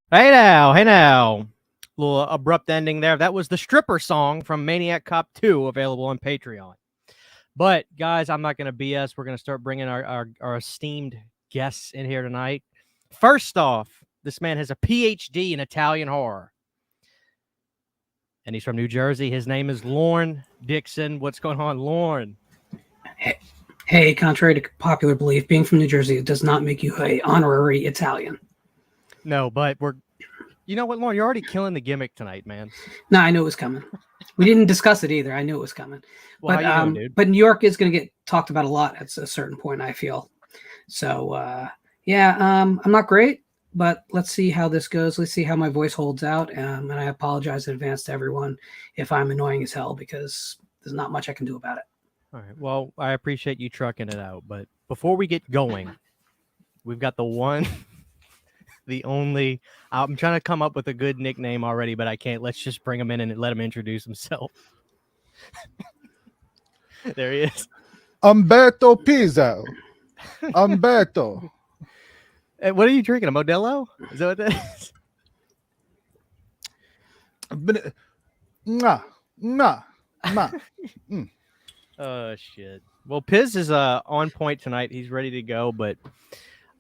Hey now. Little abrupt ending there. That was the stripper song from Maniac Cop 2, available on Patreon. But, guys, I'm not going to BS. We're going to start bringing our esteemed guests in here tonight. First off, this man has a PhD in Italian horror. And he's from New Jersey. His name is Lorne Dixon. What's going on, Lorne? Hey, contrary to popular belief, being from New Jersey does not make you an honorary Italian. No, but you know what, Lorne? You're already killing the gimmick tonight, man. No, I knew it was coming. We didn't discuss it either. I knew it was coming. Well, but how you doing, dude? But New York is going to get talked about a lot at a certain point, I feel. So, I'm not great, but let's see how this goes. Let's see how my voice holds out. And I apologize in advance to everyone if I'm annoying as hell, because there's not much I can do about it. All right. Well, I appreciate you trucking it out. But before we get going, we've got the one, the only. I'm trying to come up with a good nickname already, but I can't. Let's just bring him in and let him introduce himself. There he is. Umberto Pizowell. Umberto. Hey, what are you drinking? A Modelo? Is that what that is? Oh, shit. Well, Piz is on point tonight. He's ready to go, but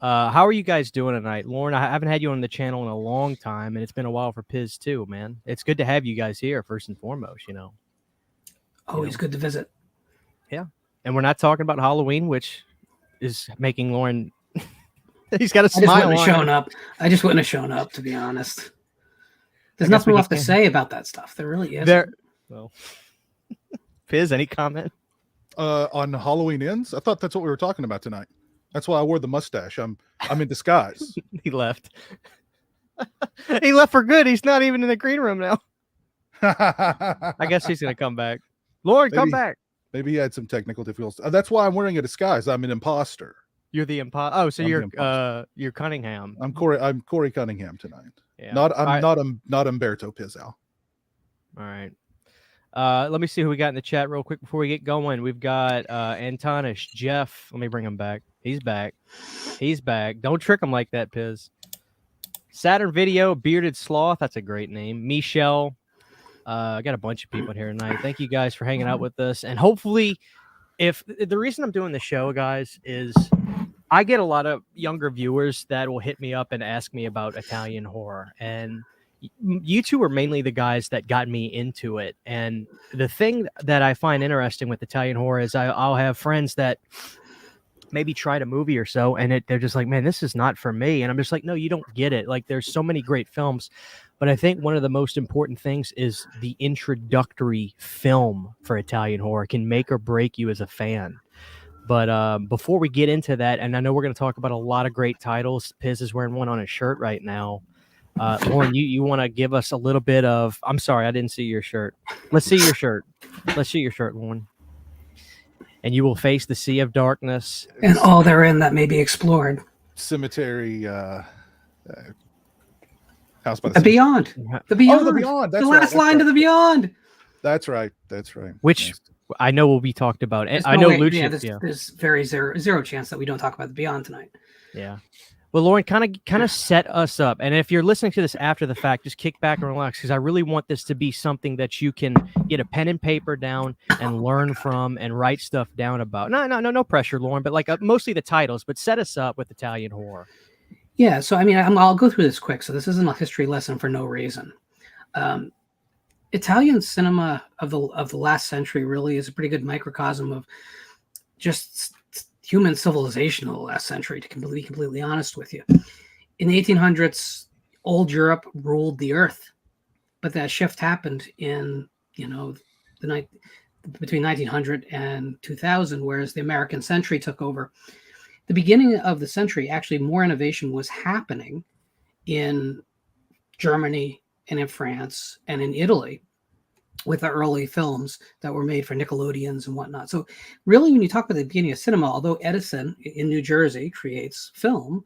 how are you guys doing tonight? Lorne, I haven't had you on the channel in a long time, and it's been a while for Piz too, man. It's good to have you guys here, first and foremost, Always good to visit. Yeah. And we're not talking about Halloween, which is making Lorne... He's got a smile on him. I just wouldn't have shown up, to be honest. There's nothing left to say about that stuff. There really is. Well, Piz, any comment? On Halloween Ends? I thought that's what we were talking about tonight. That's why I wore the mustache. I'm in disguise. He left. He left for good. He's not even in the green room now. I guess he's going to come back. Lord, come back. Maybe he had some technical difficulties. That's why I'm wearing a disguise. I'm an imposter. You're the imposter. Oh, so you're Cunningham. I'm Corey Cunningham tonight. Yeah. Not Umberto Pizowell. All right. Let me see who we got in the chat real quick before we get going. We've got Antonish, Jeff. Let me bring him back. He's back. Don't trick him like that, Piz. Saturn Video, Bearded Sloth. That's a great name. Michelle. I got a bunch of people here tonight. Thank you guys for hanging out with us. And hopefully, if the reason I'm doing the show, guys, is I get a lot of younger viewers that will hit me up and ask me about Italian horror. And you two are mainly the guys that got me into it. And the thing that I find interesting with Italian horror is I'll have friends that maybe tried a movie or so, and they're just like, man, this is not for me. And I'm just like, no, you don't get it. Like, there's so many great films. But I think one of the most important things is the introductory film for Italian horror can make or break you as a fan. But before we get into that, and I know we're going to talk about a lot of great titles. Piz is wearing one on his shirt right now. Lorne, you want to give us a little bit of... I'm sorry, I didn't see your shirt. Let's see your shirt. Lorne. And you will face the sea of darkness. And all therein that may be explored. Cemetery... House by the Beyond. The Beyond. Oh, the Beyond. That's the last line to the Beyond. That's right. Which I know will be talked about. There's I know Lucian. There's very zero chance that we don't talk about the Beyond tonight. Yeah. Well, Lauren, kind of set us up. And if you're listening to this after the fact, just kick back and relax, because I really want this to be something that you can get a pen and paper down and learn from and write stuff down about. No pressure, Lauren, but like mostly the titles, but set us up with Italian horror. Yeah, so I mean, I'll go through this quick. So this isn't a history lesson for no reason. Italian cinema of the last century really is a pretty good microcosm of just human civilization of the last century, to be completely honest with you. In the 1800s, old Europe ruled the earth, but that shift happened in between 1900 and 2000, whereas the American century took over. The beginning of the century, actually, more innovation was happening in Germany and in France and in Italy with the early films that were made for Nickelodeons and whatnot. So really, when you talk about the beginning of cinema, although Edison in New Jersey creates film,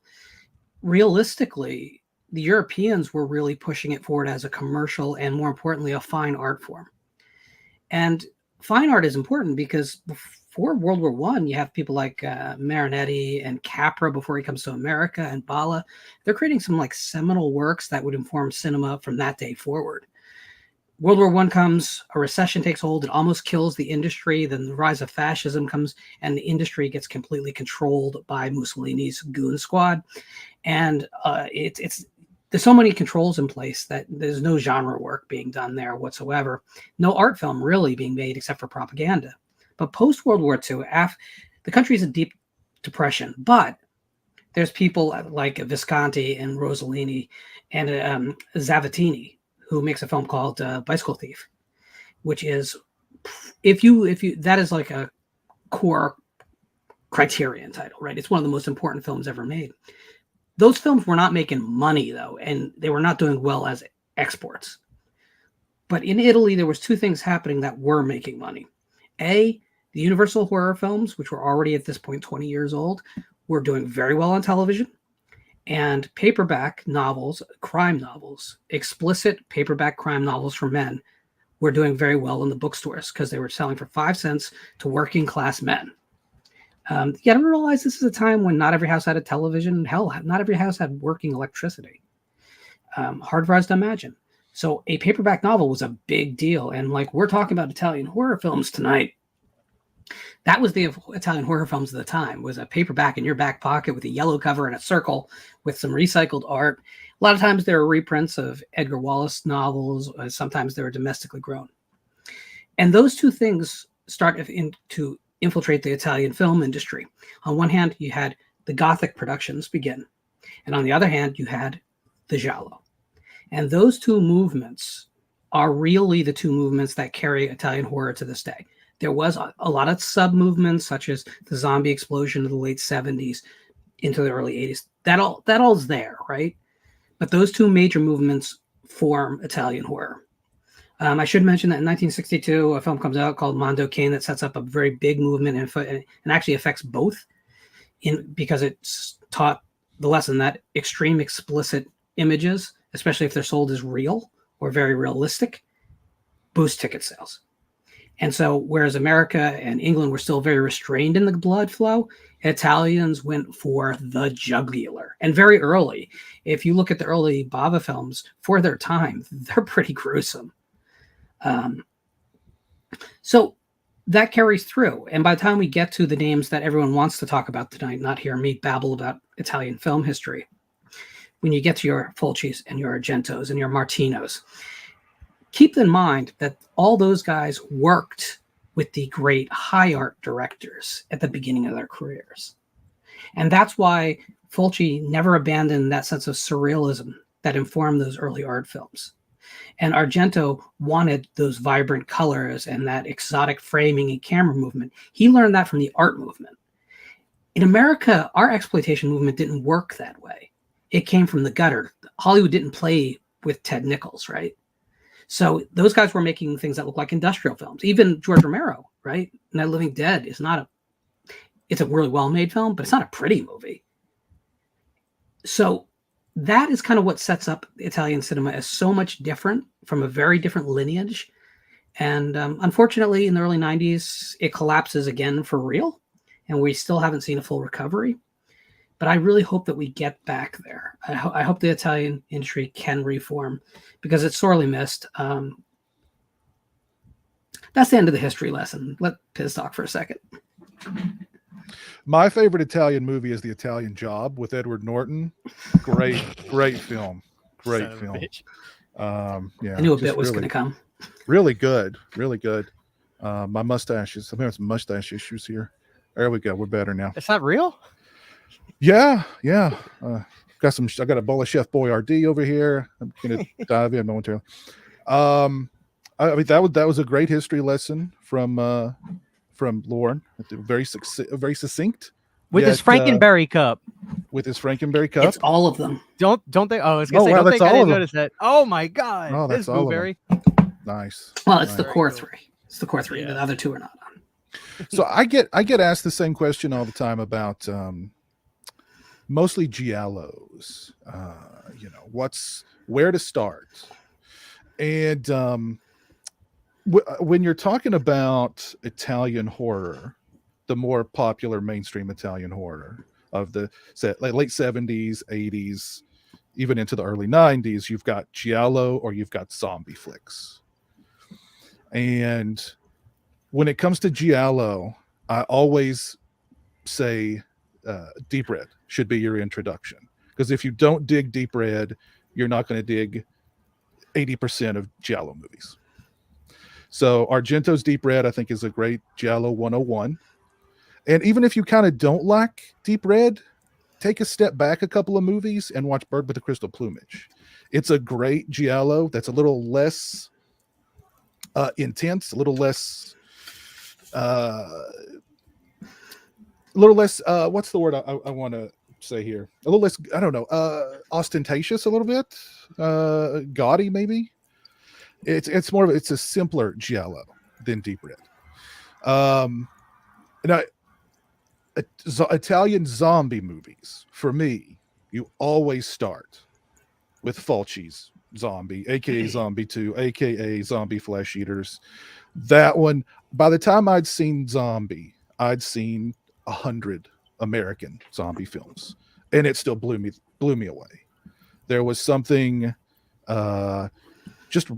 realistically, the Europeans were really pushing it forward as a commercial and, more importantly, a fine art form. And fine art is important because before World War One, you have people like Marinetti and Capra before he comes to America, and Bala. They're creating some like seminal works that would inform cinema from that day forward. World War One comes, a recession takes hold, it almost kills the industry. Then the rise of fascism comes, and the industry gets completely controlled by Mussolini's goon squad. And it's there's so many controls in place that there's no genre work being done there whatsoever. No art film really being made except for propaganda. But post World War II, the country's in deep depression, but there's people like Visconti and Rossellini and Zavattini, who makes a film called Bicycle Thief, which is, if you that is like a core Criterion title, right? It's one of the most important films ever made. Those films were not making money though, and they were not doing well as exports. But in Italy, there was two things happening that were making money. A, the Universal horror films, which were already at this point 20 years old, were doing very well on television. And paperback novels, crime novels, explicit paperback crime novels for men were doing very well in the bookstores because they were selling for 5 cents to working class men. You got to realize this is a time when not every house had a television. Hell, not every house had working electricity. Hard for us to imagine. So a paperback novel was a big deal. And like we're talking about Italian horror films tonight, that was the Italian horror films of the time, was a paperback in your back pocket with a yellow cover and a circle with some recycled art. A lot of times there were reprints of Edgar Wallace novels. Sometimes they were domestically grown. And those two things start to infiltrate the Italian film industry. On one hand, you had the Gothic productions begin. And on the other hand, you had the Giallo. And those two movements are really the two movements that carry Italian horror to this day. There was a lot of sub-movements, such as the zombie explosion of the late 70s into the early 80s. That all's there, right? But those two major movements form Italian horror. I should mention that in 1962, a film comes out called Mondo Cane that sets up a very big movement and actually affects both because it's taught the lesson that extreme explicit images, especially if they're sold as real or very realistic, boost ticket sales. And so whereas America and England were still very restrained in the blood flow, Italians went for the jugular. And very early, if you look at the early Bava films for their time, they're pretty gruesome. So that carries through. And by the time we get to the names that everyone wants to talk about tonight, not hear me babble about Italian film history, when you get to your Fulcis and your Argentos and your Martinos, keep in mind that all those guys worked with the great high art directors at the beginning of their careers. And that's why Fulci never abandoned that sense of surrealism that informed those early art films. And Argento wanted those vibrant colors and that exotic framing and camera movement. He learned that from the art movement. In America, our exploitation movement didn't work that way. It came from the gutter. Hollywood didn't play with Ted Nichols, right? So those guys were making things that look like industrial films. Even George Romero, right? Night of the Living Dead is it's a really well-made film, but it's not a pretty movie. So that is kind of what sets up Italian cinema as so much different from a very different lineage. And unfortunately, in the early 90s, it collapses again for real. And we still haven't seen a full recovery. But I really hope that we get back there. I hope the Italian industry can reform because it's sorely missed. That's the end of the history lesson. Let Piz talk for a second. My favorite Italian movie is The Italian Job with Edward Norton. Great film. Great film. Yeah, I knew a bit was going to come. Really good. My mustaches. I'm having some mustache issues here. There we go. We're better now. It's not real? Yeah. I got a bowl of Chef Boyardee over here. I'm gonna dive in momentarily. I mean that was a great history lesson from Lorne. Very succinct. With his Frankenberry cup. With his Frankenberry cup. It's all of them. Don't they? Oh, I was gonna say, wow, don't think I didn't notice that. Oh my God. Oh, that's this all blueberry. Nice. Well, it's the nice. core three. It's the core three. Yeah. The other two are not on. So I get asked the same question all the time about mostly giallos. Where to start, and when you're talking about Italian horror, the more popular mainstream Italian horror of the late 70s, 80s, even into the early 90s, you've got Giallo or you've got zombie flicks. And when it comes to Giallo, I always say Deep Red should be your introduction. Because if you don't dig Deep Red, you're not going to dig 80% of Giallo movies. So Argento's Deep Red, I think, is a great Giallo 101. And even if you kind of don't like Deep Red, take a step back a couple of movies and watch Bird with the Crystal Plumage. It's a great Giallo that's a little less intense, a little less what's the word I want to say here? A little less, I don't know, ostentatious a little bit, gaudy maybe. It's more of it's a simpler Giallo than Deep Red. Italian zombie movies, for me, you always start with Fulci's Zombie, aka Zombie 2, aka Zombie Flesh Eaters. That one, by the time I'd seen Zombie, I'd seen 100 American zombie films, and it still blew me away. There was something just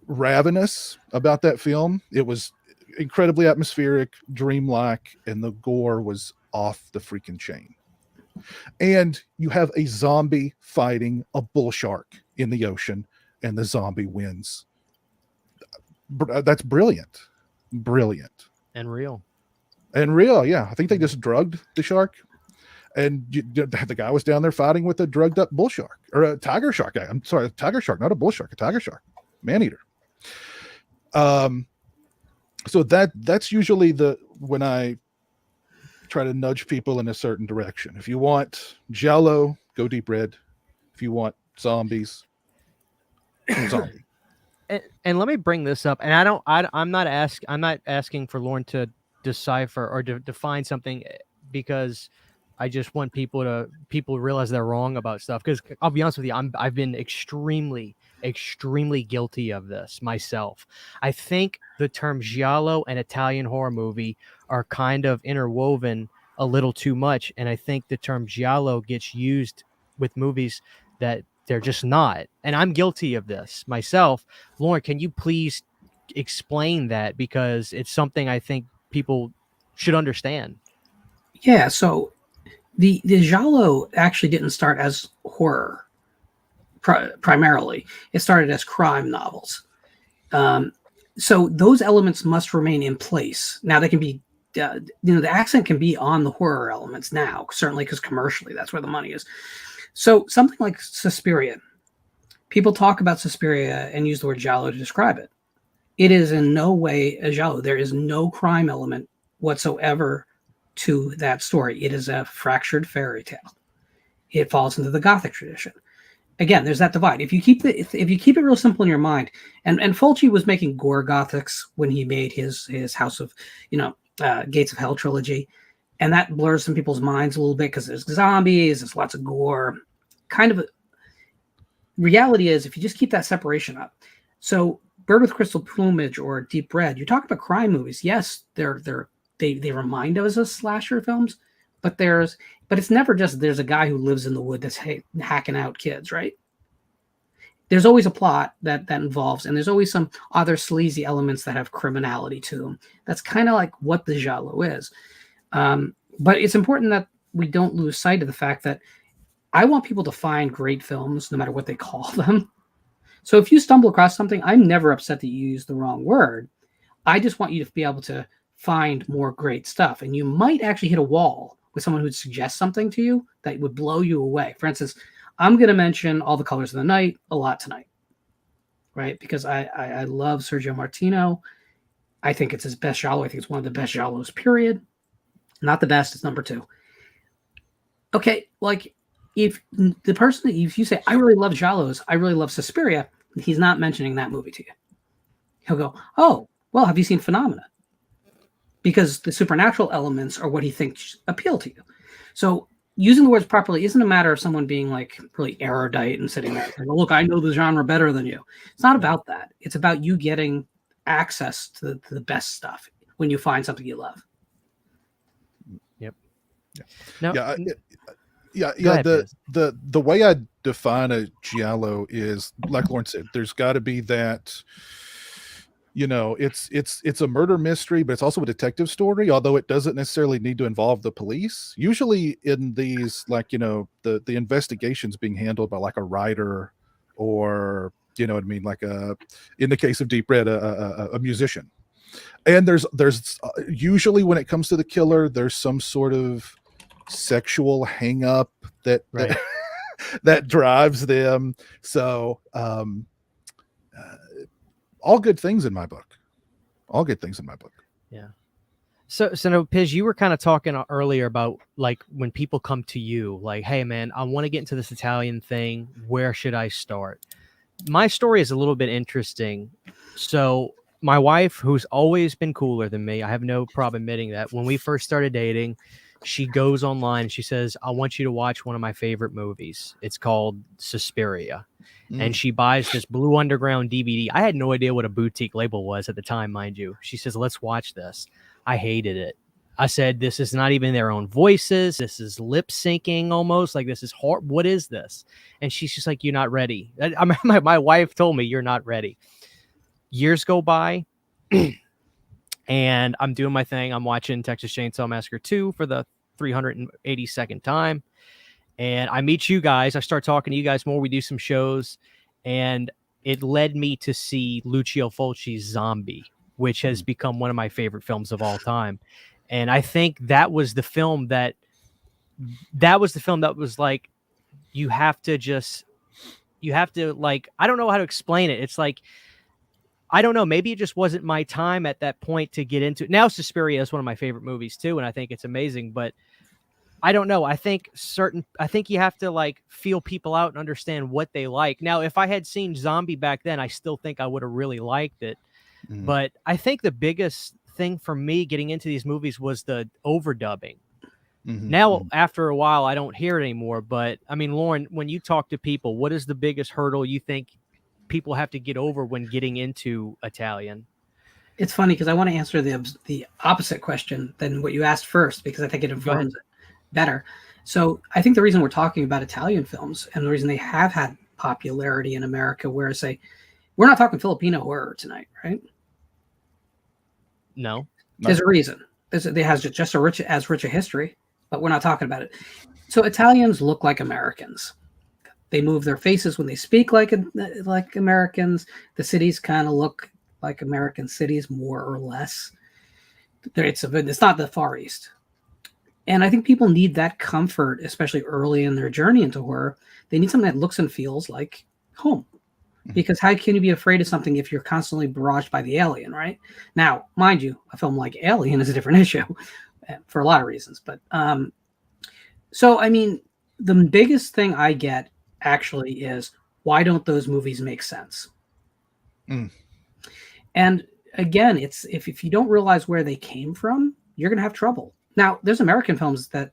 ravenous about that film. It was incredibly atmospheric, dreamlike, and the gore was off the freaking chain. And you have a zombie fighting a bull shark in the ocean, and the zombie wins. That's brilliant. And real. Yeah. I think they just drugged the shark, and the guy was down there fighting with a drugged up bull shark, or a tiger shark. I'm sorry, a tiger shark, not a bull shark, a tiger shark, man eater. So that's usually when I try to nudge people in a certain direction. If you want Giallo, go Deep Red. If you want zombies, zombie. And let me bring this up. And I'm not asking for Lorne to decipher or to define something, because I just want people to realize they're wrong about stuff. Because I'll be honest with you, I've been extremely guilty of this myself. I think the term Giallo and Italian horror movie are kind of interwoven a little too much, and I think the term Giallo gets used with movies that they're just not. And I'm guilty of this myself. Lorne, can you please explain that, because it's something I think people should understand? Yeah, so the Giallo actually didn't start as horror primarily. It started as crime novels. So those elements must remain in place. Now they can be, the accent can be on the horror elements now, certainly, because commercially that's where the money is. So something like Suspiria, people talk about Suspiria and use the word Giallo to describe it. It is in no way a Giallo. There is no crime element whatsoever to that story. It is a fractured fairy tale. It falls into the Gothic tradition. Again, there's that divide. If you keep it real simple in your mind, and Fulci was making gore Gothics when he made his House of, Gates of Hell trilogy, and that blurs some people's minds a little bit because there's zombies, there's lots of gore. Kind of reality is, if you just keep that separation up. So Bird with Crystal Plumage or Deep Red, you talk about crime movies. Yes, they remind us of slasher films, but it's never just there's a guy who lives in the wood that's hacking out kids, right? There's always a plot that involves, and there's always some other sleazy elements that have criminality to them. That's kind of like what the Giallo is. But it's important that we don't lose sight of the fact that I want people to find great films, no matter what they call them. So if you stumble across something, I'm never upset that you use the wrong word. I just want you to be able to find more great stuff. And you might actually hit a wall with someone who'd suggest something to you that would blow you away. For instance, I'm going to mention All the Colors of the Night a lot tonight, right? Because I love Sergio Martino. I think it's his best Giallo. I think it's one of the best Giallos, period. Not the best, it's number 2. Okay, like if you say, I really love Giallos, I really love Suspiria, he's not mentioning that movie to you. He'll go, oh, well, have you seen Phenomena? Because the supernatural elements are what he thinks appeal to you. So using the words properly isn't a matter of someone being like really erudite and sitting there, like, look, I know the genre better than you. It's not about that. It's about you getting access to the best stuff when you find something you love. Yep. Yeah. No. Yeah. Go ahead, Piz. The way I define a giallo is, like Lorne said, there's got to be that, it's a murder mystery, but it's also a detective story, although it doesn't necessarily need to involve the police. Usually in these, like, the investigations being handled by like a writer, or what I mean, like in the case of Deep Red, a musician. And there's usually, when it comes to the killer, there's some sort of sexual hang up that Right. that drives them. So all good things in my book. Yeah. So no, Piz, you were kind of talking earlier about like when people come to you, like, hey man, I want to get into this Italian thing. Where should I start? My story is a little bit interesting. So my wife, who's always been cooler than me, I have no problem admitting that, when we first started dating, she goes online and she says, I want you to watch one of my favorite movies. It's called Suspiria. And she buys this Blue Underground DVD. I had no idea what a boutique label was at the time, mind you. She says, let's watch this. I hated it. I said, this is not even their own voices. This is lip syncing almost. Like, this is hard. What is this? And she's just like, you're not ready. My wife told me, you're not ready. Years go by and I'm doing my thing. I'm watching Texas Chainsaw Massacre 2 for the 382nd time. And I meet you guys. I start talking to you guys more. We do some shows. And it led me to see Lucio Fulci's Zombie, which has become one of my favorite films of all time. And I think that was the film that was like, you have to like, I don't know how to explain it. It's like, I don't know. Maybe it just wasn't my time at that point to get into it. Now Suspiria is one of my favorite movies too. And I think it's amazing, but I don't know. I think you have to like feel people out and understand what they like. Now, if I had seen Zombie back then, I still think I would have really liked it. But I think the biggest thing for me getting into these movies was the overdubbing. Now, after a while, I don't hear it anymore. But I mean, Lorne, when you talk to people, what is the biggest hurdle you think people have to get over when getting into Italian? It's funny because I want to answer the opposite question than what you asked first, because I think it informs it better. So I think the reason we're talking about Italian films and the reason they have had popularity in America, whereas we're not talking Filipino horror tonight, right? No. There's a reason. It has just as rich a history, but we're not talking about it. So Italians look like Americans. They move their faces when they speak like Americans. The cities kind of look like American cities, more or less. It's not the Far East. And I think people need that comfort, especially early in their journey into horror. They need something that looks and feels like home. Because how can you be afraid of something if you're constantly barraged by the alien, right? Now, mind you, a film like Alien is a different issue for a lot of reasons. But so, I mean, the biggest thing I get actually is, why don't those movies make sense? And again, it's if you don't realize where they came from, you're going to have trouble. Now, there's American films that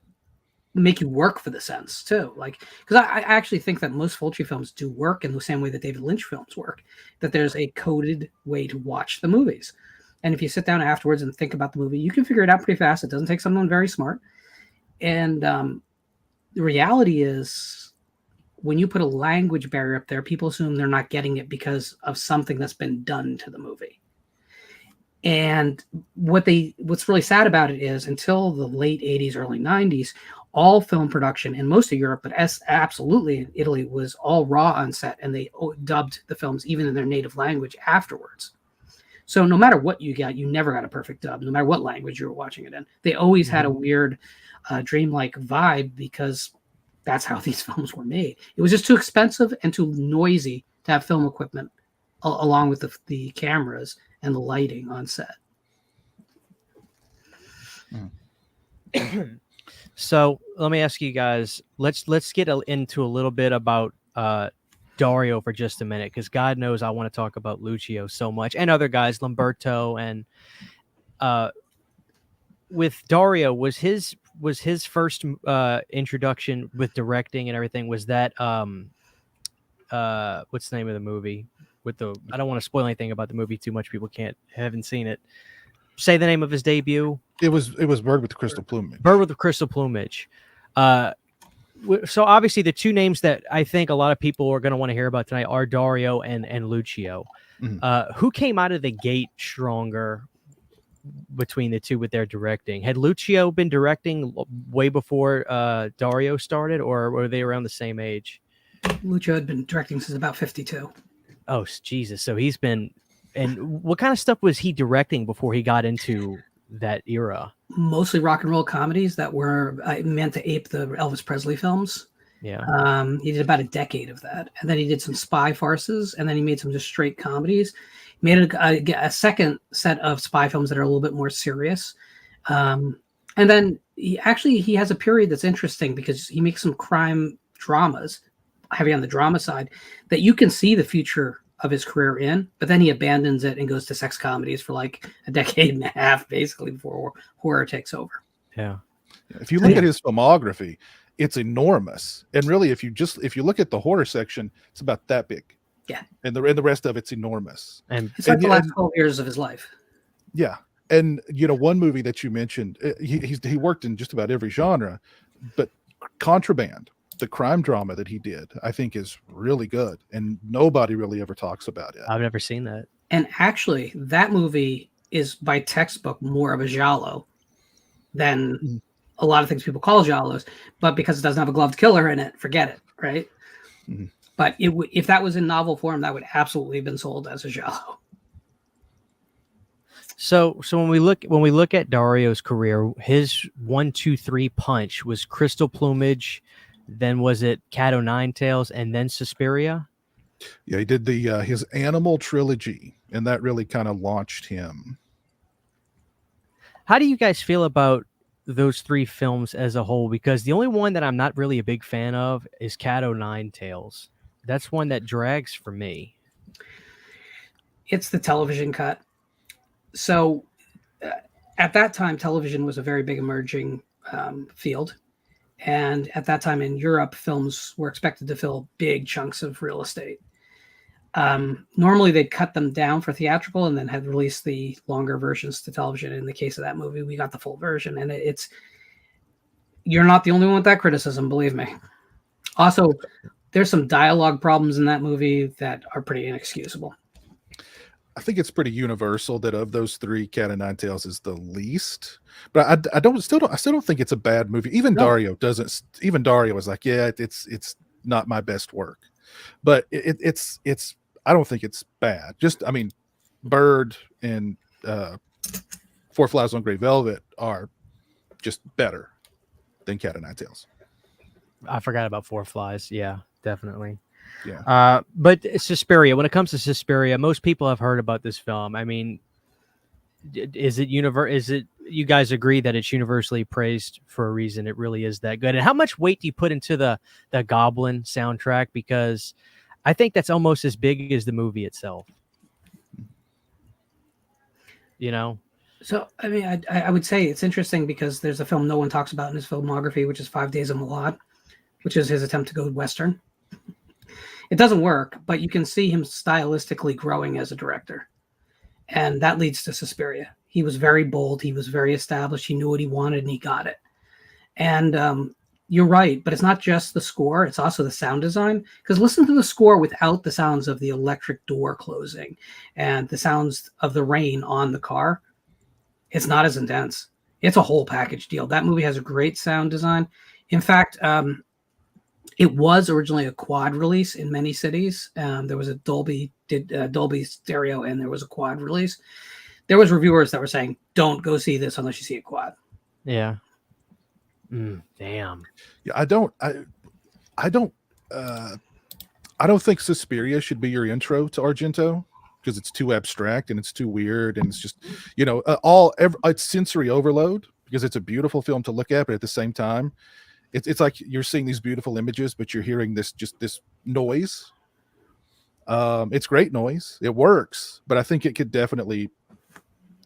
make you work for the sense too, like, because I actually think that most Fulci films do work in the same way that David Lynch films work, that there's a coded way to watch the movies, and if you sit down afterwards and think about the movie, you can figure it out pretty fast. It doesn't take someone very smart. And the reality is, when you put a language barrier up there, people assume they're not getting it because of something that's been done to the movie. And what's really sad about it is, until the late 80s, early 90s, all film production in most of Europe, but absolutely in Italy, was all raw on set, and they dubbed the films even in their native language afterwards. So no matter what you got, you never got a perfect dub, no matter what language you were watching it in. They always had a weird, dreamlike vibe, because that's how these films were made. It was just too expensive and too noisy to have film equipment along with the cameras and the lighting on set. So let me ask you guys, let's get into a little bit about Dario for just a minute, because God knows I want to talk about Lucio so much, and other guys, Lamberto, and with Dario, was his first introduction with directing and everything, was that what's the name of the movie with the. I don't want to spoil anything about the movie too much. People haven't seen it. Say the name of his debut. It was Bird with the Crystal Plumage. Bird with the Crystal Plumage. So obviously the two names that I think a lot of people are going to want to hear about tonight are Dario and Lucio. Who came out of the gate stronger between the two with their directing? Had Lucio been directing way before Dario started, or were they around the same age? Lucio had been directing since about 52. Oh, Jesus. So he's been... And what kind of stuff was he directing before he got into that era? Mostly rock and roll comedies that were meant to ape the Elvis Presley films. Yeah. He did about a decade of that. And then he did some spy farces, and then he made some just straight comedies. He made a second set of spy films that are a little bit more serious. And then he has a period that's interesting because he makes some crime dramas, heavy on the drama side, that you can see the future of his career in, but then he abandons it and goes to sex comedies for like a decade and a half, basically, before horror takes over. Yeah. If you look at his filmography, it's enormous. And really, if you look at the horror section, it's about that big. Yeah. And the rest of it's enormous. And it's like the last 12 years of his life. Yeah. And one movie that you mentioned, he worked in just about every genre, but Contraband, the crime drama that he did, I think is really good, and nobody really ever talks about it. I've never seen that. And actually, that movie is by textbook more of a Giallo than a lot of things people call Giallos, but because it doesn't have a gloved killer in it, forget it, right? Mm-hmm. But if that was in novel form, that would absolutely have been sold as a Giallo. So when we look at Dario's career, his 1, 2, 3 punch was Crystal Plumage. Then was it Cat O' Nine Tails, and then Suspiria? Yeah, he did his Animal trilogy, and that really kind of launched him. How do you guys feel about those 3 films as a whole? Because the only one that I'm not really a big fan of is Cat O' Nine Tails. That's one that drags for me. It's the television cut. So at that time, television was a very big emerging field. And at that time in Europe, films were expected to fill big chunks of real estate. Normally, they'd cut them down for theatrical and then had released the longer versions to television. In the case of that movie, we got the full version. And you're not the only one with that criticism, believe me. Also, there's some dialogue problems in that movie that are pretty inexcusable. I think it's pretty universal that of those 3, Cat O' Nine Tails is the least. But I still don't think it's a bad movie. Even Dario doesn't. Even Dario was like, yeah, it's not my best work, but it's I don't think it's bad. Just I mean, Bird and Four Flies on Grey Velvet are just better than Cat O' Nine Tails. I forgot about Four Flies. Yeah, definitely. Yeah. But Suspiria, when it comes to Suspiria, most people have heard about this film. I mean, is it you guys agree that it's universally praised for a reason? It really is that good. And how much weight do you put into the Goblin soundtrack? Because I think that's almost as big as the movie itself. So, I mean, I would say it's interesting because there's a film no one talks about in his filmography, which is 5 Days of Malad, which is his attempt to go Western. It doesn't work, but you can see him stylistically growing as a director. And that leads to Suspiria. He was very bold. He was very established. He knew what he wanted, and he got it. And you're right, but it's not just the score. It's also the sound design. Because listen to the score without the sounds of the electric door closing and the sounds of the rain on the car. It's not as intense. It's a whole package deal. That movie has a great sound design. In fact, it was originally a quad release in many cities. There was a Dolby stereo, and there was a quad release. There was reviewers that were saying, "Don't go see this unless you see a quad." Yeah. Damn. Yeah, I don't think Suspiria should be your intro to Argento because it's too abstract and it's too weird and it's just it's sensory overload because it's a beautiful film to look at, but at the same time, it's like you're seeing these beautiful images, but you're hearing this noise. It's great noise. It works, but I think it could definitely,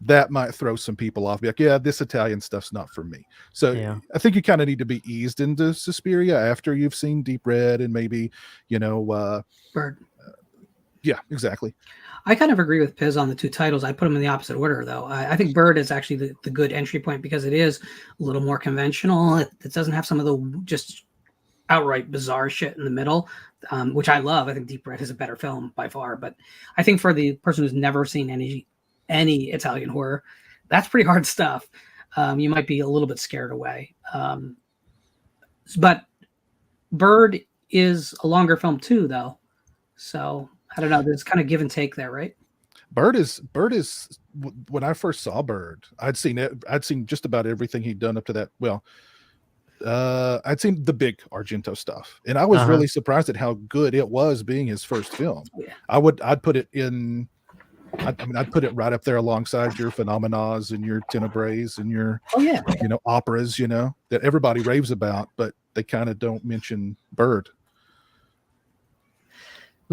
that might throw some people off. Be like, yeah, this Italian stuff's not for me. So yeah. I think you kind of need to be eased into Suspiria after you've seen Deep Red and maybe, Bird. Yeah, exactly. I kind of agree with Piz on the two titles. I put them in the opposite order, though. I think Bird is actually the good entry point because it is a little more conventional. It doesn't have some of the just outright bizarre shit in the middle, which I love. I think Deep Red is a better film by far. But I think for the person who's never seen any Italian horror, that's pretty hard stuff. You might be a little bit scared away. But Bird is a longer film too, though. So I don't know. There's kind of give and take there, right? Bird is when I first saw Bird, I'd seen just about everything he'd done up to that. Well, I'd seen the big Argento stuff, and I was really surprised at how good it was being his first film. Yeah. I'd put it in. I'd put it right up there alongside your Phenomenas and your Tenebres and your operas, that everybody raves about, but they kind of don't mention Bird.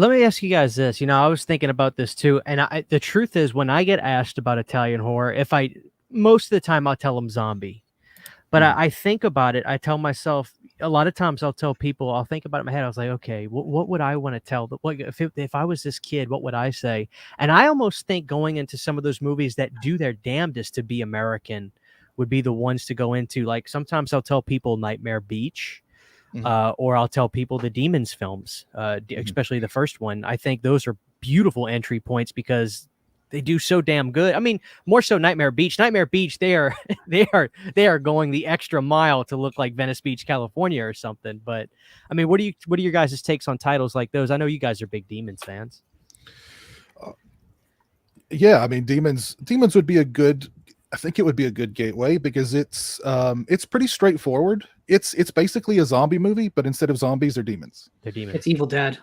Let me ask you guys this. I was thinking about this too, and the truth is, when I get asked about Italian horror, most of the time I'll tell them zombie, but I think about it. I tell myself a lot of times. I'll tell people. I'll think about it in my head. I was like, okay, what would I want to tell? If I was this kid, what would I say? And I almost think going into some of those movies that do their damnedest to be American would be the ones to go into. Like sometimes I'll tell people Nightmare Beach. Or I'll tell people the Demons films, especially the first one. I think those are beautiful entry points because they do so damn good. I mean, more so Nightmare Beach. Nightmare Beach, they are going the extra mile to look like Venice Beach, California, or something. But I mean, what are your guys' takes on titles like those? I know you guys are big Demons fans. Yeah, I mean, Demons would be a good. I think it would be a good gateway because it's pretty straightforward. It's basically a zombie movie, but instead of zombies, they're demons. They're demons. It's Evil Dead.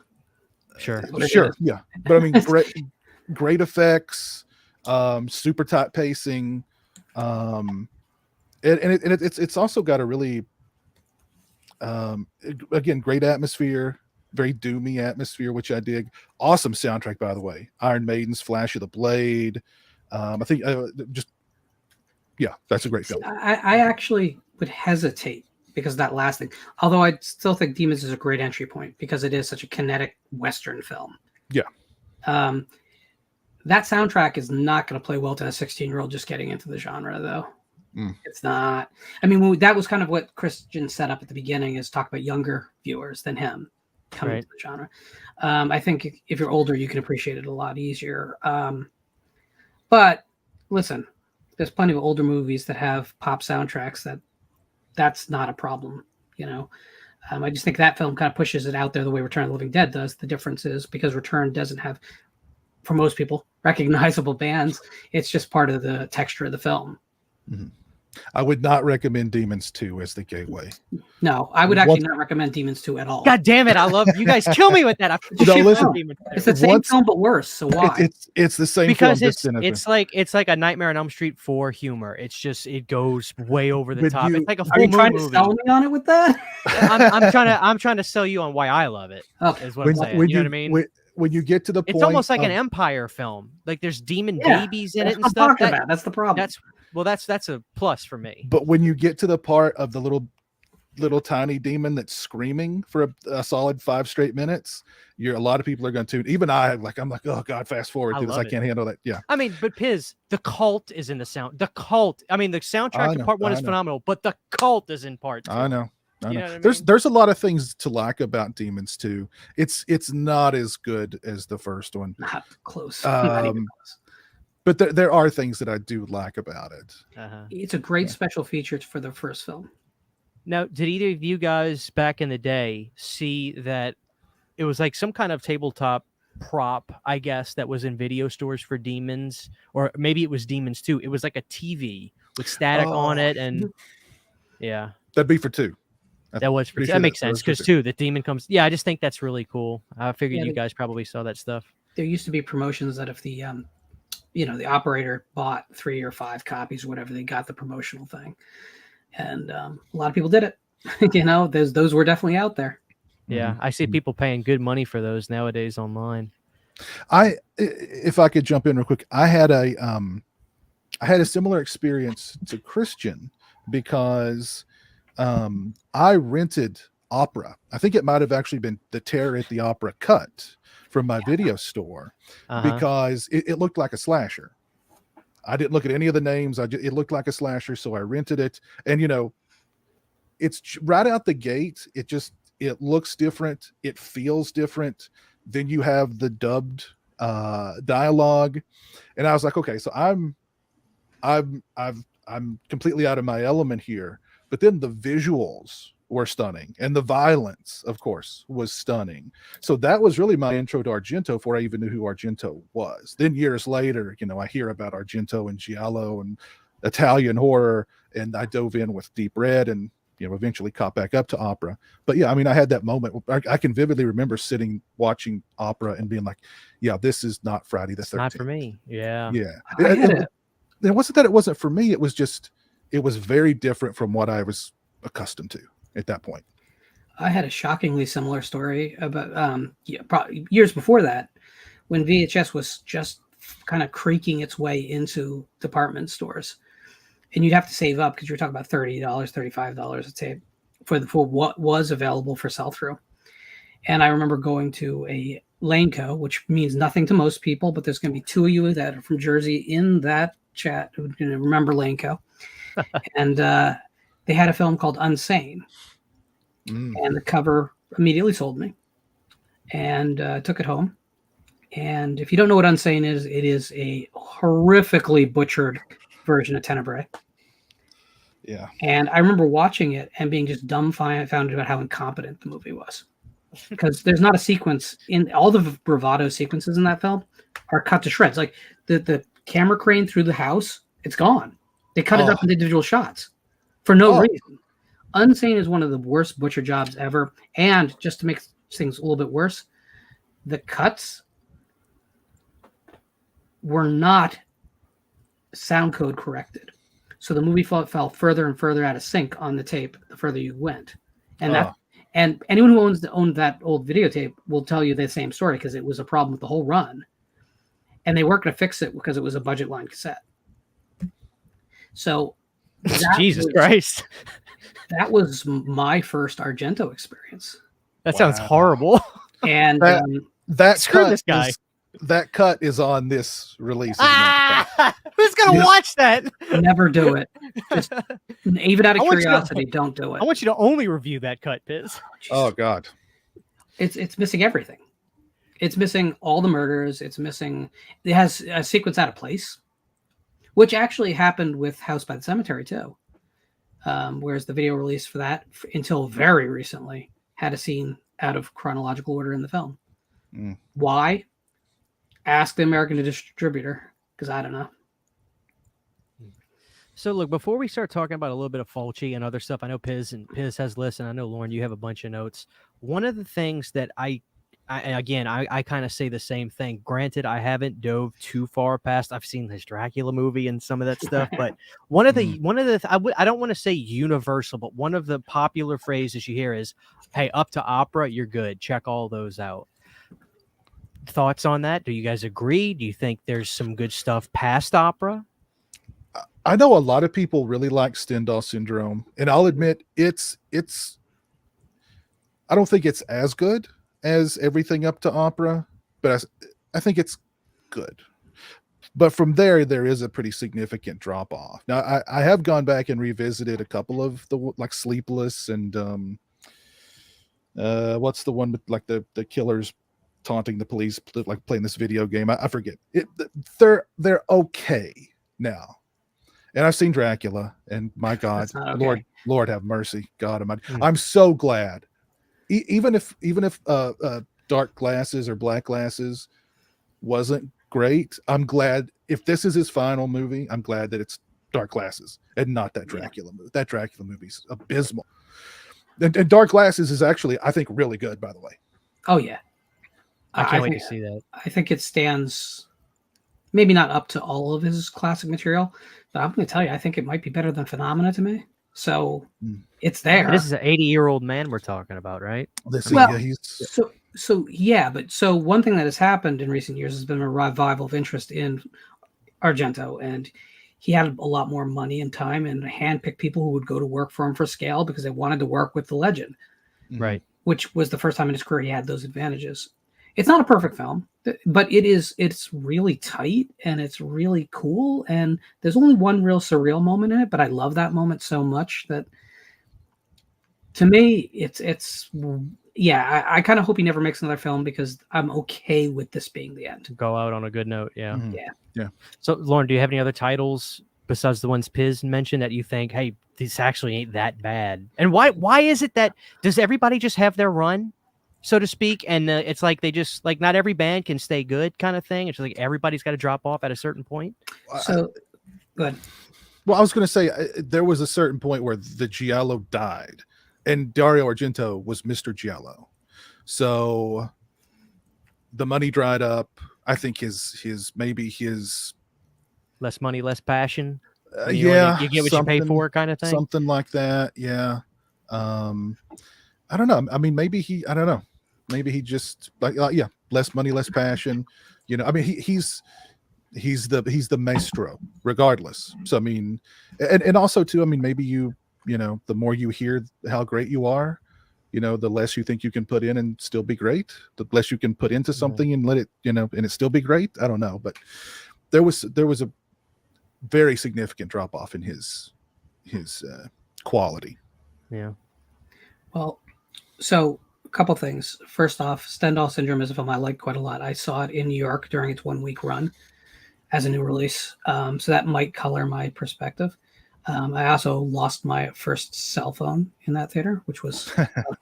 Sure, yeah. But I mean, great effects, super tight pacing, and it's also got a really, again, great atmosphere, very doomy atmosphere, which I dig. Awesome soundtrack, by the way. Iron Maiden's "Flash of the Blade." I think that's a great film. I actually would hesitate because of that last thing. Although I still think Demons is a great entry point because it is such a kinetic Western film. Yeah. That soundtrack is not going to play well to a 16-year-old just getting into the genre, though. It's not. I mean, that was kind of what Christian set up at the beginning, is talk about younger viewers than him coming to the genre. I think if you're older, you can appreciate it a lot easier. But listen, there's plenty of older movies that have pop soundtracks that's not a problem, I just think that film kind of pushes it out there the way Return of the Living Dead does. The difference is because Return doesn't have, for most people, recognizable bands. It's just part of the texture of the film. Mm-hmm. I would not recommend Demons 2 as the gateway. No, I would actually not recommend Demons 2 at all. God damn it. I love you guys. Kill me with that. It's the same film, but worse. So why? It's the same because film. it's like a Nightmare on Elm Street 4 humor. It's just, it goes way over the top. It's like a full Are you trying movie. to sell me on it with that? I'm trying to sell you on why I love it. Okay. Is what I'm saying. You know what I mean? When you get to the point, it's almost like an Empire film. Like there's demon babies in it and stuff. That's the problem. That's a plus for me. But when you get to the part of the little tiny demon that's screaming for a solid 5 straight minutes, a lot of people are going to tune. Even I'm like, oh God, fast forward to this. I can't handle that. Yeah. I mean, but Piz, the cult is in the sound. The cult. I mean, the soundtrack to part 1 is phenomenal, but the cult is in part 2. I know. You know what I mean? There's a lot of things to like about Demons 2. It's not as good as the first one. Not close. Not even close. But there are things that I do like about it. It's a great special feature for the first film. Now, did either of you guys back in the day see that it was like some kind of tabletop prop, I guess, that was in video stores for Demons? Or maybe it was Demons 2. It was like a TV with static on it. And yeah. That'd be for 2. That was for 2. That makes sense because 2, the demon comes. Yeah, I just think that's really cool. I figured you guys probably saw that stuff. There used to be promotions that if the the operator bought 3 or 5 copies or whatever, they got the promotional thing. And a lot of people did it. Those were definitely out there. Yeah, I see people paying good money for those nowadays online. If I could jump in real quick, I had a similar experience to Christian because I rented Opera. I think it might have actually been the Terror at the Opera cut from my video store because it looked like a slasher. I didn't look at any of the names. It looked like a slasher, so I rented it. And it's right out the gate. It looks different. It feels different. Then you have the dubbed dialogue, and I was like, okay, so I'm completely out of my element here. But then the visuals were stunning, and the violence, of course, was stunning. So that was really my intro to Argento before I even knew who Argento was. Then years later, I hear about Argento and Giallo and Italian horror, and I dove in with Deep Red and eventually caught back up to opera. But yeah, I mean, I had that moment. I can vividly remember sitting watching opera and being like, yeah, this is not Friday the 13th. Not for me. Yeah. It wasn't that it wasn't for me. It was very different from what I was accustomed to at that point. I had a shockingly similar story about probably years before that, when VHS was just kind of creaking its way into department stores, and you'd have to save up because you're talking about $30, $35 a tape for what was available for sell-through. And I remember going to a Laneco, which means nothing to most people, but there's going to be two of you that are from Jersey in that chat who remember Laneco. And they had a film called Unsane. And the cover immediately sold me, and took it home. And if you don't know what Unsane is, it is a horrifically butchered version of Tenebrae. Yeah. And I remember watching it and being just dumbfounded about how incompetent the movie was, because there's not a sequence in all the bravado sequences in that film are cut to shreds. Like the camera crane through the house, it's gone. They cut it up into individual shots for no reason. Unsane is one of the worst butcher jobs ever. And just to make things a little bit worse, the cuts were not sound code corrected. So the movie fell further and further out of sync on the tape the further you went. And and anyone who owned that old videotape will tell you the same story, because it was a problem with the whole run. And they weren't going to fix it because it was a budget line cassette. So Jesus Christ. That was my first Argento experience. That sounds horrible. And that cut is on this release. Who's gonna watch that? Never do it. Just even out of curiosity, don't do it. I want you to only review that cut, Piz. Oh God. It's missing everything. It's missing all the murders. It has a sequence out of place, which actually happened with House by the Cemetery too. Whereas the video release for that, until very recently, had a scene out of chronological order in the film. Why? Ask the American distributor, because I don't know. So look, before we start talking about a little bit of Fulci and other stuff, I know Piz has listened. I know Lorne, you have a bunch of notes. One of the things that I kind of say the same thing. Granted, I haven't dove too far past. I've seen this Dracula movie and some of that stuff, but I don't want to say universal, but one of the popular phrases you hear is, "Hey, up to opera, you're good. Check all those out." Thoughts on that? Do you guys agree? Do you think there's some good stuff past opera? I know a lot of people really like Standoff Syndrome, and I'll admit it's. I don't think it's as good as everything up to opera, but I think it's good. But from there is a pretty significant drop off. Now I have gone back and revisited a couple of the like Sleepless and what's the one with like the killers taunting the police, like playing this video game. I forget it. They're okay now. And I've seen Dracula, and my God, okay. Lord have mercy, God Almighty. I'm so glad. Even if Dark Glasses or Black Glasses wasn't great, I'm glad if this is his final movie, I'm glad that it's Dark Glasses and not that Dracula movie. That Dracula movie's abysmal. And Dark Glasses is actually, I think, really good, by the way. Oh yeah. I can't wait to see that. I think it stands maybe not up to all of his classic material, but I'm going to tell you, I think it might be better than Phenomena to me. So it's there. This is an 80-year-old man we're talking about, right? So one thing that has happened in recent years has been a revival of interest in Argento, and he had a lot more money and time and handpicked people who would go to work for him for scale because they wanted to work with the legend. Right. which was the first time in his career he had those advantages. It's not a perfect film, but it's really tight and it's really cool. And there's only one real surreal moment in it, but I love that moment so much that to me, I kind of hope he never makes another film because I'm okay with this being the end. Go out on a good note. Yeah. Yeah. So, Lauren, do you have any other titles besides the ones Piz mentioned that you think, hey, this actually ain't that bad? And why is it that does everybody just have their run, so to speak? And it's like they just like not every band can stay good kind of thing. It's like everybody's got to drop off at a certain point. So, good. Well, I was going to say there was a certain point where the Giallo died, and Dario Argento was Mr. Giallo. So the money dried up. I think his Less money, less passion. you get what you pay for, kind of thing. Something like that. Yeah. I don't know. I mean, maybe I don't know. Maybe he just less money, less passion. You know, I mean, he's the maestro, regardless. So I mean, and also too, I mean, maybe you know, the more you hear how great you are, you know, the less you think you can put in and still be great. The less you can put into something and let it, you know, and it still be great. I don't know, but there was a very significant drop off in his quality. Yeah. Well, so a couple things. First off, Standoff Syndrome is a film I like quite a lot. I saw it in New York during its 1 week run as a new release. So that might color my perspective. I also lost my first cell phone in that theater, which was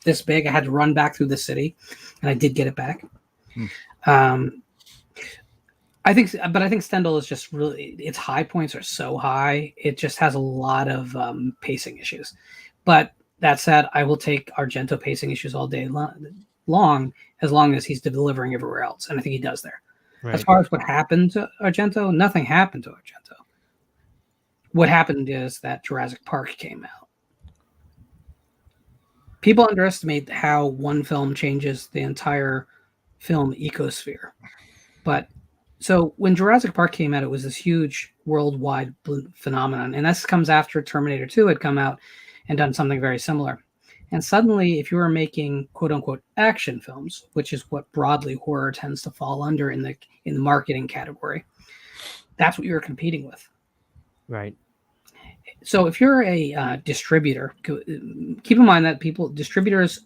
this big. I had to run back through the city, and I did get it back. I think Stendhal is just really, its high points are so high. It just has a lot of pacing issues. But that said, I will take Argento pacing issues all day long, as long as he's delivering everywhere else. And I think he does there. Right. As far as what happened to Argento, nothing happened to Argento. What happened is that Jurassic Park came out. People underestimate how one film changes the entire film ecosphere. But so when Jurassic Park came out, it was this huge worldwide phenomenon. And this comes after Terminator 2 had come out and done something very similar. And suddenly, if you were making quote unquote action films, which is what broadly horror tends to fall under in the marketing category, that's what you were competing with. Right. So if you're a distributor, keep in mind that distributors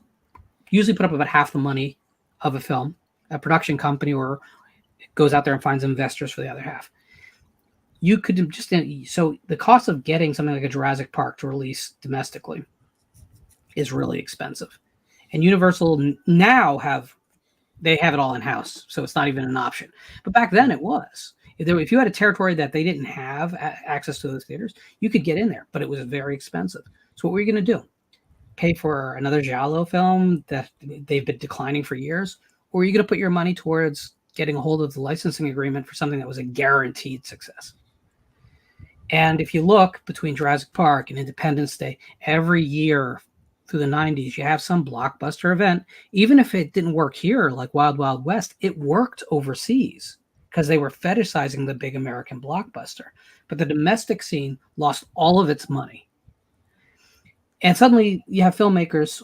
usually put up about half the money of a film. A production company or goes out there and finds investors for the other half. You could so the cost of getting something like a Jurassic Park to release domestically is really expensive. And Universal now have it all in-house, so it's not even an option. But back then it was. If you had a territory that they didn't have access to those theaters, you could get in there, but it was very expensive. So what were you going to do? Pay for another Giallo film that they've been declining for years? Or are you going to put your money towards getting a hold of the licensing agreement for something that was a guaranteed success? And if you look between Jurassic Park and Independence Day, every year through the 90s, you have some blockbuster event. Even if it didn't work here, like Wild Wild West, it worked overseas because they were fetishizing the big American blockbuster. But the domestic scene lost all of its money. And suddenly you have filmmakers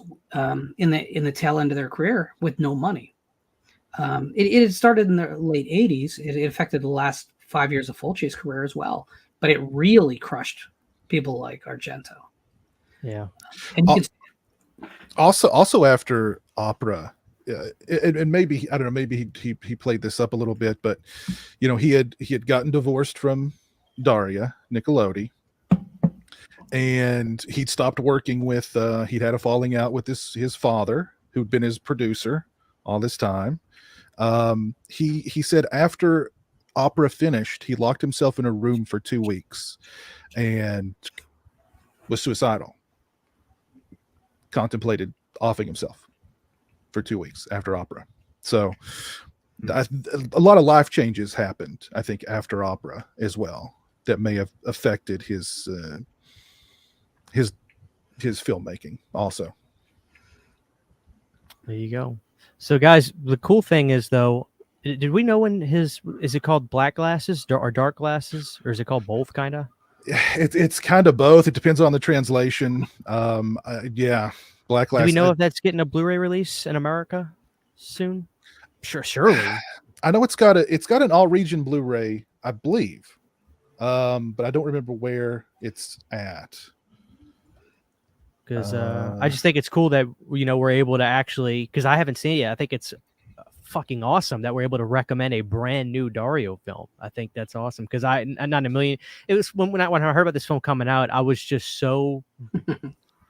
in the tail end of their career with no money. It had started in the late 80s. It affected the last 5 years of Fulci's career as well. But it really crushed people like Argento. Yeah. And you could also after opera, and maybe I don't know, maybe he played this up a little bit, but you know, he had gotten divorced from Daria Nicolodi, and he'd stopped working with he'd had a falling out with his father, who'd been his producer all this time. He said after opera finished, he locked himself in a room for 2 weeks and was suicidal. Contemplated offing himself for 2 weeks after opera. So a lot of life changes happened, I think, after opera as well, that may have affected his filmmaking also. There you go. So guys, the cool thing is though, did we know when is it called black glasses or dark glasses, or is it called both kind of? It's kind of both. It depends on the translation. Yeah, Blacklight. Do we know if that's getting a Blu-ray release in America soon? Surely. I know it's got an all-region Blu-ray, I believe, but I don't remember where it's at. Because I just think it's cool that we're able to actually, because I haven't seen it yet. I think it's fucking awesome that we're able to recommend a brand new Dario film. I think that's awesome because not a million. It was when I heard about this film coming out, I was just so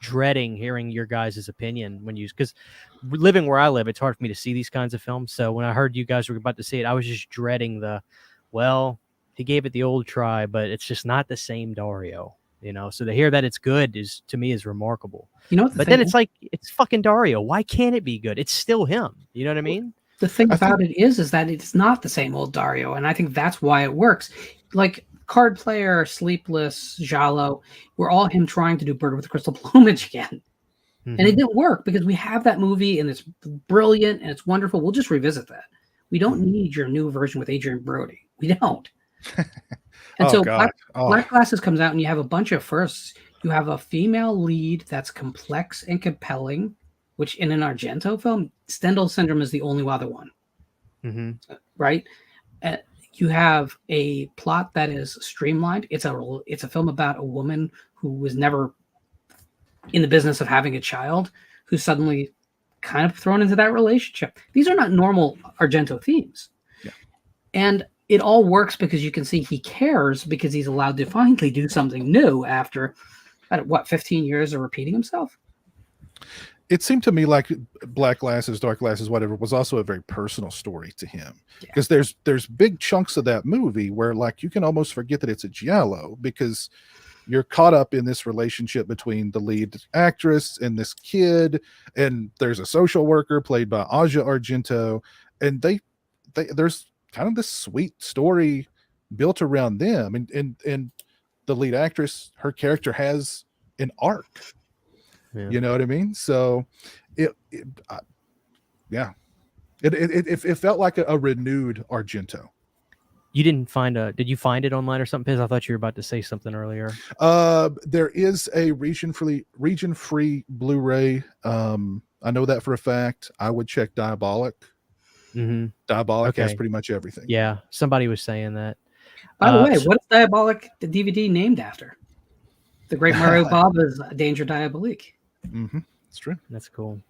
dreading hearing your guys' opinion because living where I live, it's hard for me to see these kinds of films. So when I heard you guys were about to see it, I was just dreading he gave it the old try, but it's just not the same Dario. So to hear that it's good to me is remarkable. But then it's like, it's fucking Dario. Why can't it be good? It's still him. You know what I mean? The thing about it is that it's not the same old Dario, and I think that's why it works. Like Card Player, Sleepless, Giallo, we're all him trying to do Bird with the Crystal Plumage again. Mm-hmm. And it didn't work because we have that movie and it's brilliant and it's wonderful. We'll just revisit that. We don't need your new version with Adrian Brody. We don't. And Black Glasses comes out and you have a bunch of firsts. You have a female lead that's complex and compelling, which in an Argento film, Standoff Syndrome is the only other one. Mm-hmm. Right? You have a plot that is streamlined. It's a film about a woman who was never in the business of having a child, who's suddenly kind of thrown into that relationship. These are not normal Argento themes. Yeah. And it all works because you can see he cares because he's allowed to finally do something new after, 15 years of repeating himself? It seemed to me like Black Glasses, Dark Glasses, whatever, was also a very personal story to him. Because there's big chunks of that movie where like you can almost forget that it's a Giallo because you're caught up in this relationship between the lead actress and this kid, and there's a social worker played by Asia Argento, and there's kind of this sweet story built around them, and the lead actress, her character has an arc. Yeah. You know what I mean? So it felt like a renewed Argento. You didn't did you find it online or something? Piz? I thought you were about to say something earlier. There is a region-free Blu-ray. I know that for a fact. I would check Diabolic. Mm-hmm. Diabolic has pretty much everything. Yeah, somebody was saying that. By the way, what is Diabolic, the DVD, named after? The great Mario Bava's Danger Diabolique. Mm-hmm. That's true. That's cool.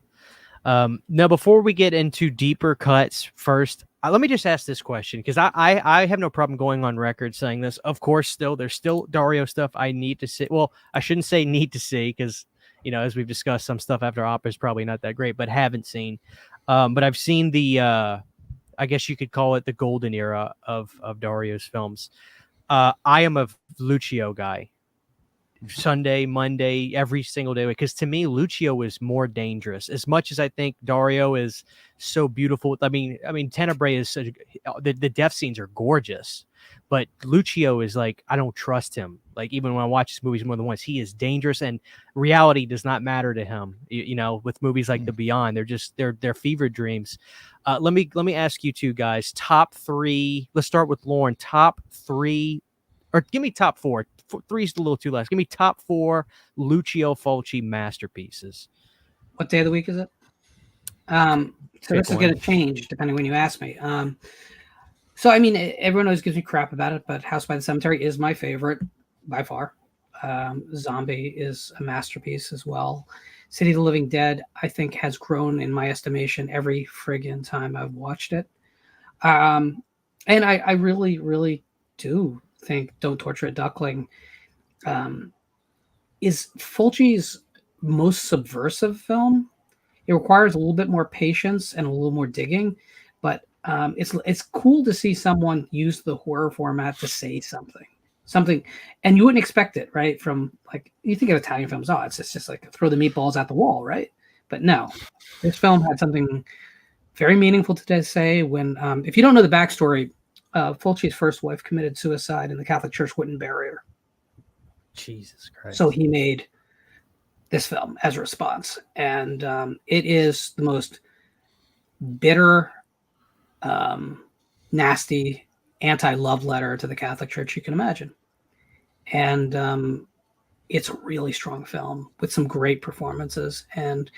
Now, before we get into deeper cuts, first, let me just ask this question because I have no problem going on record saying this. Of course, there's still Dario stuff I need to see. Well, I shouldn't say need to see because, as we've discussed, some stuff after Opera is probably not that great, but haven't seen. But I've seen the, I guess you could call it the golden era of Dario's films. I am a Lucio guy. Sunday, Monday, every single day, because to me, Lucio is more dangerous. As much as I think Dario is so beautiful. I mean, Tenebrae is such, the death scenes are gorgeous, but Lucio is like, I don't trust him. Like even when I watch his movies more than once, he is dangerous, and reality does not matter to him. With movies like The Beyond, they're fever dreams. Let me ask you two guys, top three. Let's start with Lorne. Top three, or give me top four. Three's a little too less. Give me top four Lucio Fulci masterpieces. What day of the week is it? So this is going to change depending when you ask me. So I mean, everyone always gives me crap about it, but House by the Cemetery is my favorite by far. Zombie is a masterpiece as well. City of the Living Dead, I think, has grown in my estimation every friggin' time I've watched it. And I really, really do think Don't Torture a Duckling is Fulci's most subversive film. It requires a little bit more patience and a little more digging, but it's cool to see someone use the horror format to say something, and you wouldn't expect it, right? From like, you think of Italian films, it's just like throw the meatballs at the wall, right? But no, this film had something very meaningful to say. When if you don't know the backstory, Fulci's first wife committed suicide and the Catholic Church wouldn't bury her. Jesus Christ. So he made this film as a response. And it is the most bitter, nasty, anti-love letter to the Catholic Church you can imagine. And it's a really strong film with some great performances. And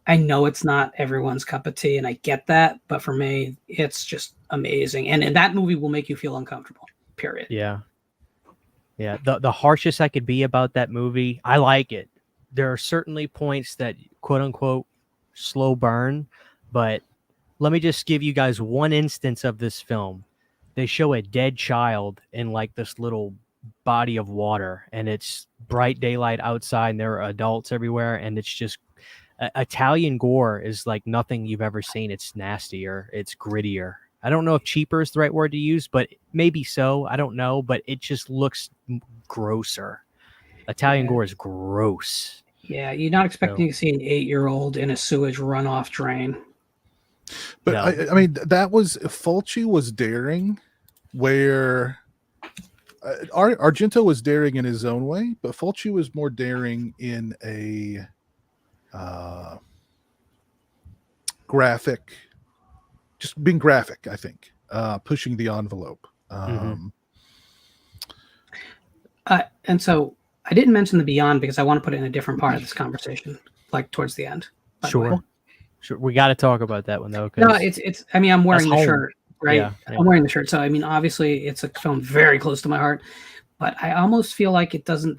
I know it's not everyone's cup of tea, and I get that, but for me, it's just amazing. And that movie will make you feel uncomfortable, period. Yeah. Yeah. The harshest I could be about that movie, I like it. There are certainly points that quote unquote slow burn, but let me just give you guys one instance of this film. They show a dead child in like this little body of water, and it's bright daylight outside, and there are adults everywhere, and it's just Italian gore is like nothing you've ever seen. It's nastier, it's grittier. I don't know if cheaper is the right word to use, but maybe so. I don't know, but it just looks grosser. Italian gore is gross. Yeah, you're not expecting to see an 8-year-old in a sewage runoff drain. But No. I mean, that was Fulci was daring, where Argento was daring in his own way, but Fulci was more daring in a graphic, just being graphic. I think pushing the envelope. And so I didn't mention the Beyond because I want to put it in a different part of this conversation, like towards the end. Sure. We got to talk about that one though. No, it's. I mean, I'm wearing the shirt, right? Yeah. I'm wearing the shirt, so I mean, obviously, it's a film very close to my heart. But I almost feel like it doesn't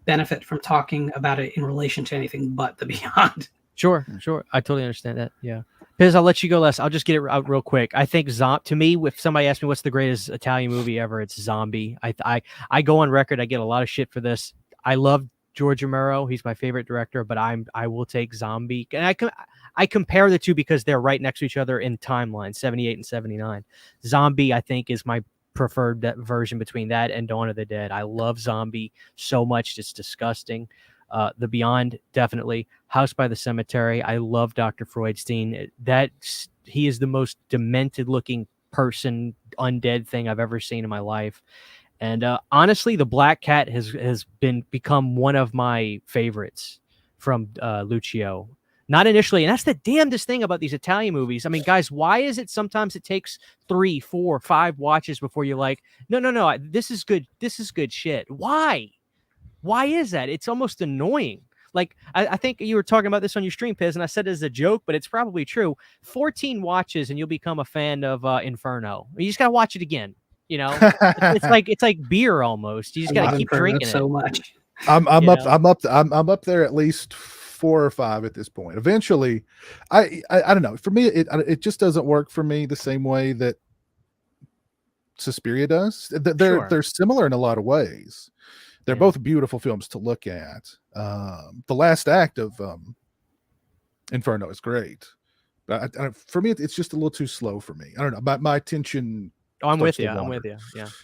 benefit from talking about it in relation to anything but the Beyond. Sure. I totally understand that. Yeah. Piz, I'll let you go last. I'll just get it out real quick. I think to me, if somebody asks me what's the greatest Italian movie ever, it's Zombie. I go on record. I get a lot of shit for this. I love George Romero. He's my favorite director, but I will take Zombie. And I compare the two because they're right next to each other in timeline, 78 and 79. Zombie, I think, is my preferred version between that and Dawn of the Dead. I love Zombie so much. It's disgusting. The Beyond, definitely. House by the Cemetery. I love Dr. Freudstein. He is the most demented looking person, undead thing I've ever seen in my life. And honestly, The Black Cat has become one of my favorites from Lucio. Not initially, and that's the damnedest thing about these Italian movies. I mean, guys, why is it sometimes it takes 3, 4, 5 watches before you're like, no, this is good. This is good shit. Why? Why is that? It's almost annoying. Like, I think you were talking about this on your stream, Piz, and I said it as a joke, but it's probably true. 14 watches and you'll become a fan of Inferno. You just got to watch it again. You know, it's like beer almost. You just got to keep drinking so much. I'm up there at least 4 or 5 at this point. Eventually, I don't know. For me, it just doesn't work for me the same way that Suspiria does. They're similar in a lot of ways. They're both beautiful films to look at. The last act of Inferno is great, but for me, it's just a little too slow for me. I don't know. My attention. Oh, I'm with you. I'm with you.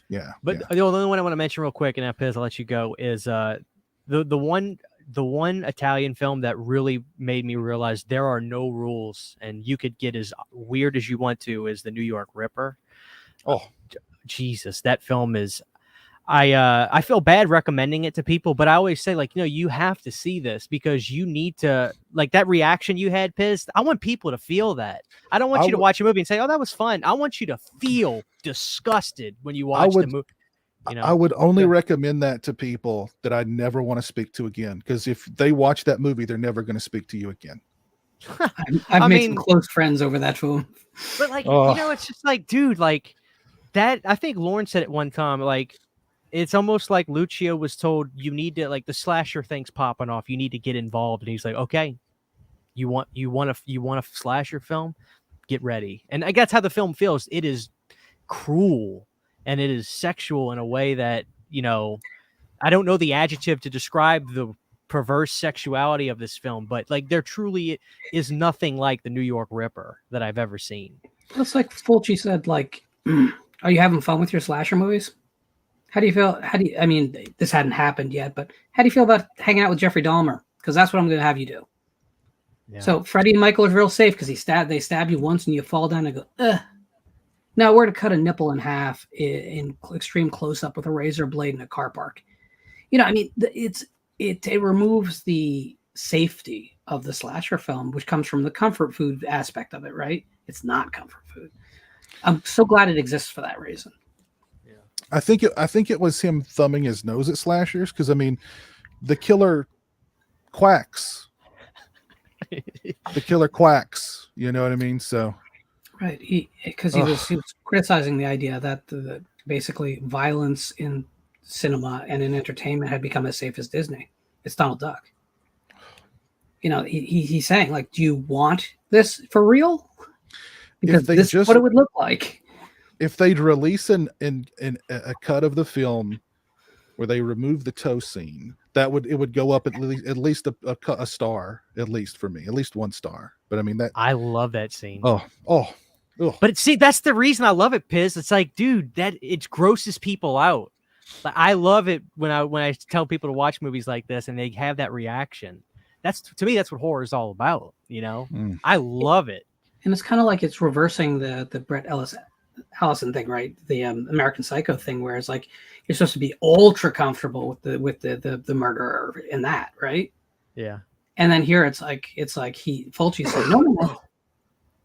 Yeah. But the only one I want to mention real quick, and after Piz, I'll let you go, is the one Italian film that really made me realize there are no rules, and you could get as weird as you want to, is The New York Ripper. Oh, Jesus, that film is. I feel bad recommending it to people, but I always say, like, you have to see this because you need to, like, that reaction you had, Piz. I want people to feel that. I don't want you to watch a movie and say, oh, that was fun. I want you to feel disgusted when you watch the movie. I would only recommend that to people that I never want to speak to again, because if they watch that movie, they're never going to speak to you again. I've made some close friends over that film. But, like, it's just like, dude, like, that, I think Lorne said it one time, like, it's almost like Lucio was told, you need to, like, the slasher thing's popping off, you need to get involved, and he's like, okay, you want a slasher film, get ready. And I guess how the film feels. It is cruel and it is sexual in a way that, I don't know the adjective to describe the perverse sexuality of this film, but, like, there truly is nothing like The New York Ripper that I've ever seen. It's like Fulci said, like, are you having fun with your slasher movies? How do you feel? I mean, this hadn't happened yet, but how do you feel about hanging out with Jeffrey Dahmer? Because that's what I'm going to have you do. Yeah. So Freddy and Michael are real safe because they stab you once and you fall down and go, ugh. Now we're to cut a nipple in half in extreme close up with a razor blade in a car park. I mean, it removes the safety of the slasher film, which comes from the comfort food aspect of it, right? It's not comfort food. I'm so glad it exists for that reason. I think it was him thumbing his nose at slashers, because, I mean, the killer quacks. The killer quacks. You know what I mean? So Right, because he was criticizing the idea that basically violence in cinema and in entertainment had become as safe as Disney. It's Donald Duck. You know, he's saying, like, do you want this for real? Because this is what it would look like. If they'd release a cut of the film where they remove the toe scene, it would go up at least a star, at least for me, at least 1 star. But I mean that I love that scene. Oh. But see, that's the reason I love it, Piz. It's like, dude, that it grosses people out. Like, I love it when I tell people to watch movies like this and they have that reaction. To me, that's what horror is all about. You know, I love it. And it's kind of like it's reversing the Bret Allison thing, right? The American Psycho thing, where it's like you're supposed to be ultra comfortable with the murderer in that, right? Yeah. And then here it's like Fulci said,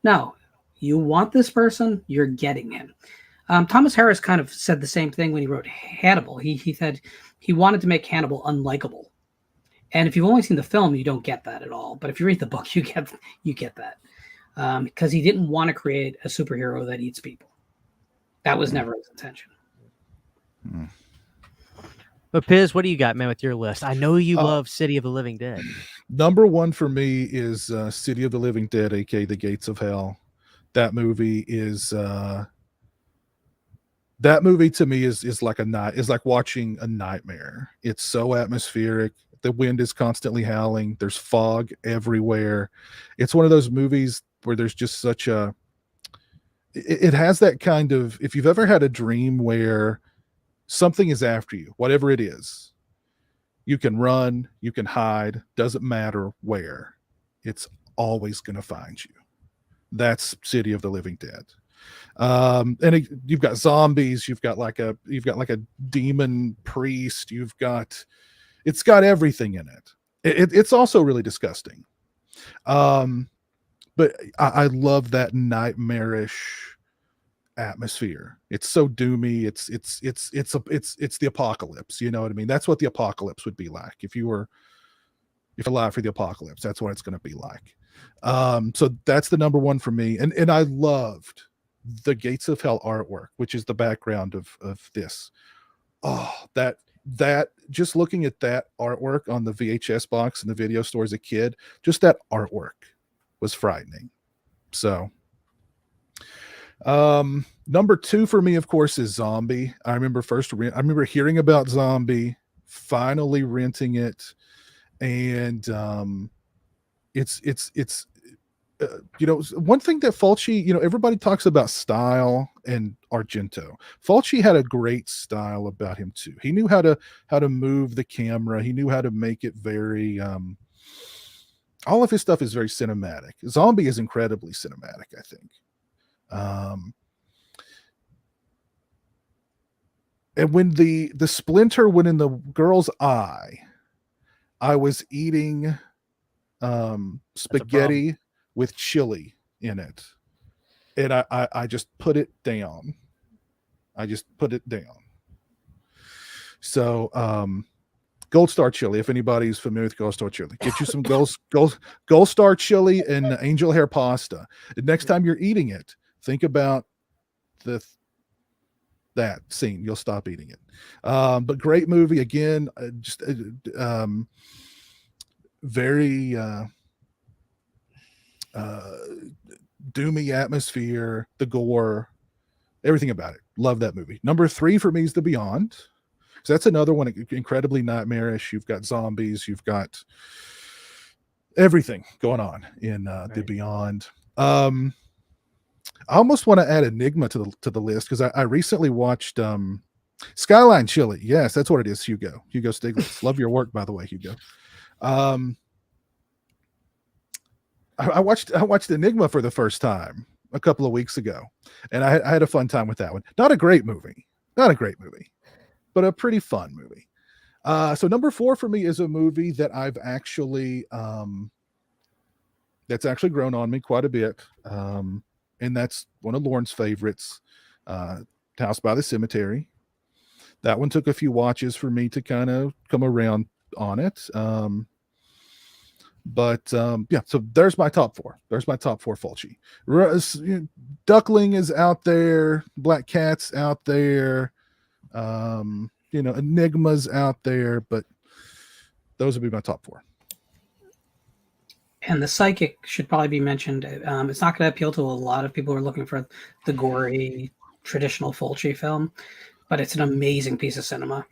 no, you want this person, you're getting him. Thomas Harris kind of said the same thing when he wrote Hannibal. He said he wanted to make Hannibal unlikable. And if you've only seen the film, you don't get that at all. But if you read the book, you get that. Because he didn't want to create a superhero that eats people. That was never his intention. But Piz, what do you got, man, with your list? I know you love City of the Living Dead. Number 1 for me is City of the Living Dead, aka The Gates of Hell. That movie to me is like watching a nightmare. It's so atmospheric. The wind is constantly howling. There's fog everywhere. It's one of those movies where there's just it has that kind of, if you've ever had a dream where something is after you, whatever it is, you can run, you can hide, doesn't matter where, it's always going to find you. That's City of the Living Dead. You've got zombies, you've got like a demon priest, it's got everything in it. It's also really disgusting. But I love that nightmarish atmosphere. It's so doomy. It's the apocalypse. You know what I mean? That's what the apocalypse would be like if you're alive for the apocalypse. That's what it's going to be like. So that's the number 1 for me. And I loved the Gates of Hell artwork, which is the background of this. Oh, that just looking at that artwork on the VHS box in the video store as a kid, just that artwork was frightening. So number 2 for me, of course, is Zombie. I remember hearing about Zombie, finally renting it, and it's one thing that Fulci, everybody talks about style and Argento. Fulci had a great style about him too. He knew how to move the camera. He knew how to make it very all of his stuff is very cinematic. Zombie is incredibly cinematic, I think. And when the splinter went in the girl's eye, I was eating spaghetti with chili in it, and I just put it down. So Gold Star chili, if anybody's familiar with Gold Star chili, get you some Gold Star chili and angel hair pasta. And next time you're eating it, think about that scene. You'll stop eating it. But great movie again. Very doomy atmosphere, the gore, everything about it. Love that movie. Number 3 for me is The Beyond. So that's another one, incredibly nightmarish. You've got zombies, you've got everything going on in The Beyond. I almost want to add Enigma to the list because I recently watched Skyline Chili. Yes, that's what it is. Hugo Stiglitz. Love your work, by the way, Hugo. I watched Enigma for the first time a couple of weeks ago, and I had a fun time with that one. Not a great movie, but a pretty fun movie. So number 4 for me is a movie that I've actually that's actually grown on me quite a bit, and that's one of Lorne's favorites, House by the Cemetery. That one took a few watches for me to kind of come around on it. Yeah, so there's my top four. There's my top four Fulci. Duckling is out there, Black Cat's out there, Enigma's out there, but those would be my top four. And the psychic should probably be mentioned. It's not going to appeal to a lot of people who are looking for the gory traditional Fulci film, but it's an amazing piece of cinema.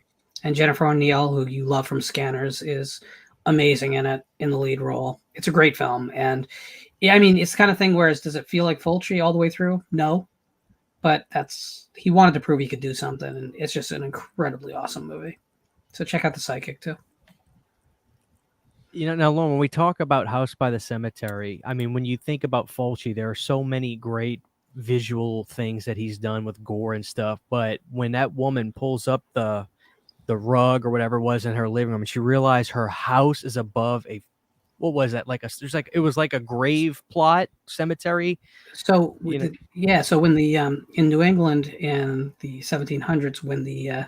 And Jennifer O'Neill, who you love from Scanners, is amazing in it, in the lead role. It's a great film. And yeah, I mean, it's the kind of thing where does it feel like Fulci all the way through? No, but he wanted to prove he could do something, and it's just an incredibly awesome movie. So check out The Psychic too. Now, Lorne, when we talk about House by the Cemetery, I mean, when you think about Fulci, there are so many great visual things that he's done with gore and stuff. But when that woman pulls up the rug or whatever it was in her living room, and she realized her house is above what was that? It was like a grave plot cemetery. So so when the in New England in the 1700s, when the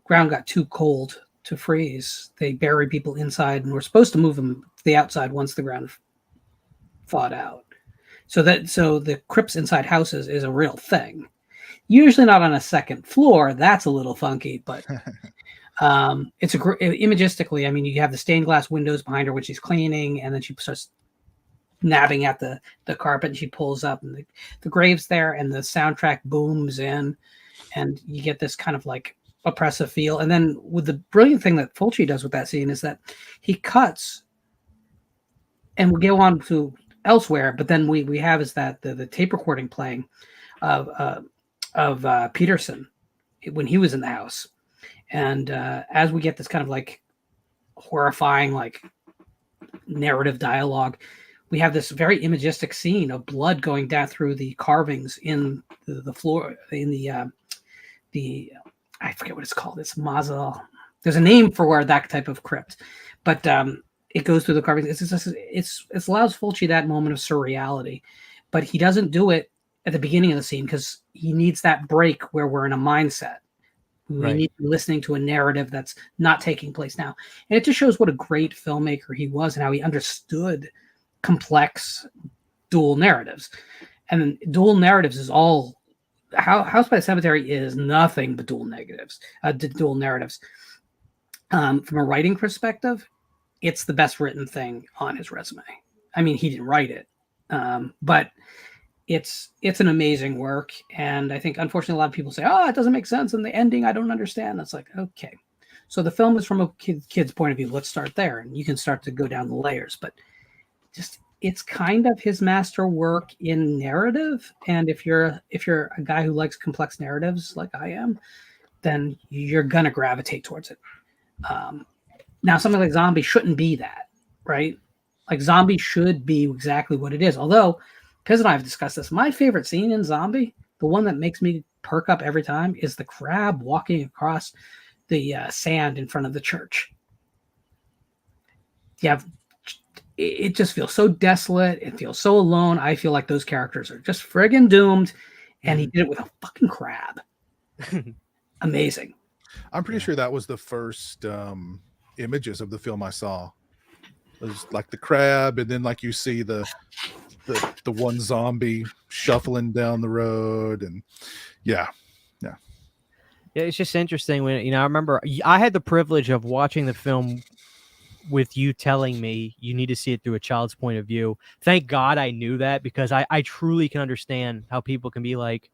ground got too cold to freeze, they buried people inside and were supposed to move them to the outside once the ground thawed out. So the crypts inside houses is a real thing. Usually not on a second floor. That's a little funky, but it's imagistically. I mean, you have the stained glass windows behind her when she's cleaning, and then she starts nabbing at the carpet, and she pulls up, and the grave's there, and the soundtrack booms in, and you get this kind of like oppressive feel. And then with the brilliant thing that Fulci does with that scene is that he cuts, and we'll go on to elsewhere, but then we have is that the tape recording playing of Peterson when he was in the house. And as we get this kind of like horrifying, like narrative dialogue, we have this very imagistic scene of blood going down through the carvings in the floor, in the I forget what it's called. It's mausoleum. There's a name for that type of crypt, but it goes through the carvings. It allows Fulci that moment of surreality, but he doesn't do it at the beginning of the scene because he needs that break where we're in a mindset. We need to be listening to a narrative that's not taking place now. And it just shows what a great filmmaker he was and how he understood complex dual narratives. And dual narratives is all House by the Cemetery is nothing but dual narratives. From a writing perspective, it's the best written thing on his resume. I mean, he didn't write it, but it's an amazing work. And I think, unfortunately, a lot of people say, "Oh, it doesn't make sense," and the ending I don't understand. It's like, okay, so the film is from a kid's point of view. Let's start there, and you can start to go down the layers. But it's kind of his master work in narrative. And if you're a guy who likes complex narratives like I am, then you're gonna gravitate towards it. Now, something like Zombie shouldn't be that, right? Like Zombie should be exactly what it is. Although, Piz and I have discussed this. My favorite scene in Zombie, the one that makes me perk up every time, is the crab walking across the sand in front of the church. It just feels so desolate. It feels so alone. I feel like those characters are just friggin' doomed. And he did it with a fucking crab. Amazing. I'm pretty sure that was the first images of the film I saw. It was like the crab, and then like you see the one zombie shuffling down the road, and yeah, it's just interesting when I remember I had the privilege of watching the film with you telling me you need to see it through a child's point of view. Thank God I knew that, because I truly can understand how people can be like,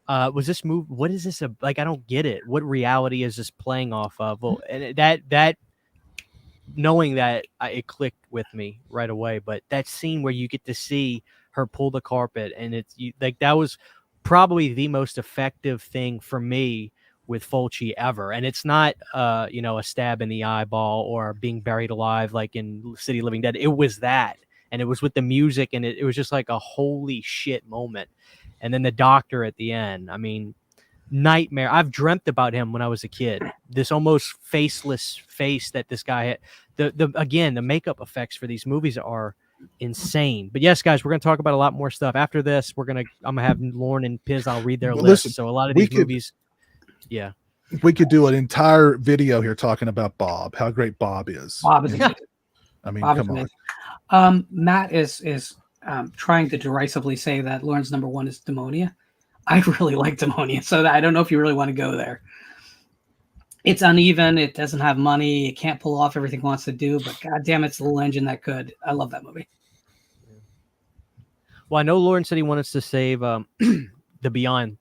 was this movie, what is this like? I don't get it. What reality is this playing off of? Well, and that knowing that, it clicked with me right away. But that scene where you get to see her pull the carpet, and that was probably the most effective thing for me with Fulci ever. And it's not a stab in the eyeball or being buried alive like in City of Living Dead. It was that, and it was with the music, and it was just like a holy shit moment. And then the doctor at the end, I mean, nightmare. I've dreamt about him when I was a kid. This almost faceless face that this guy had. The makeup effects for these movies are insane. But yes, guys, we're going to talk about a lot more stuff after this. I'm going to have Lorne and Piz. I'll read their list. So a lot of these movies. Yeah. We could do an entire video here talking about Bob, how great Bob is. Bob is amazing. I mean, Bob is come on. amazing. Matt is trying to derisively say that Lawrence number one is Demonia. I really like Demonia, so I don't know if you really want to go there. It's uneven. It doesn't have money. It can't pull off everything it wants to do, but goddamn, it's a little engine that could. I love that movie. Well, I know Lauren said he wanted us to save the Beyond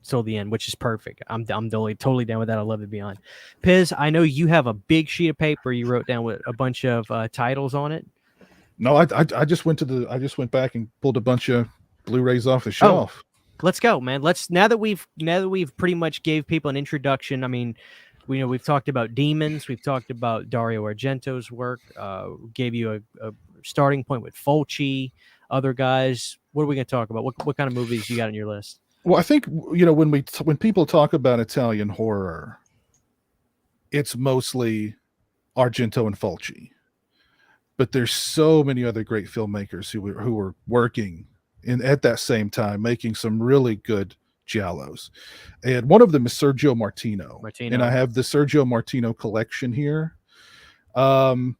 till the end, which is perfect. I'm totally down with that. I love the Beyond. Piz, I know you have a big sheet of paper you wrote down with a bunch of titles on it. No, I just went back and pulled a bunch of Blu-rays off the shelf. Let's go, man. Now that we've pretty much gave people an introduction. I mean, we've talked about Demons, we've talked about Dario Argento's work, gave you a starting point with Fulci, other guys. What are we going to talk about? What kind of movies you got on your list? Well, I think when people talk about Italian horror, it's mostly Argento and Fulci, but there's so many other great filmmakers who were working at that same time, making some really good giallos. And one of them is Sergio Martino. And I have the Sergio Martino collection here. The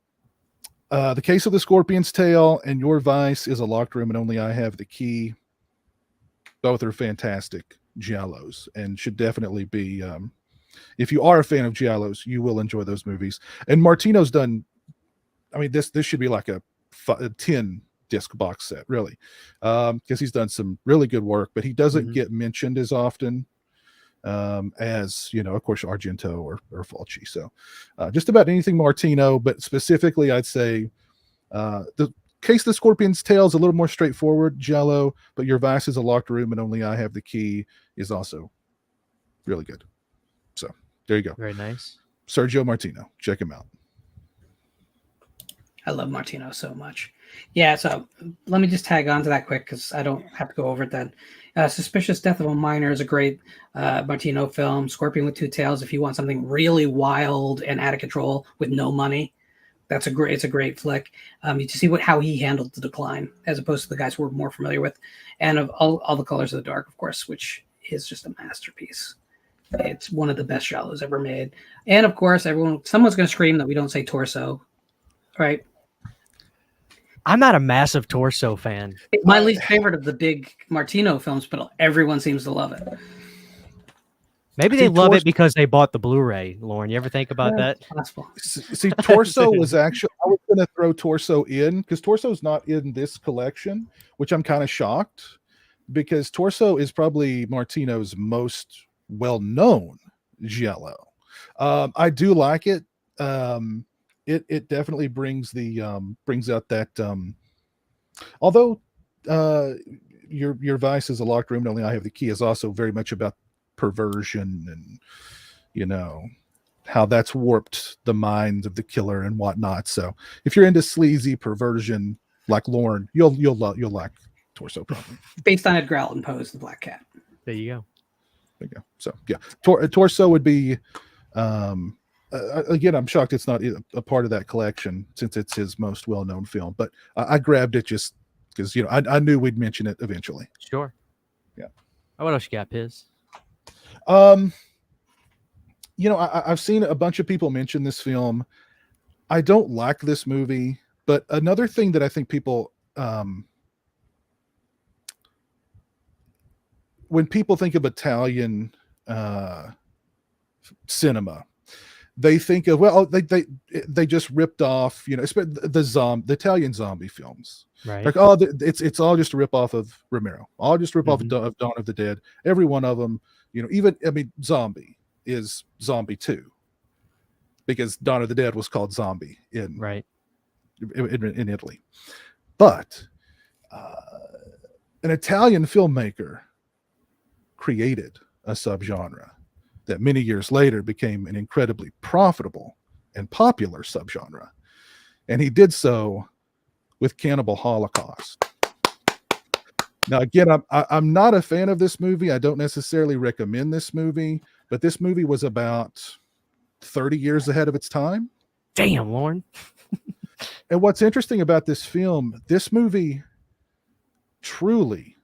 Case of the Scorpion's Tail and Your Vice is a Locked Room and Only I Have the Key. Both are fantastic giallos and should definitely be, if you are a fan of giallos, you will enjoy those movies. And Martino's done, I mean, this should be like a 10 disc box set, really, because he's done some really good work, but he doesn't get mentioned as often as, of course, Argento or Fulci. So just about anything Martino, but specifically I'd say the Case of the Scorpion's Tail is a little more straightforward giallo, but Your Vice is a Locked Room and Only I Have the Key is also really good. So there you go. Very nice. Sergio Martino, check him out. I love Martino so much. Yeah, so let me just tag on to that quick because I don't have to go over it then. Suspicious Death of a Minor is a great Martino film. Scorpion with Two Tails, if you want something really wild and out of control with no money, it's a great flick. You just see how he handled the decline as opposed to the guys we're more familiar with. And of all the Colors of the Dark, of course, which is just a masterpiece. It's one of the best giallos ever made. And of course, someone's going to scream that we don't say Torso, right? I'm not a massive Torso fan. It's my least favorite of the big Martino films, but everyone seems to love it. Maybe they love it because they bought the Blu-ray, Lauren. You ever think about that? Possible. See, Torso was actually, I was going to throw Torso in because Torso's not in this collection, which I'm kind of shocked because Torso is probably Martino's most well-known giallo. I do like it. It definitely brings out that although your Vice is a Locked Room and Only I Have the Key is also very much about perversion and how that's warped the mind of the killer and whatnot. So if you're into sleazy perversion like Lorne, you'll like Torso probably. Based on Edgar Allan Poe's The Black Cat. There you go. So yeah, Torso would be again, I'm shocked it's not a part of that collection since it's his most well-known film, but I grabbed it just because I knew we'd mention it eventually. Sure. Yeah. What else you got, Piz? I've seen a bunch of people mention this film. I don't like this movie, but another thing that I think people when people think of Italian cinema, they think of they just ripped off the Italian zombie films, right? Like it's all just a rip off of Romero, all just rip off of Dawn of the Dead. Every one of them, Zombie is Zombie 2 because Dawn of the Dead was called Zombie in Italy, but an Italian filmmaker created a subgenre that many years later became an incredibly profitable and popular subgenre. And he did so with Cannibal Holocaust. Now, again, I'm not a fan of this movie. I don't necessarily recommend this movie, but this movie was about 30 years ahead of its time. Damn, Lauren. And what's interesting about this movie truly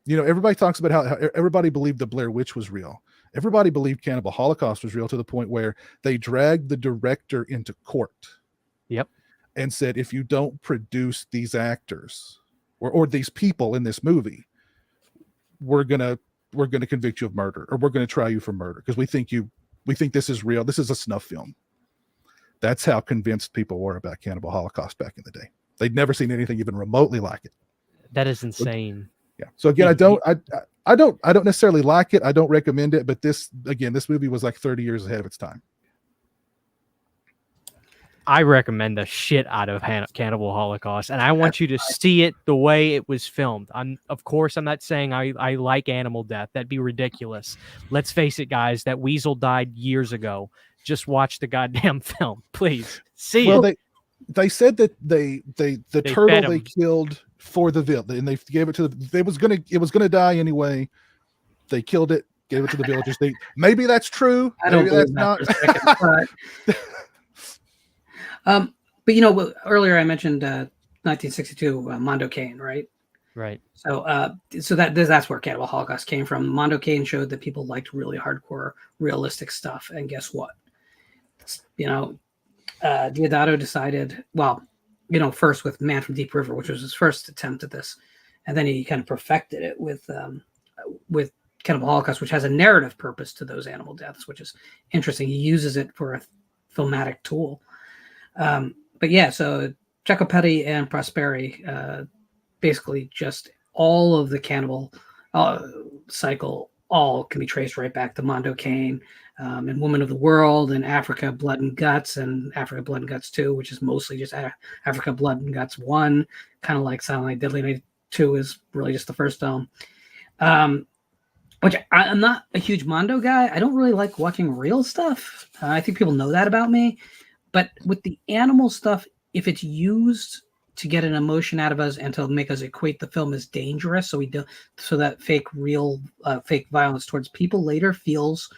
you know, everybody talks about how everybody believed the Blair Witch was real. Everybody believed Cannibal Holocaust was real, to the point where they dragged the director into court. Yep. And said, if you don't produce these actors or these people in this movie, we're gonna convict you of murder, or we're gonna try you for murder, because we think this is real. This is a snuff film. That's how convinced people were about Cannibal Holocaust back in the day. They'd never seen anything even remotely like it. That is insane. Yeah. So again, I don't necessarily like it. I don't recommend it, but this movie was like 30 years ahead of its time. I recommend the shit out of Cannibal Holocaust, and I want you to see it the way it was filmed. Of course, I'm not saying I like animal death. That'd be ridiculous. Let's face it, guys. That weasel died years ago. Just watch the goddamn film, please. See it. Well, they said that the turtle they killed for the village, and they gave it to it was gonna die anyway. They killed it, gave it to the villagers. Maybe that's true. I don't maybe believe that's that not. But you know, earlier I mentioned 1962 Mondo Cane, right? Right. So that's where Cannibal Holocaust came from. Mondo Cane showed that people liked really hardcore, realistic stuff, and guess what? You know, Diodato decided, well, you know, first with Man from Deep River, which was his first attempt at this, and then he kind of perfected it with Cannibal Holocaust, which has a narrative purpose to those animal deaths, which is interesting. He uses it for a filmatic tool. But yeah, so Jacopetti and Prosperi, basically just all of the cannibal cycle, all can be traced right back to Mondo Cane, and Woman of the World, and Africa Blood and Guts, and Africa Blood and Guts 2, which is mostly just Africa Blood and Guts 1, kind of like Silent Night, Deadly Night 2 is really just the first film. Which I'm not a huge Mondo guy. I don't really like watching real stuff. I think people know that about me. But with the animal stuff, if it's used to get an emotion out of us and to make us equate the film as dangerous, so that fake violence towards people later feels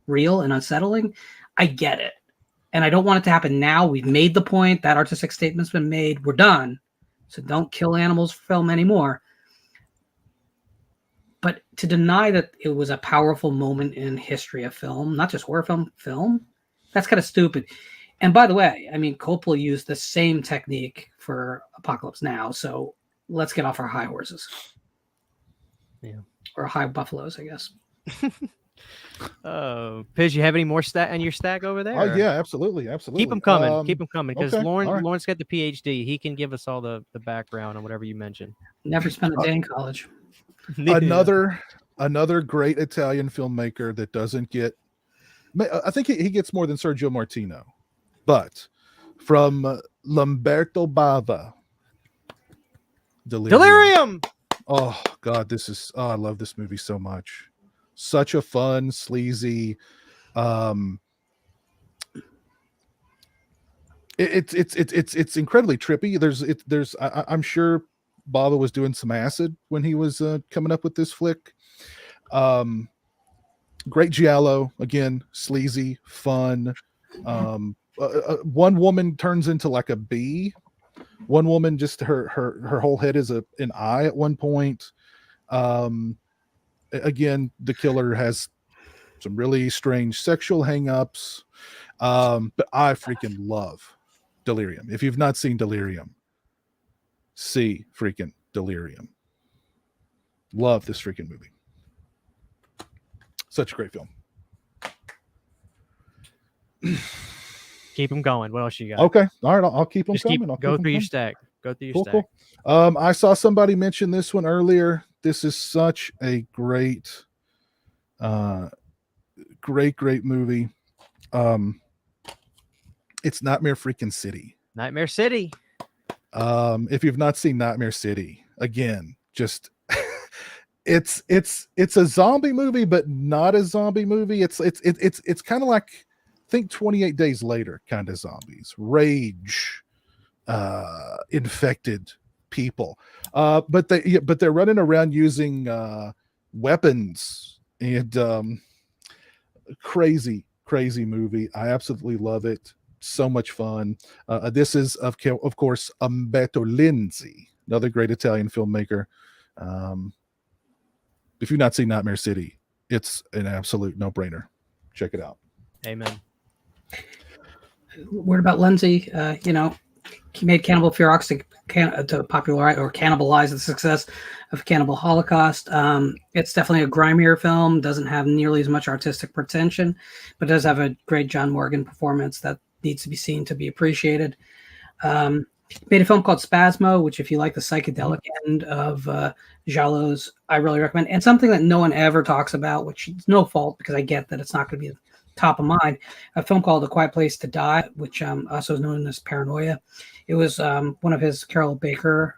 real and unsettling, I get it. And I don't want it to happen now. We've made the point. That artistic statement's been made. We're done. So don't kill animals for film anymore. But to deny that it was a powerful moment in history of film, not just horror film, that's kind of stupid. And by the way, I mean, Coppola used the same technique for Apocalypse Now, so let's get off our high horses. Yeah. Or high buffaloes, I guess. Piz, you have any more on your stack over there? Oh yeah, absolutely. Keep them coming. Keep them coming, because okay, Lorne's got the PhD. He can give us all the background on whatever you mentioned. Never spent a day in college. Another great Italian filmmaker that doesn't get, I think he gets more than Sergio Martino, but from Lamberto Bava, Delirium. Oh God, I love this movie so much. Such a fun, sleazy, it's incredibly trippy. I'm sure Bava was doing some acid when he was coming up with this flick. Great Giallo, again, sleazy, fun. One woman turns into like a bee. One woman, just her whole head is an eye at one point. Again, the killer has some really strange sexual hang-ups. But I freaking love Delirium. If you've not seen Delirium, see freaking Delirium. Love this freaking movie. Such a great film. Keep them going. What else you got? Okay. All right. I'll keep them coming. Go through your stack. Cool. I saw somebody mention this one earlier. This is such a great movie. It's Nightmare freaking City. Nightmare City. If you've not seen Nightmare City, again, just it's a zombie movie, but not a zombie movie. It's kind of like, think 28 Days Later kind of zombies, rage, infected people, but they're running around using weapons, and crazy movie. I absolutely love it. So much fun. This is of course Umberto Lenzi, another great Italian filmmaker. if you've not seen Nightmare City, it's an absolute no-brainer. Check it out. Amen. Word about Lindsay, he made Cannibal Ferox to popularize or cannibalize the success of Cannibal Holocaust. It's definitely a grimier film, doesn't have nearly as much artistic pretension, but does have a great John Morgan performance that needs to be seen to be appreciated. Made a film called Spasmo, which if you like the psychedelic end of Giallo's, I really recommend. And something that no one ever talks about, which is no fault because I get that it's not going to be top of mind, a film called A Quiet Place to Die, which also is known as Paranoia. It was one of his Carol Baker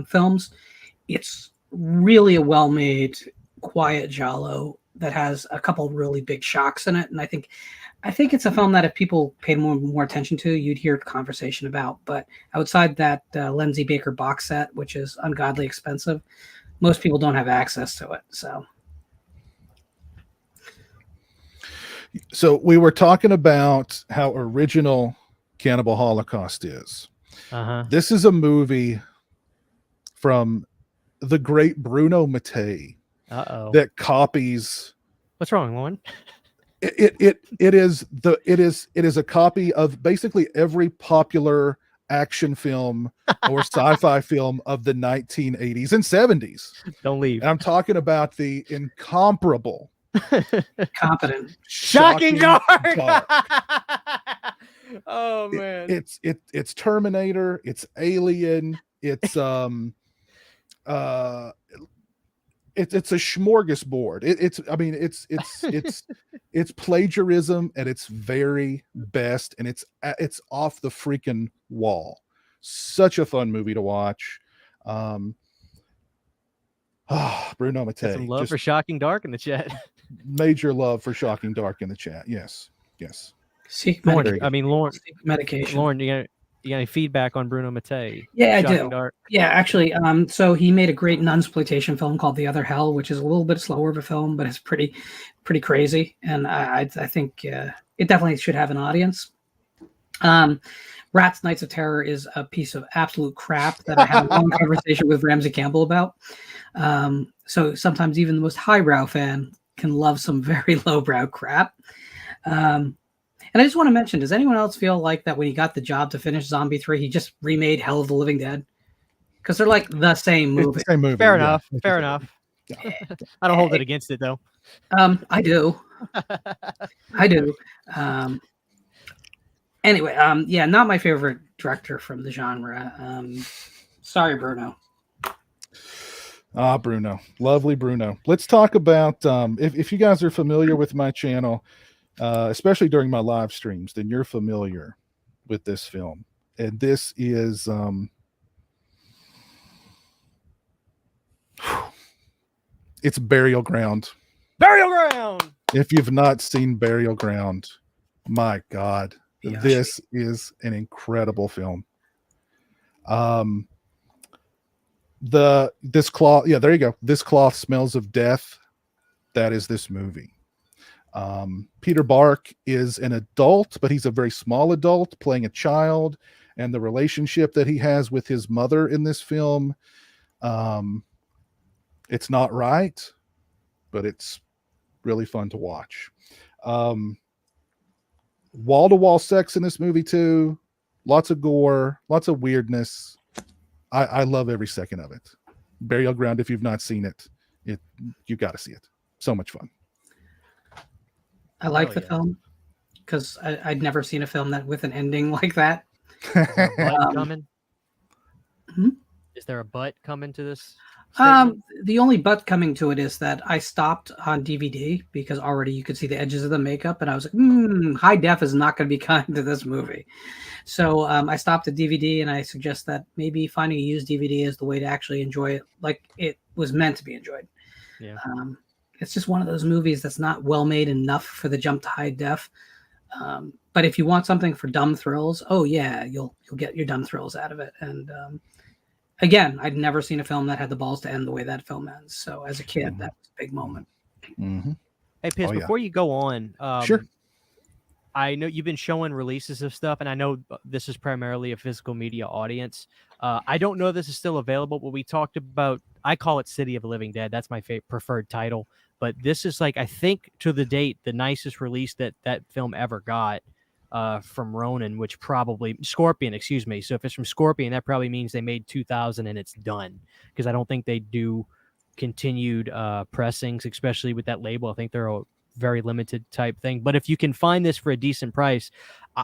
films. It's really a well-made, quiet Giallo that has a couple really big shocks in it. And I think it's a film that if people paid more attention to, you'd hear conversation about. But outside that Lindsay Baker box set, which is ungodly expensive, most people don't have access to it. So we were talking about how original Cannibal Holocaust is. Uh-huh. This is a movie from the great Bruno Mattei that copies. What's wrong, Lorne? It is a copy of basically every popular action film or sci-fi film of the 1980s and 70s. Don't leave. And I'm talking about the incomparable, competent, shocking dark. Oh man, it's Terminator, it's Alien, it's it's a smorgasbord. It's plagiarism at its very best, and it's off the freaking wall. Such a fun movie to watch. Bruno Mattei. Some love for Shocking Dark in the chat. Major love for Shocking Dark in the chat. Yes. Seek Lorne, medication. Lorne, you got any feedback on Bruno Mattei? Yeah, Shocking I do. Dark? Yeah, actually, so he made a great nunsploitation film called The Other Hell, which is a little bit slower of a film, but it's pretty crazy, and I think it definitely should have an audience. Rats Nights of Terror is a piece of absolute crap that I had a long conversation with Ramsey Campbell about. So sometimes even the most highbrow fan can love some very lowbrow crap. And I just want to mention, does anyone else feel like that when he got the job to finish Zombie 3, he just remade Hell of the Living Dead? Because they're like the same movie. Same movie. Fair enough. Fair enough. Yeah. I don't hold it against it though. I do. Anyway, not my favorite director from the genre. Sorry, Bruno. Bruno. Lovely Bruno. Let's talk about, if you guys are familiar with my channel, especially during my live streams, then you're familiar with this film. And this is, it's Burial Ground. Burial Ground! If you've not seen Burial Ground, my God, this is an incredible film. This cloth, there you go. This cloth smells of death. That is this movie. Peter Bark is an adult, but he's a very small adult playing a child, and the relationship that he has with his mother in this film, it's not right, but it's really fun to watch. Wall-to-wall sex in this movie too. Lots of gore, lots of weirdness. I love every second of it. Burial Ground, if you've not seen it, you got to see it. So much fun. I like the film because I'd never seen a film that with an ending like that. Butt coming? Is there a butt coming to this? The only but coming to it is that I stopped on DVD because already you could see the edges of the makeup, and I was like, high def is not going to be kind to this movie. So I stopped at DVD, and I suggest that maybe finding a used DVD is the way to actually enjoy it like it was meant to be enjoyed. Yeah. It's just one of those movies that's not well made enough for the jump to high def. But if you want something for dumb thrills, you'll get your dumb thrills out of it. And again, I'd never seen a film that had the balls to end the way that film ends. So as a kid, that was a big moment. Mm-hmm. Hey, Piz, before you go on, sure. I know you've been showing releases of stuff, and I know this is primarily a physical media audience. I don't know if this is still available, but we talked about, I call it City of the Living Dead. That's my preferred title. But this is like, I think to the date, the nicest release that film ever got from Ronin, which probably, Scorpion, excuse me. So if it's from Scorpion, that probably means they made 2000 and it's done. Because I don't think they do continued pressings, especially with that label. I think they're a very limited type thing. But if you can find this for a decent price,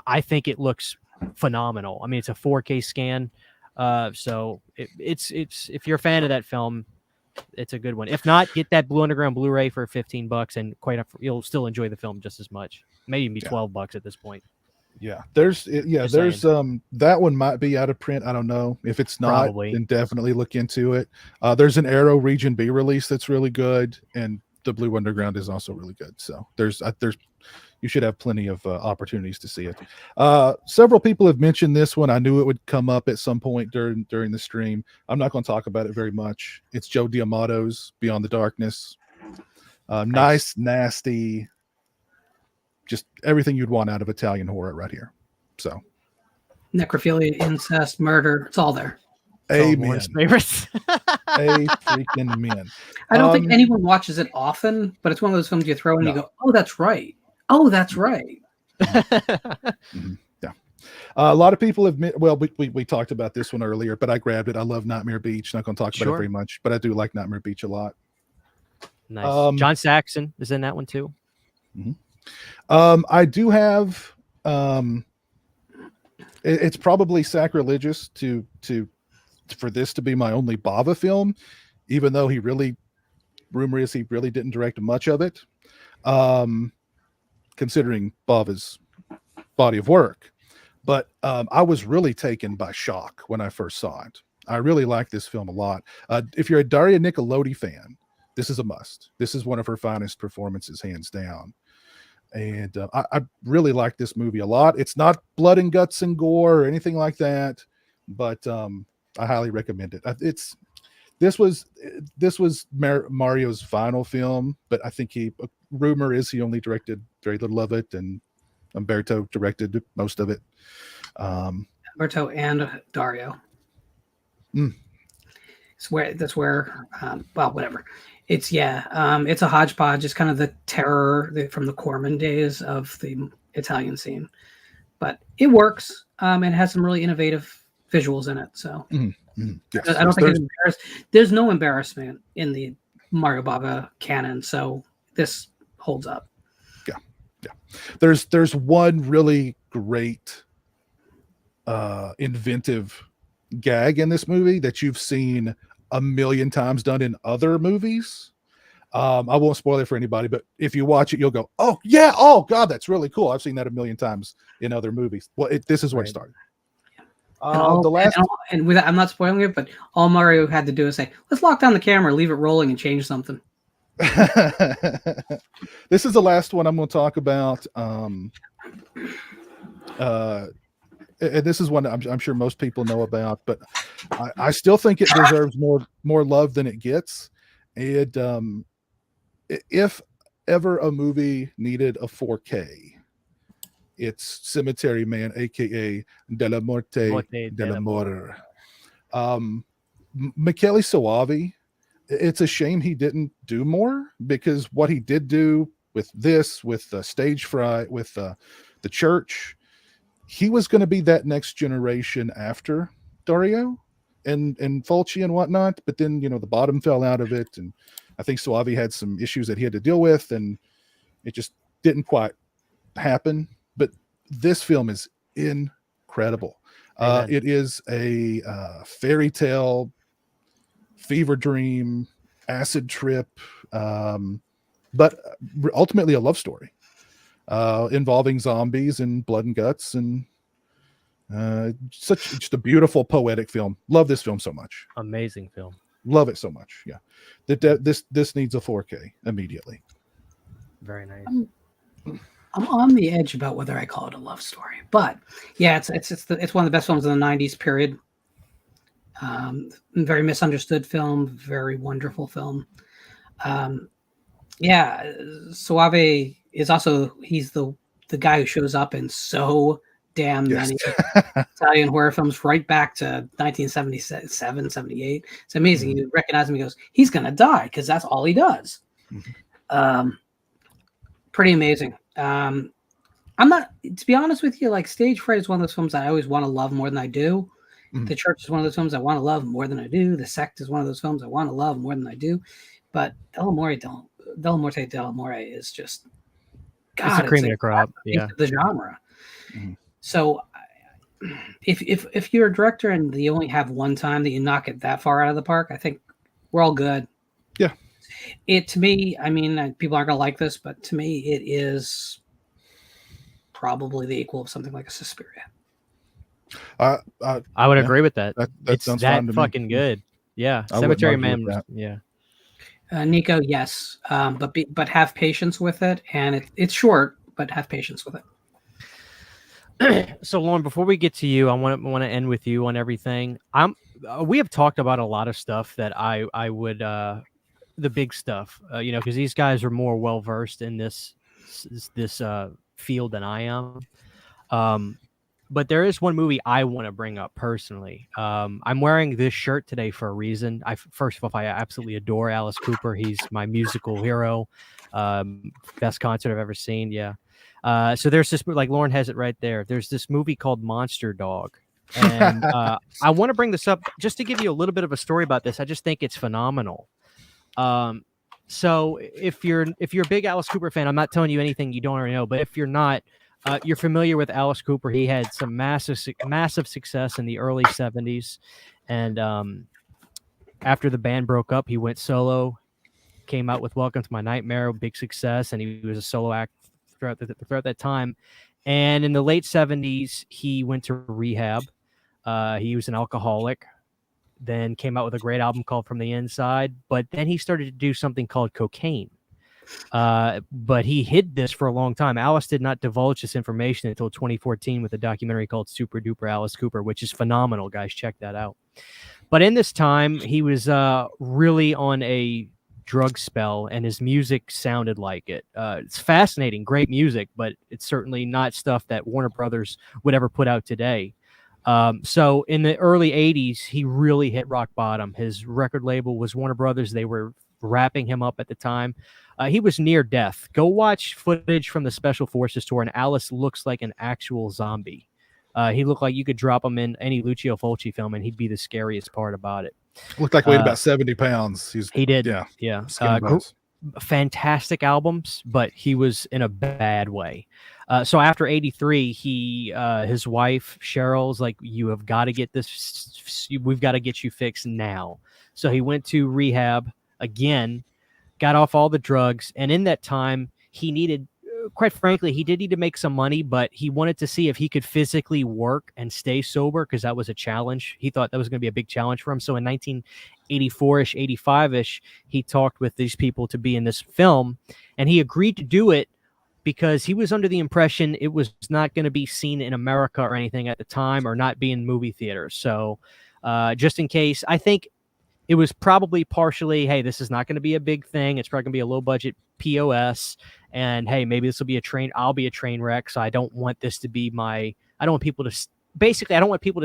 I think it looks phenomenal. I mean, it's a 4K scan. So it's if you're a fan of that film, it's a good one. If not, get that Blue Underground Blu-ray for $15, and you'll still enjoy the film just as much. Maybe even be $12 at this point. Yeah, there's that one might be out of print. I don't know. If it's not, Probably. then definitely look into it. There's an Arrow Region B release that's really good, and the Blue Underground is also really good. So there's you should have plenty of opportunities to see it. Several people have mentioned this one. I knew it would come up at some point during the stream. I'm not going to talk about it very much. It's Joe D'Amato's Beyond the Darkness. Nice, nasty, just everything you'd want out of Italian horror right here. So necrophilia, incest, murder, it's all there. Amen. Favorites. A freaking man. I don't think anyone watches it often, but it's one of those films you throw in and you go, oh, that's right. Oh, that's right. Mm-hmm. Yeah. A lot of people have, we talked about this one earlier, but I grabbed it. I love Nightmare Beach. Not going to talk about it very much, but I do like Nightmare Beach a lot. Nice. John Saxon is in that one too. Mm-hmm. I do have, it's probably sacrilegious for this to be my only Bava film, even though rumor is he really didn't direct much of it. Considering Bava's body of work. But I was really taken by shock when I first saw it. I really like this film a lot. If you're a Daria Nicolodi fan, this is a must. This is one of her finest performances, hands down. And I really like this movie a lot. It's not blood and guts and gore or anything like that, but I highly recommend it. This was Mario's final film, but I think rumor is he only directed very little of it, and Umberto directed most of it. Umberto and Dario. That's where well, whatever. It's a hodgepodge. It's kind of the terror from the Corman days of the Italian scene, but it works. It has some really innovative visuals in it. So yes, I don't think there's no embarrassment in the Mario Bava canon. So this holds up. Yeah. There's one really great inventive gag in this movie that you've seen a million times done in other movies. I won't spoil it for anybody, but if you watch it, you'll go, oh yeah, oh god, that's really cool. I've seen that a million times in other movies. Well, this is where it started. I'm not spoiling it, but all Mario had to do is say, let's lock down the camera, leave it rolling, and change something. This is the last one I'm going to talk about. And this is one I'm sure most people know about, but I still think it deserves more love than it gets. And if ever a movie needed a 4K, it's Cemetery Man, aka Della Morte dell'Amore. Michele Soavi, it's a shame he didn't do more, because what he did do with this, with Stage Fright, with the church, he was going to be that next generation after Dario and Fulci and whatnot. But then, the bottom fell out of it. And I think Soavi had some issues that he had to deal with, and it just didn't quite happen. But this film is incredible. It is a fairy tale, fever dream, acid trip, but ultimately a love story involving zombies and blood and guts, and just a beautiful poetic film. Love this film so much. Amazing film. Love it so much. Yeah, this needs a 4K immediately. Very nice. I'm on the edge about whether I call it a love story, but yeah, it's one of the best films in the '90s period. Very misunderstood film, very wonderful film. Soavi is also, he's the the guy who shows up in so damn Yes. many Italian horror films right back to 1977, 78. It's amazing. You recognize him. He goes, he's going to die because that's all he does. Pretty amazing. I'm not, to be honest with you, like Stage Fright is one of those films I always want to love more than I do. The Church is one of those films I want to love more than I do. The Sect is one of those films I want to love more than I do. But Della Morte is just, God, it's a cream of the crop. Yeah. The genre. So if you're a director and you only have one time that you knock it that far out of the park, I think we're all good. Yeah. It, to me, I mean, people aren't going to like this, but to me, it is probably the equal of something like a Suspiria. I would agree with that. That sounds fine to fucking me. good. Yeah. I Cemetery wouldn't Man. argue with Yeah. Nico, yes, but have patience with it, and it's short, but have patience with it. So, Lorne, before we get to you, I want to end with you on everything. We have talked about a lot of stuff that I would the big stuff, because these guys are more well versed in this field than I am. But there is one movie I want to bring up personally. I'm wearing this shirt today for a reason. First of all, I absolutely adore Alice Cooper. He's my musical hero. Best concert I've ever seen. Yeah. So there's this, like Lorne has it right there. There's this movie called Monster Dog. And I want to bring this up just to give you a little bit of a story about this. I just think it's phenomenal. So if you're a big Alice Cooper fan, I'm not telling you anything you don't already know, but if you're not, you're familiar with Alice Cooper. He had some massive success in the early 70s. And after the band broke up, he went solo, came out with Welcome to My Nightmare, big success, and he was a solo act throughout that time. And in the late 70s, he went to rehab. He was an alcoholic, then came out with a great album called From the Inside. But then he started to do something called cocaine. But he hid this for a long time. Alice did not divulge this information until 2014 with a documentary called Super Duper Alice Cooper, which is phenomenal, guys. Check that out. But in this time, he was really on a drug spell, and his music sounded like it. It's fascinating, great music, but it's certainly not stuff that Warner Brothers would ever put out today. So in the early 80s, he really hit rock bottom. His record label was Warner Brothers. They were wrapping him up at the time. He was near death. Go watch footage from the Special Forces tour, and Alice looks like an actual zombie. He looked like you could drop him in any Lucio Fulci film, and he'd be the scariest part about it. Looked like weighed about 70 pounds. He did. Yeah. Fantastic albums, but he was in a bad way. So after 83, his wife, Cheryl's like, you have got to get this. We've got to get you fixed now. So he went to rehab again, got off all the drugs. And in that time, he needed, quite frankly, he did need to make some money, but he wanted to see if he could physically work and stay sober, because that was a challenge. He thought that was going to be a big challenge for him. So in 1984-ish, 85-ish, he talked with these people to be in this film, and he agreed to do it because he was under the impression it was not going to be seen in America or anything at the time, or not be in movie theaters. So just in case, I think it was probably partially, hey, this is not going to be a big thing. It's probably going to be a low budget POS. And hey, maybe this will be I'll be a train wreck. So I don't want this to be I don't want people to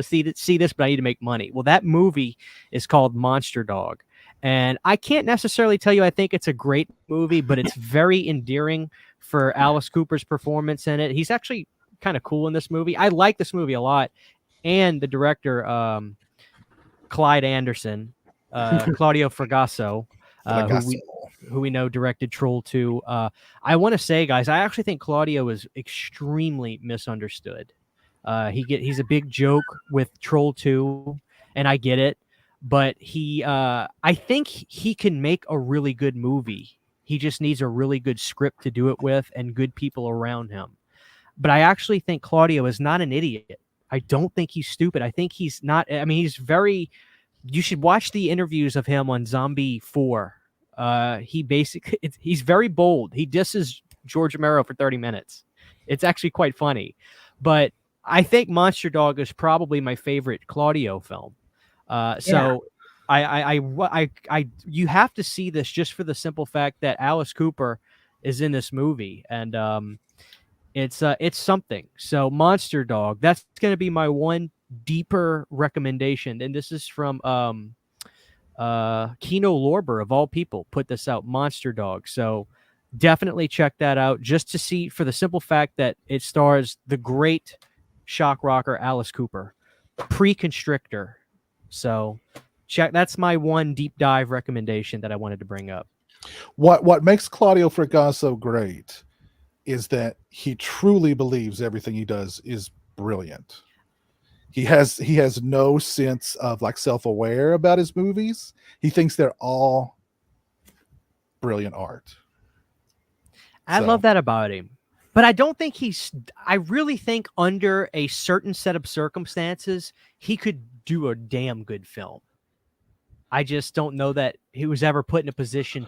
see this, but I need to make money. Well, that movie is called Monster Dog. And I can't necessarily tell you I think it's a great movie, but it's very endearing for Alice Cooper's performance in it. He's actually kind of cool in this movie. I like this movie a lot. And the director, Clyde Anderson, Claudio Fragasso, who we know directed Troll 2. I want to say, guys, I actually think Claudio is extremely misunderstood. He's a big joke with Troll 2, and I get it, but I think he can make a really good movie. He just needs a really good script to do it with and good people around him. But I actually think Claudio is not an idiot. I don't think he's stupid. I think he's not. I mean, you should watch the interviews of him on Zombie 4. He's very bold. He disses George Romero for 30 minutes. It's actually quite funny. But I think Monster Dog is probably my favorite Claudio film. So you have to see this just for the simple fact that Alice Cooper is in this movie. And It's something. So Monster Dog, that's going to be my one deeper recommendation, and this is from Kino Lorber of all people put this out, Monster Dog. So definitely check that out, just to see, for the simple fact that it stars the great shock rocker Alice Cooper, pre-Constrictor. So that's my one deep dive recommendation that I wanted to bring up. What makes Claudio Fragasso great is that he truly believes everything he does is brilliant. He has no sense of like self-aware about his movies. He thinks they're all brilliant art. I love that about him. But I don't think I really think under a certain set of circumstances, he could do a damn good film. I just don't know that he was ever put in a position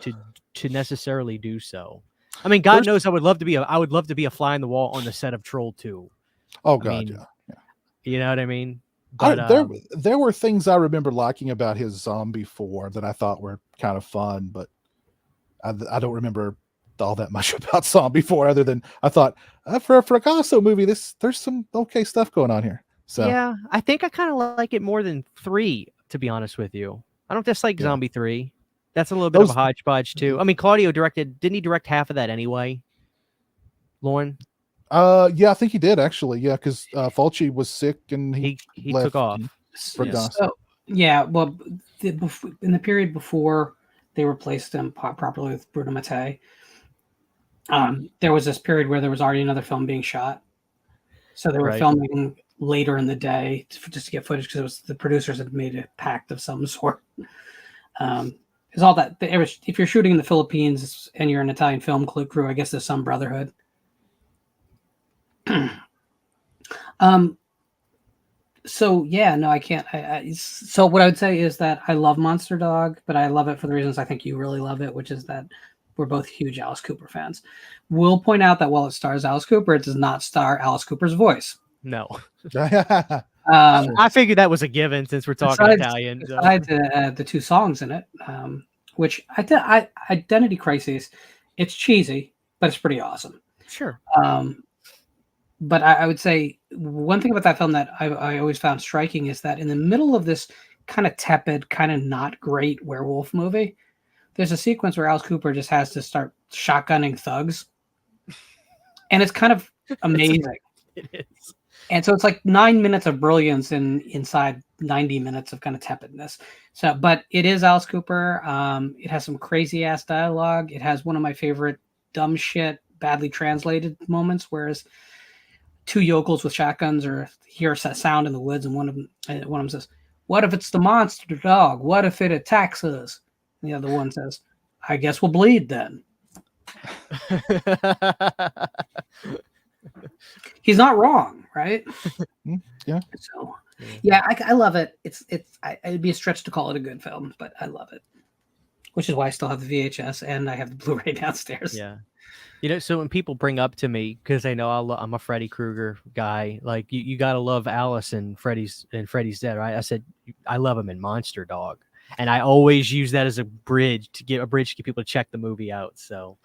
to necessarily do so. I mean, God knows I would love to be a fly on the wall on the set of Troll 2. Oh God, yeah. You know what I mean? But there were things I remember liking about his Zombie 4 that I thought were kind of fun, but I don't remember all that much about Zombie 4 other than I thought for a Fragasso movie, there's some okay stuff going on here. So yeah, I think I kind of like it more than 3, to be honest with you. I don't dislike Zombie 3. That's a little bit of a hodgepodge too. I mean, Claudio didn't he direct half of that anyway? Lorne? Yeah, I think he did actually. Yeah, because Fulci was sick and he took off. Well, in the period before they replaced him properly with Bruno Mattei, there was this period where there was already another film being shot, so they were filming later in the day just to get footage because the producers had made a pact of some sort. Because all that, if you're shooting in the Philippines and you're an Italian film crew, I guess there's some brotherhood. So yeah, no, I can't. So what I would say is that I love Monster Dog, but I love it for the reasons I think you really love it, which is that we're both huge Alice Cooper fans. We'll point out that while it stars Alice Cooper, it does not star Alice Cooper's voice. No. I figured that was a given since we're talking Italian. Besides the 2 songs in it, which Identity Crisis, it's cheesy, but it's pretty awesome. Sure. But I would say one thing about that film that I always found striking is that in the middle of this kind of tepid, kind of not great werewolf movie, there's a sequence where Alice Cooper just has to start shotgunning thugs. And it's kind of amazing. It is. And so it's like 9 minutes of brilliance inside 90 minutes of kind of tepidness. So, but it is Alice Cooper. It has some crazy ass dialogue. It has one of my favorite dumb shit, badly translated moments, whereas 2 yokels with shotguns or hear a sound in the woods, and one of them says, "What if it's the monster dog? What if it attacks us?" And the other one says, "I guess we'll bleed then." He's not wrong, right? Yeah. So, yeah, I love it. It'd be a stretch to call it a good film, but I love it. Which is why I still have the VHS and I have the Blu-ray downstairs. Yeah. You know, so when people bring up to me, because they know I'm a Freddy Krueger guy, like you got to love Alice and Freddy's Dead, right? I said I love him in Monster Dog, and I always use that as a bridge to get people to check the movie out. So,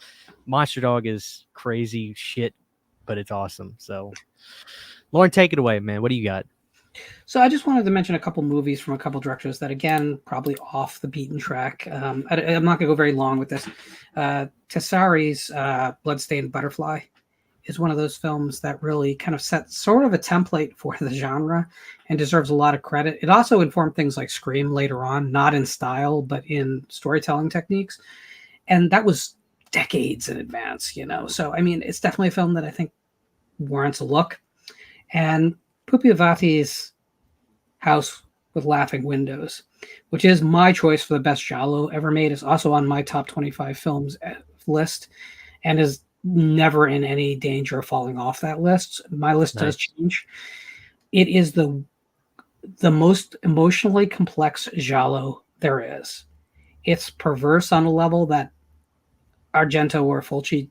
Monster Dog is crazy shit, but it's awesome. So, Lorne, take it away, man. What do you got? So I just wanted to mention a couple movies from a couple directors that, again, probably off the beaten track. I'm not going to go very long with this. Tessari's Bloodstained Butterfly is one of those films that really kind of set sort of a template for the genre and deserves a lot of credit. It also informed things like Scream later on, not in style, but in storytelling techniques. And that was decades in advance, you know. So, I mean, it's definitely a film that I think warrants a look. And Pupi Avati's House with Laughing Windows, which is my choice for the best Giallo ever made, is also on my top 25 films list and is never in any danger of falling off that list. My list does change. It is the most emotionally complex Giallo there is. It's perverse on a level that Argento or Fulci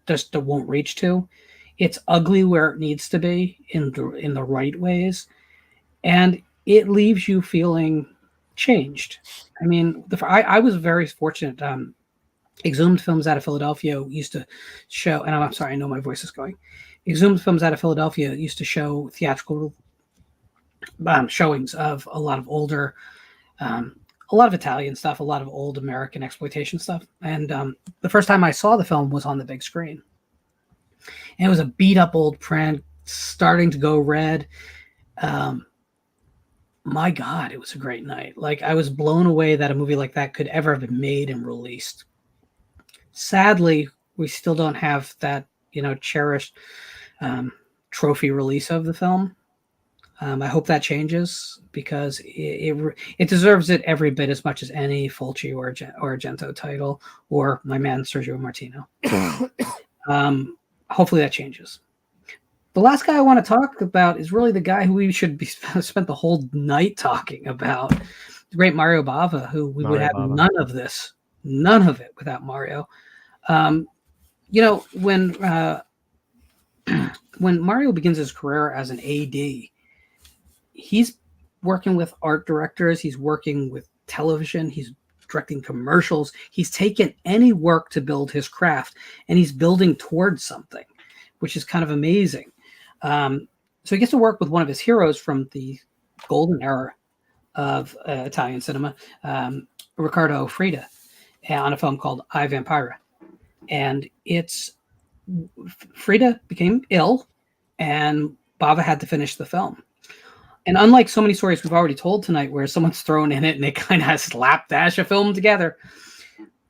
just won't reach to. It's ugly where it needs to be in the right ways, and it leaves you feeling changed. I mean, I was very fortunate. Exhumed Films out of Philadelphia used to show, and I'm sorry, I know my voice is going. Exhumed Films out of Philadelphia used to show theatrical showings of a lot of older, a lot of Italian stuff, a lot of old American exploitation stuff. And the first time I saw the film was on the big screen. And it was a beat up old print, starting to go red. My God, it was a great night. Like, I was blown away that a movie like that could ever have been made and released. Sadly, we still don't have that, cherished trophy release of the film. I hope that changes, because it deserves it every bit as much as any Fulci or Argento title, or my man Sergio Martino. Hopefully that changes. The last guy I want to talk about is really the guy who we should be spent the whole night talking about, the great Mario Bava, who we would have none of it without Mario. When Mario begins his career as an AD, he's working with art directors, he's working with television, he's directing commercials, he's taken any work to build his craft, and he's building towards something, which is kind of amazing. So he gets to work with one of his heroes from the golden era of Italian cinema, Riccardo Freda, on a film called I, Vampira. And Freda became ill, and Bava had to finish the film. And unlike so many stories we've already told tonight, where someone's thrown in it and they kind of slapdash a film together,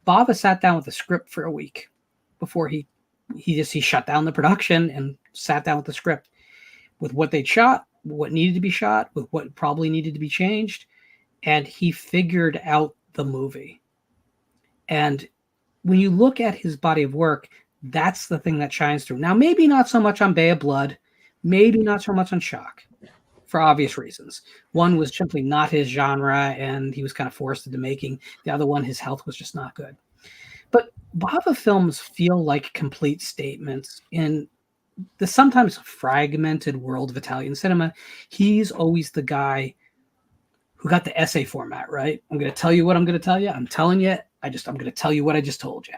Bava sat down with the script for a week before he shut down the production and sat down with the script, with what they'd shot, what needed to be shot, with what probably needed to be changed, and he figured out the movie. And when you look at his body of work, that's the thing that shines through. Now, maybe not so much on Bay of Blood, maybe not so much on Shock, for obvious reasons. One was simply not his genre, and he was kind of forced into making. The other one, his health was just not good. But Bava films feel like complete statements in the sometimes fragmented world of Italian cinema. He's always the guy who got the essay format, right? I'm going to tell you what I'm going to tell you. I'm telling you. I'm going to tell you what I just told you.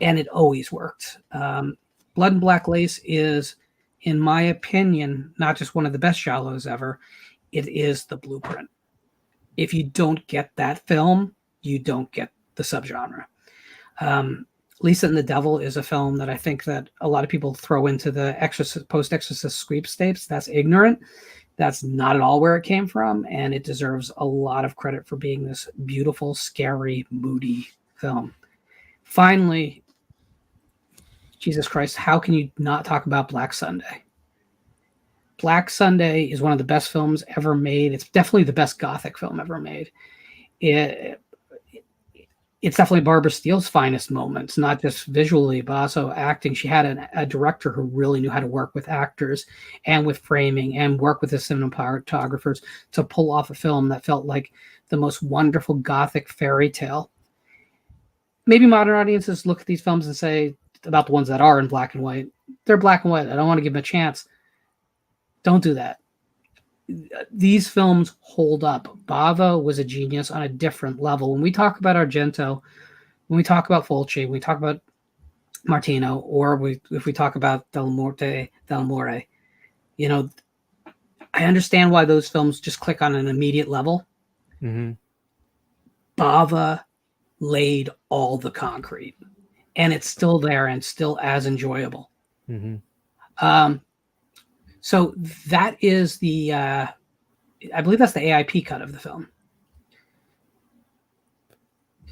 And it always worked. Blood and Black Lace is, in my opinion, not just one of the best Giallos ever. It is the blueprint. If you don't get that film, you don't get the subgenre. Lisa and the Devil is a film that I think that a lot of people throw into the post-Exorcist sweepstakes. That's ignorant. That's not at all where it came from, and it deserves a lot of credit for being this beautiful, scary, moody film. Finally, Jesus Christ, how can you not talk about Black Sunday? Black Sunday is one of the best films ever made. It's definitely the best Gothic film ever made. It's definitely Barbara Steele's finest moments, not just visually, but also acting. She had a director who really knew how to work with actors and with framing and work with the cinematographers to pull off a film that felt like the most wonderful Gothic fairy tale. Maybe modern audiences look at these films and say about the ones that are in black and white, they're black and white. I don't want to give them a chance. Don't do that. These films hold up. Bava was a genius on a different level. When we talk about Argento, when we talk about Fulci, when we talk about Martino, or if we talk about Del More, I understand why those films just click on an immediate level. Mm-hmm. Bava laid all the concrete, and it's still there and still as enjoyable. Mm-hmm. So that is the, I believe that's the AIP cut of the film.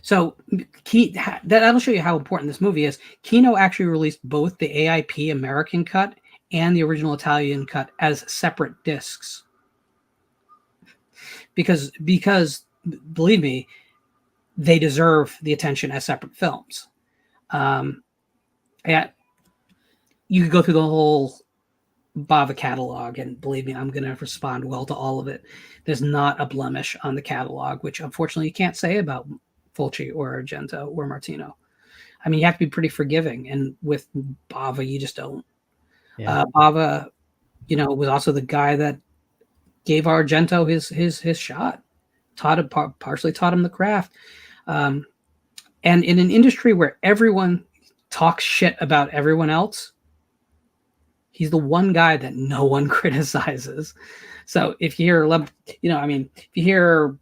So that'll show you how important this movie is. Kino actually released both the AIP American cut and the original Italian cut as separate discs. Because believe me, they deserve the attention as separate films. You could go through the whole Bava catalog, and believe me, I'm going to respond well to all of it. There's not a blemish on the catalog, which unfortunately you can't say about Fulci or Argento or Martino. I mean, you have to be pretty forgiving, and with Bava, you just don't. Yeah. Bava, was also the guy that gave Argento his shot, partially taught him the craft. And in an industry where everyone talks shit about everyone else, he's the one guy that no one criticizes. So if you hear, if you hear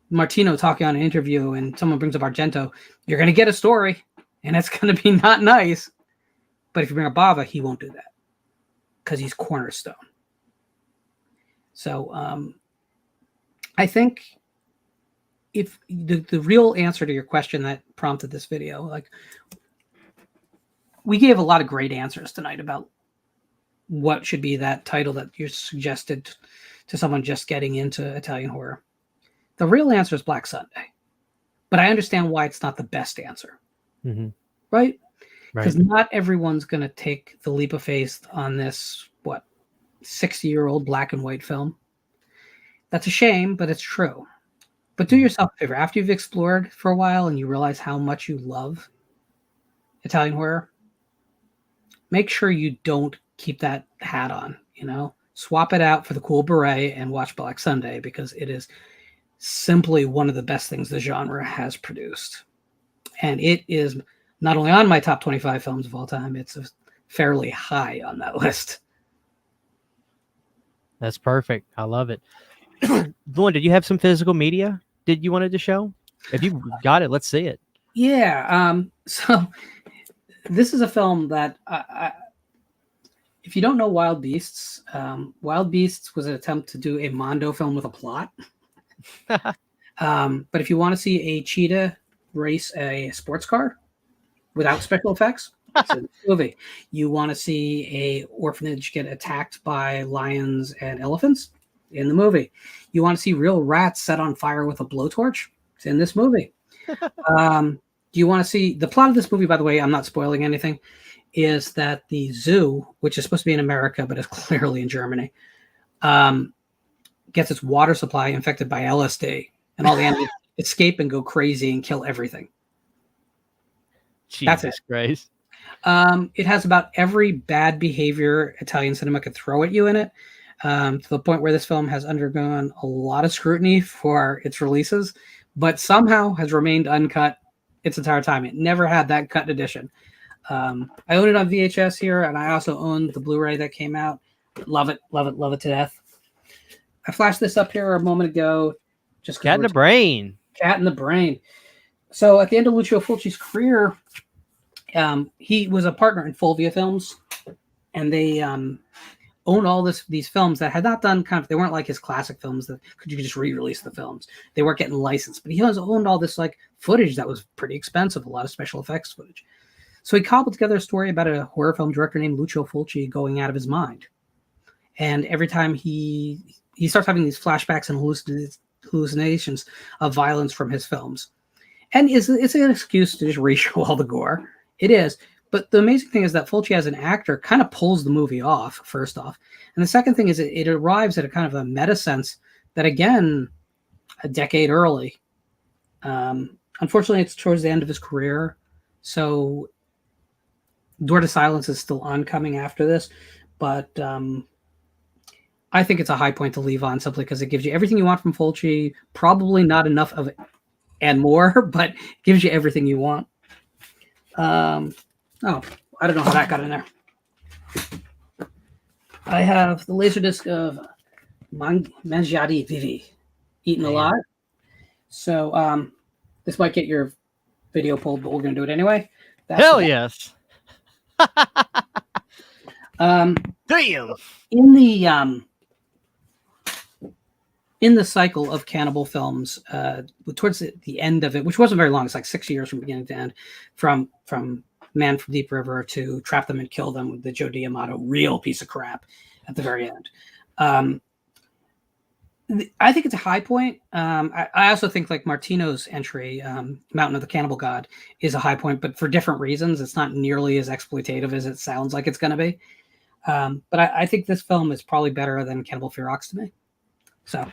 Martino talking on an interview and someone brings up Argento, you're going to get a story, and it's going to be not nice. But if you bring up Bava, he won't do that because he's cornerstone. So I think if the real answer to your question that prompted this video, like, we gave a lot of great answers tonight about what should be that title that you suggested to someone just getting into Italian horror. The real answer is Black Sunday, but I understand why it's not the best answer, right? Because not everyone's going to take the leap of faith on this 60-year-old black and white film. That's a shame, but it's true. But do yourself a favor. After you've explored for a while and you realize how much you love Italian horror, make sure you don't keep that hat on, swap it out for the cool beret and watch Black Sunday, because it is simply one of the best things the genre has produced. And it is not only on my top 25 films of all time, it's fairly high on that list. That's perfect. I love it. Lorne, did you have some physical media you wanted to show? If you got it, let's see it. Yeah. So this is a film that if you don't know Wild Beasts, Wild Beasts was an attempt to do a Mondo film with a plot. But if you want to see a cheetah race a sports car without special effects, it's a movie. You want to see a orphanage get attacked by lions and elephants? In the movie. You want to see real rats set on fire with a blowtorch? It's in this movie. Do you want to see the plot of this movie? By the way, I'm not spoiling anything. Is that the zoo, which is supposed to be in America but is clearly in Germany, gets its water supply infected by LSD, and all the animals escape and go crazy and kill everything. Jesus Christ. It has about every bad behavior Italian cinema could throw at you in it. To the point where this film has undergone a lot of scrutiny for its releases, but somehow has remained uncut its entire time. It never had that cut edition. I own it on VHS here, and I also own the Blu-ray that came out. Love it, love it, love it to death. I flashed this up here a moment ago. Just Cat in the Brain. Cat in the Brain. So at the end of Lucio Fulci's career, he was a partner in Fulvia Films, and they owned all these films that had not done they weren't like his classic films that you could just re-release the films. They weren't getting licensed, but he owned all this footage that was pretty expensive, a lot of special effects footage. So he cobbled together a story about a horror film director named Lucio Fulci going out of his mind. And every time he starts having these flashbacks and hallucinations of violence from his films. And it's an excuse to just reshow all the gore. It is. But the amazing thing is that Fulci as an actor kind of pulls the movie off, first off. And the second thing is it arrives at a kind of a meta sense that, again, a decade early. Unfortunately, it's towards the end of his career. So Door to Silence is still oncoming after this. But I think it's a high point to leave on simply because it gives you everything you want from Fulci. Probably not enough of it and more, but gives you everything you want. Oh, I don't know how that got in there. I have the Laserdisc of Mangiati Vivi, Eaten Alive. So this might get your video pulled, but we're going to do it anyway. Hell yes. Damn. In the cycle of cannibal films, towards the end of it, which wasn't very long, it's like 6 years from beginning to end, from Man from Deep River to Trap Them and Kill Them with the Joe D'Amato real piece of crap at the very end. I think it's a high point. I also think like Martino's entry, Mountain of the Cannibal God, is a high point, but for different reasons. It's not nearly as exploitative as it sounds like it's going to be. But I think this film is probably better than Cannibal Ferox to me. So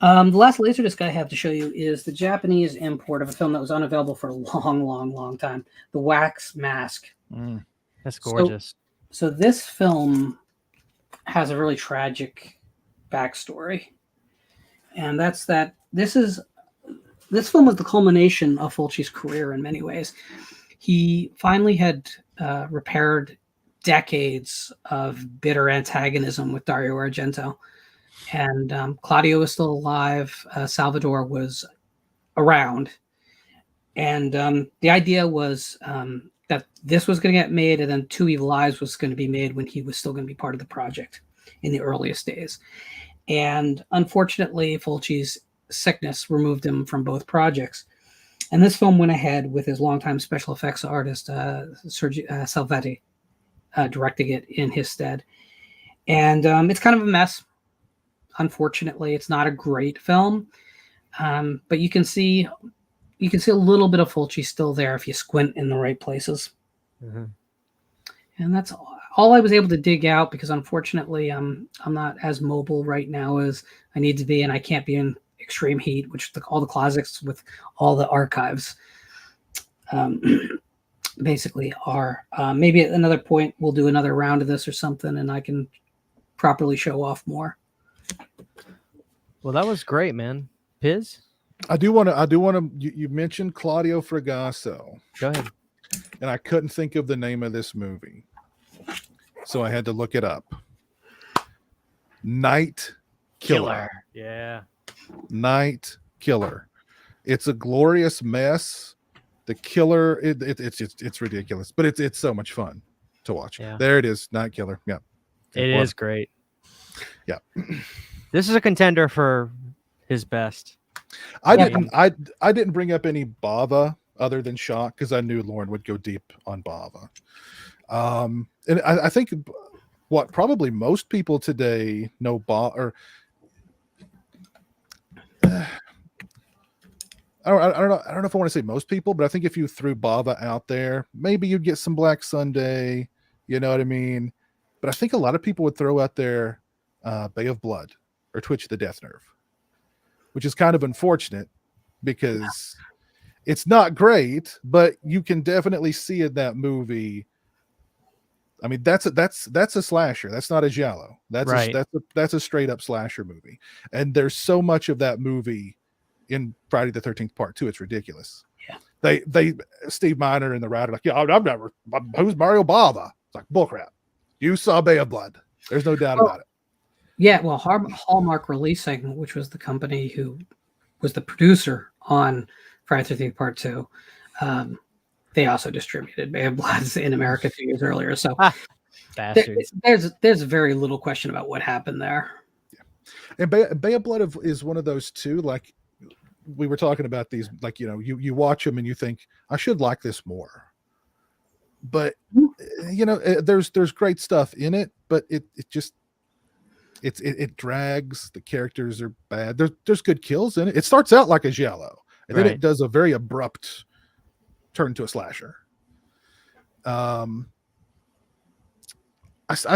the last Laserdisc I have to show you is the Japanese import of a film that was unavailable for a long, long, long time. The Wax Mask. That's gorgeous. So this film has a really tragic backstory. And that's that this is this film was the culmination of Fulci's career in many ways. He finally had repaired decades of bitter antagonism with Dario Argento. And Claudio was still alive. Salvador was around. And the idea was that this was going to get made, and then Two Evil Eyes was going to be made when he was still going to be part of the project in the earliest days. And unfortunately, Fulci's sickness removed him from both projects. And this film went ahead with his longtime special effects artist, Sergio Salvetti, directing it in his stead. And it's kind of a mess. Unfortunately, it's not a great film, but you can see a little bit of Fulci still there if you squint in the right places. Mm-hmm. And that's all I was able to dig out, because unfortunately, I'm not as mobile right now as I need to be, and I can't be in extreme heat, which all the closets with all the archives basically are. Maybe at another point we'll do another round of this or something, and I can properly show off more. Well, that was great, man. Piz? I do want to. You mentioned Claudio Fragasso. Go ahead. And I couldn't think of the name of this movie, so I had to look it up. Night Killer. Yeah. Night Killer. It's a glorious mess. The killer, it's ridiculous, but it's so much fun to watch. Yeah. There it is, Night Killer. Yeah, It is great. Yeah. This is a contender for his best. I didn't bring up any Bava other than Shock, because I knew Lorne would go deep on Bava. And I think what probably most people today know Bava, or I don't know if I want to say most people, but I think if you threw Bava out there, maybe you'd get some Black Sunday, you know what I mean? But I think a lot of people would throw out there Bay of Blood or Twitch of the Death Nerve, which is kind of unfortunate because it's not great, but you can definitely see in that movie. I mean, that's a slasher. That's not a Giallo. That's a straight up slasher movie. And there's so much of that movie in Friday the 13th Part 2. It's ridiculous. Yeah. They Steve Miner and the writer like, yeah, I've never. Who's Mario Bava? It's like bullcrap. You saw Bay of Blood. There's no doubt about it. Yeah, well, Hallmark Releasing, which was the company who was the producer on Friday the 13th Part 2, they also distributed Bay of Blood in America 2 years earlier. So there's very little question about what happened there. Yeah. And Bay of Blood is one of those two, like we were talking about these, like, you know, you watch them and you think, I should like this more. But, you know, there's great stuff in it, but it drags. The characters are bad. There's good kills in it. It starts out like a Giallo, and then it does a very abrupt turn to a slasher. I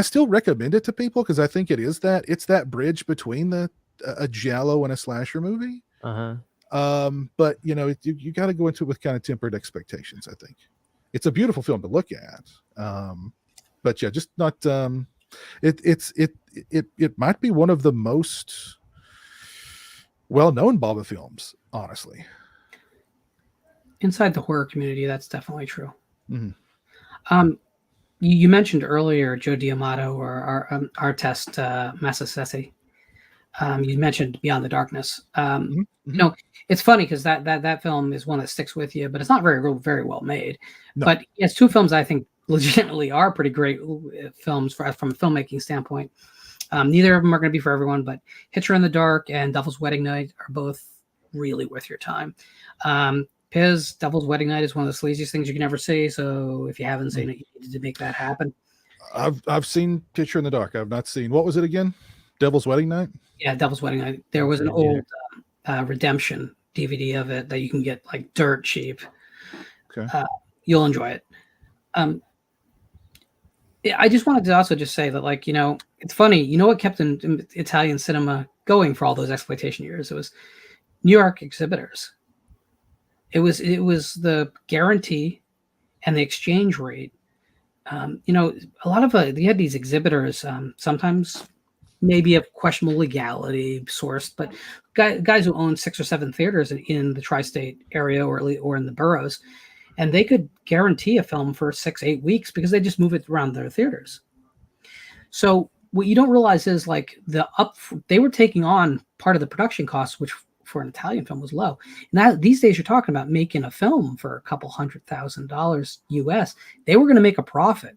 still recommend it to people because I think it's that bridge between a Giallo and a slasher movie. But you know, you got to go into it with kind of tempered expectations. I think it's a beautiful film to look at. But yeah, just not. It might be one of the most well-known Bava films, honestly. Inside the horror community, that's definitely true. Mm-hmm. You mentioned earlier Joe D'Amato or Artest Massassetti. You mentioned Beyond the Darkness. You know, it's funny because that film is one that sticks with you, but it's not very well made. No. But he has two films I think legitimately are pretty great films from a filmmaking standpoint. Neither of them are going to be for everyone, but Hitcher in the Dark and Devil's Wedding Night are both really worth your time. Piz, Devil's Wedding Night is one of the sleaziest things you can ever see. So if you haven't seen it, you need to make that happen. I've seen Hitcher in the Dark. I've not seen, what was it again? Devil's Wedding Night? Yeah, Devil's Wedding Night. There was an old Redemption DVD of it that you can get like dirt cheap. Okay. You'll enjoy it. I just wanted to also just say that, like, you know, it's funny. You know what kept in Italian cinema going for all those exploitation years? It was New York exhibitors. It was the guarantee and the exchange rate. You know, a lot of they had these exhibitors. Sometimes maybe of questionable legality sourced, but guys who own 6 or 7 theaters in the tri-state area or in the boroughs, and they could guarantee a film for 6-8 weeks because they just move it around their theaters. So what you don't realize is like they were taking on part of the production costs, which for an Italian film was low. Now these days you're talking about making a film for a couple $100,000 US. They were going to make a profit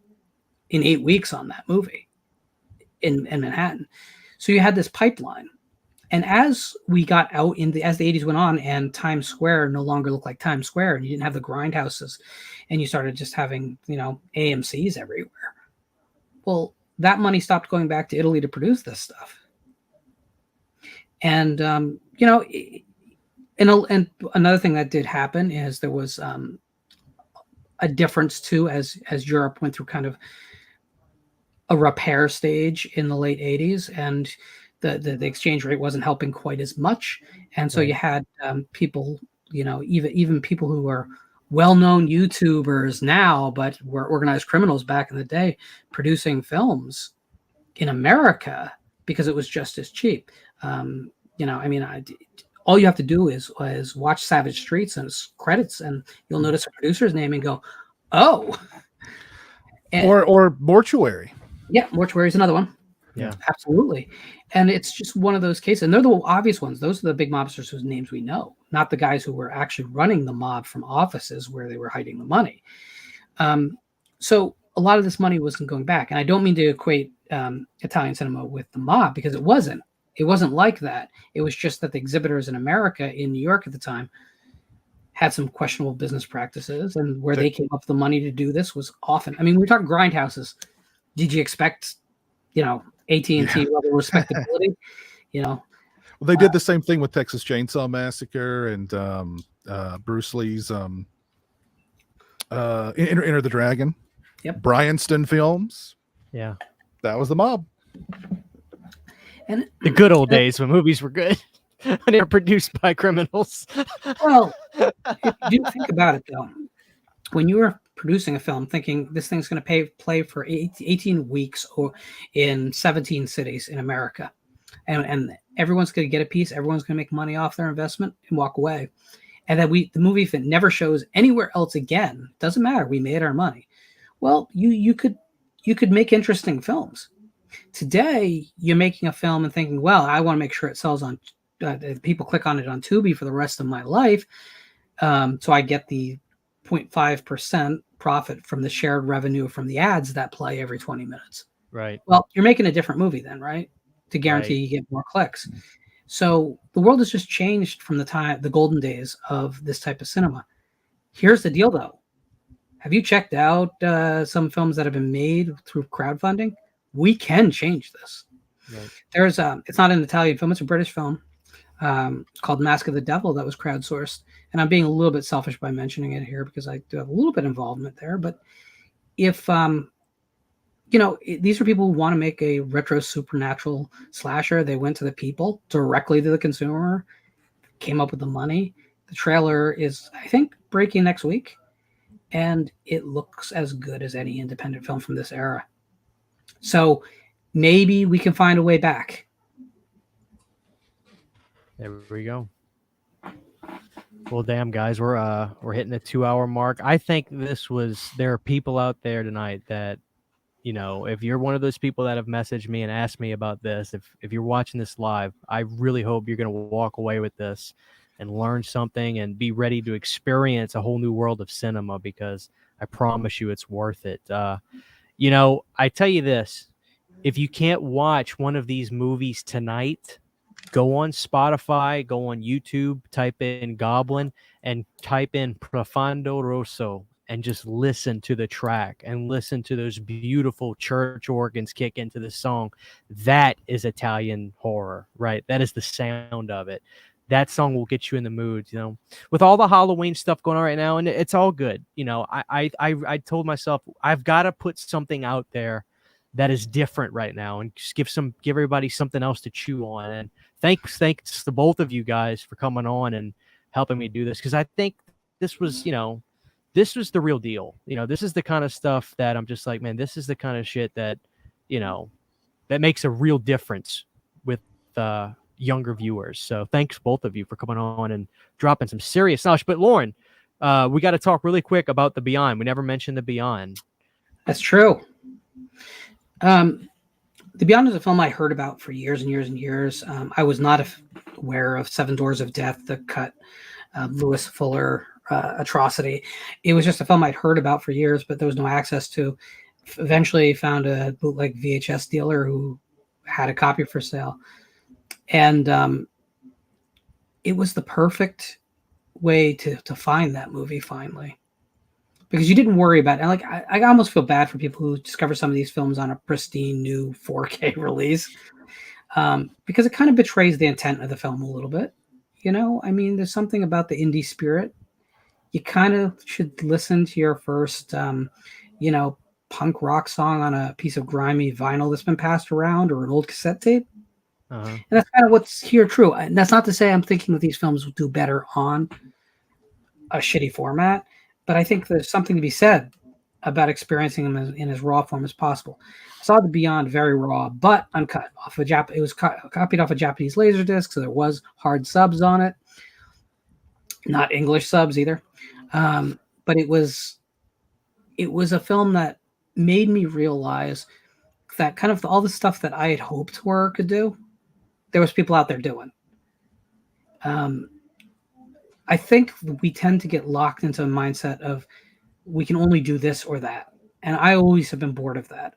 in 8 weeks on that movie in Manhattan. So you had this pipeline. And as we got out as the 80s went on and Times Square no longer looked like Times Square, and you didn't have the grindhouses, and you started just having, AMCs everywhere. Well, that money stopped going back to Italy to produce this stuff. And, and another thing that did happen is there was a difference too, as Europe went through kind of a repair stage in the late 80s, and the exchange rate wasn't helping quite as much. And so you had people, even people who are well-known YouTubers now, but were organized criminals back in the day, producing films in America because it was just as cheap. All you have to do is watch Savage Streets and its credits, and you'll notice a producer's name and go, "Oh." And, or Mortuary. Yeah, Mortuary is another one. Yeah, absolutely. And it's just one of those cases, and they're the obvious ones. Those are the big mobsters whose names we know, not the guys who were actually running the mob from offices where they were hiding the money. So a lot of this money wasn't going back, and I don't mean to equate Italian cinema with the mob, because it wasn't. It wasn't like that. It was just that the exhibitors in America, in New York at the time, had some questionable business practices, and where they came up with the money to do this was often. I mean, we're talking grindhouses. Did you expect, AT&T level respectability? Well, they did the same thing with Texas Chainsaw Massacre and Bruce Lee's Enter the Dragon. Yep. Bryanston Films. Yeah. That was the mob. And the good old days when movies were good. When they were produced by criminals. Well, if you think about it, though, when you were producing a film thinking this thing's going to play for 18 weeks or in 17 cities in America, and everyone's going to get a piece, everyone's going to make money off their investment and walk away, and that the movie, if it never shows anywhere else again, doesn't matter, we made our money. Well, you could make interesting films. Today, you're making a film and thinking, well, I want to make sure it sells on people click on it on Tubi for the rest of my life, so I get the 0.5% profit from the shared revenue from the ads that play every 20 minutes. Right. Well, you're making a different movie then, right? To guarantee you get more clicks. So the world has just changed from the golden days of this type of cinema. Here's the deal, though. Have you checked out some films that have been made through crowdfunding? We can change this. Right. There's it's not an Italian film, it's a British film called Mask of the Devil that was crowdsourced. And I'm being a little bit selfish by mentioning it here because I do have a little bit of involvement there. But if, these are people who want to make a retro supernatural slasher. They went to the people, directly to the consumer, came up with the money. The trailer is, I think, breaking next week. And it looks as good as any independent film from this era. So maybe we can find a way back. There we go. Well, damn, guys, we're hitting the 2-hour mark. I think there are people out there tonight that, if you're one of those people that have messaged me and asked me about this, if you're watching this live, I really hope you're going to walk away with this and learn something and be ready to experience a whole new world of cinema, because I promise you it's worth it. I tell you this, if you can't watch one of these movies tonight, go on Spotify, go on YouTube, type in Goblin and type in Profondo Rosso and just listen to the track and listen to those beautiful church organs kick into the song. That is Italian horror, right? That is the sound of it. That song will get you in the mood, with all the Halloween stuff going on right now. And it's all good. I told myself I've got to put something out there that is different right now and just give everybody something else to chew on. And thanks to both of you guys for coming on and helping me do this. Cause I think this was, this was the real deal. This is the kind of stuff that I'm just like, man, this is the kind of shit that, that makes a real difference with younger viewers. So thanks both of you for coming on and dropping some serious knowledge. But Lorne, we got to talk really quick about The Beyond. We never mentioned The Beyond. That's true. The Beyond is a film I heard about for years and years and years. I was not aware of Seven Doors of Death, the cut Lewis Fuller atrocity. It was just a film I'd heard about for years, but there was no access to. Eventually found a bootleg VHS dealer who had a copy for sale. And it was the perfect way to find that movie finally. Because you didn't worry about it. Like I almost feel bad for people who discover some of these films on a pristine new 4K release, because it kind of betrays the intent of the film a little bit. You know, I mean, there's something about the indie spirit. You kind of should listen to your first, punk rock song on a piece of grimy vinyl that's been passed around, or an old cassette tape. And that's kind of what's here true. And that's not to say I'm thinking that these films will do better on a shitty format. But I think there's something to be said about experiencing them in as raw form as possible. I saw The Beyond very raw, but uncut. It was copied off a Japanese Laserdisc, so there was hard subs on it. Not English subs either. But it was a film that made me realize that kind of all the stuff that I had hoped horror could do, there was people out there doing. I think we tend to get locked into a mindset of we can only do this or that. And I always have been bored of that.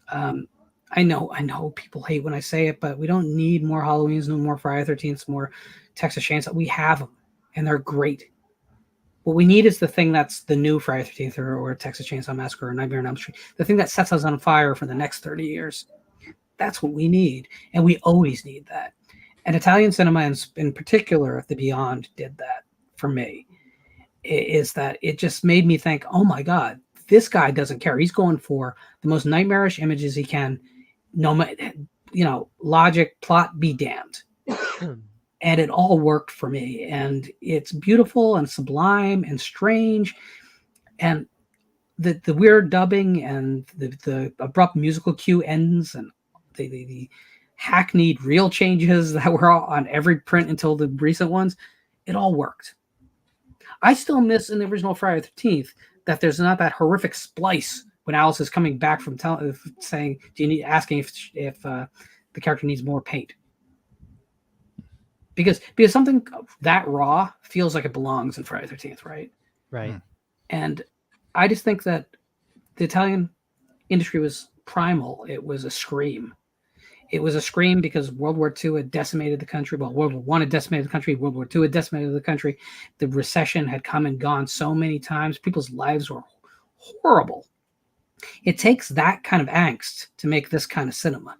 I know people hate when I say it, but we don't need more Halloweens, no more Friday 13th, more Texas Chainsaw. We have them, and they're great. What we need is the thing that's the new Friday 13th or Texas Chainsaw Massacre or Nightmare on Elm Street, the thing that sets us on fire for the next 30 years. That's what we need, and we always need that. And Italian cinema, in particular, The Beyond did that for me. Is that it just made me think, oh my God, this guy doesn't care. He's going for the most nightmarish images he can. No, logic, plot be damned. And it all worked for me. And it's beautiful and sublime and strange. And the weird dubbing and the abrupt musical cue ends, and the hackneyed reel changes that were on every print until the recent ones, it all worked. I still miss in the original Friday the 13th that there's not that horrific splice when Alice is coming back from saying, asking if the character needs more paint. Because something that raw feels like it belongs in Friday the 13th, right? Right. And I just think that the Italian industry was primal. It was a scream. It was a scream because World War II had decimated the country. Well, World War I had decimated the country. World War II had decimated the country. The recession had come and gone so many times. People's lives were horrible. It takes that kind of angst to make this kind of cinema.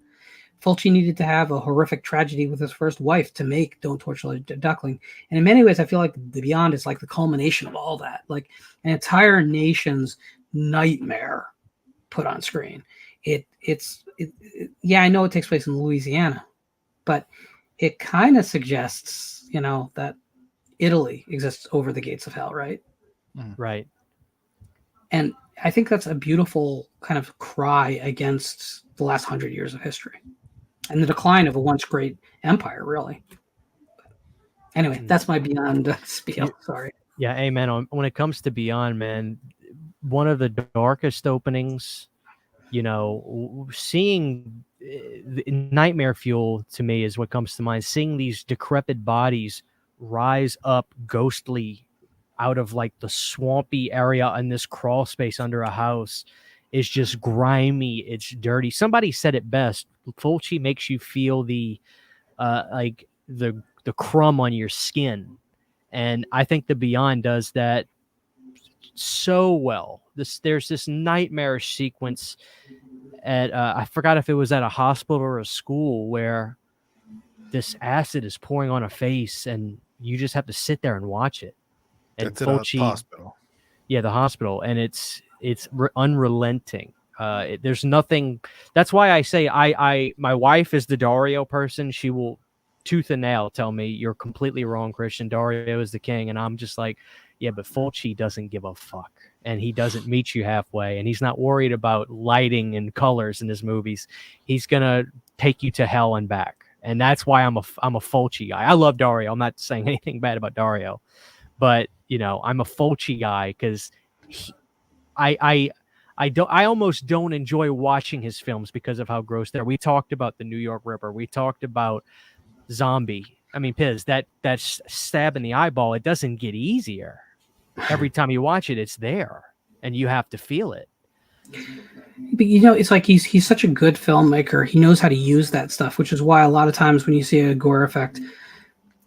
Fulci needed to have a horrific tragedy with his first wife to make Don't Torture a Duckling. And in many ways, I feel like The Beyond is like the culmination of all that. Like an entire nation's nightmare put on screen. Yeah, I know it takes place in Louisiana, but it kind of suggests, that Italy exists over the gates of hell, right? Right. And I think that's a beautiful kind of cry against the last 100 years of history and the decline of a once great empire, really. Anyway, that's my Beyond spiel. Sorry. Yeah, amen. When it comes to Beyond, man, one of the darkest openings, seeing nightmare fuel to me is what comes to mind. Seeing these decrepit bodies rise up ghostly out of like the swampy area in this crawl space under a house is just grimy. It's dirty. Somebody said it best. Fulci makes you feel the crumb on your skin. And I think The Beyond does that so well. There's this nightmarish sequence at I forgot if it was at a hospital or a school where this acid is pouring on a face and you just have to sit there and watch it. And That's at the hospital. Yeah, the hospital, and it's unrelenting. There's nothing. That's why I say my wife is the Dario person. She will tooth and nail tell me you're completely wrong, Christian. Dario is the king, and I'm just like, yeah, but Fulci doesn't give a fuck. and he doesn't meet you halfway, and he's not worried about lighting and colors in his movies. He's gonna take you to hell and back. And that's why I'm a Fulci guy. I love Dario. I'm not saying anything bad about Dario, but I'm a Fulci guy because I almost don't enjoy watching his films because of how gross they are. We talked about the New York Ripper. We talked about Zombie. I mean, Piz, that stab in the eyeball, it doesn't get easier. Every time you watch it, it's there, and you have to feel it. But it's like he's such a good filmmaker. He knows how to use that stuff, which is why a lot of times when you see a gore effect,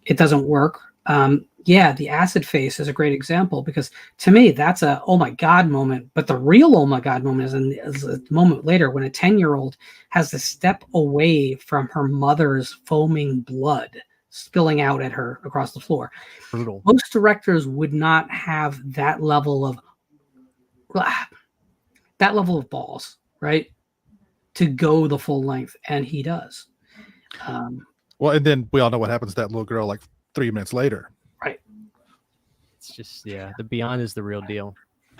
it doesn't work. The acid face is a great example, because to me that's a oh my god moment, but the real oh my god moment is a moment later when a 10-year-old has to step away from her mother's foaming blood spilling out at her across the floor. Brutal. Most directors would not have that level of balls, right, to go the full length, and he does. Well, and then we all know what happens to that little girl like 3 minutes later. Right. It's just, the Beyond is the real deal.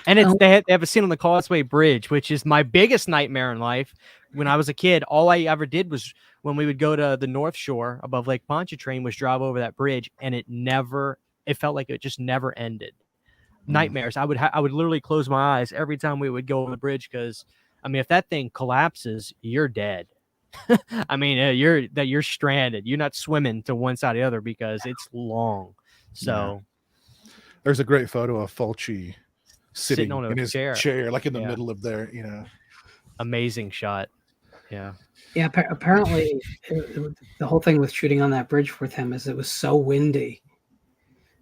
And they have a scene on the Causeway Bridge, which is my biggest nightmare in life. When I was a kid, all I ever did was when we would go to the North Shore above Lake Pontchartrain was drive over that bridge, and it felt like it just never ended. Nightmares. I would literally close my eyes every time we would go over the bridge, because I mean, if that thing collapses, you're dead. I mean, you're stranded. You're not swimming to one side or the other because it's long. So there's a great photo of Fulci sitting on in his chair, like in the middle of there. Amazing shot. Yeah. Yeah. Apparently, the whole thing with shooting on that bridge with him is it was so windy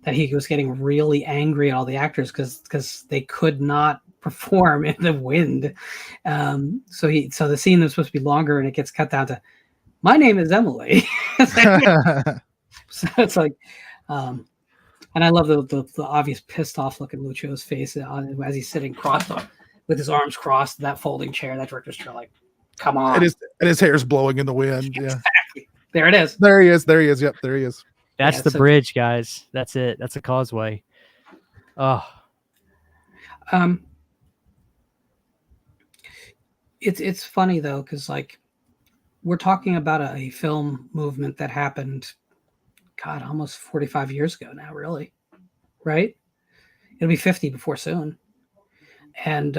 that he was getting really angry at all the actors because they could not perform in the wind. So the scene was supposed to be longer, and it gets cut down to, "My name is Emily." So it's like, and I love the obvious pissed off look in Lucio's face as he's sitting crossed up with his arms crossed in that folding chair, that director's chair, like, come on. And his hair's blowing in the wind. Yeah. Exactly. There it is. There he is. Yep, there he is. That's the bridge, guys. That's it. That's a causeway. Oh. It's funny though, because like we're talking about a film movement that happened, God, almost 45 years ago now, really, right? It'll be 50 before soon. And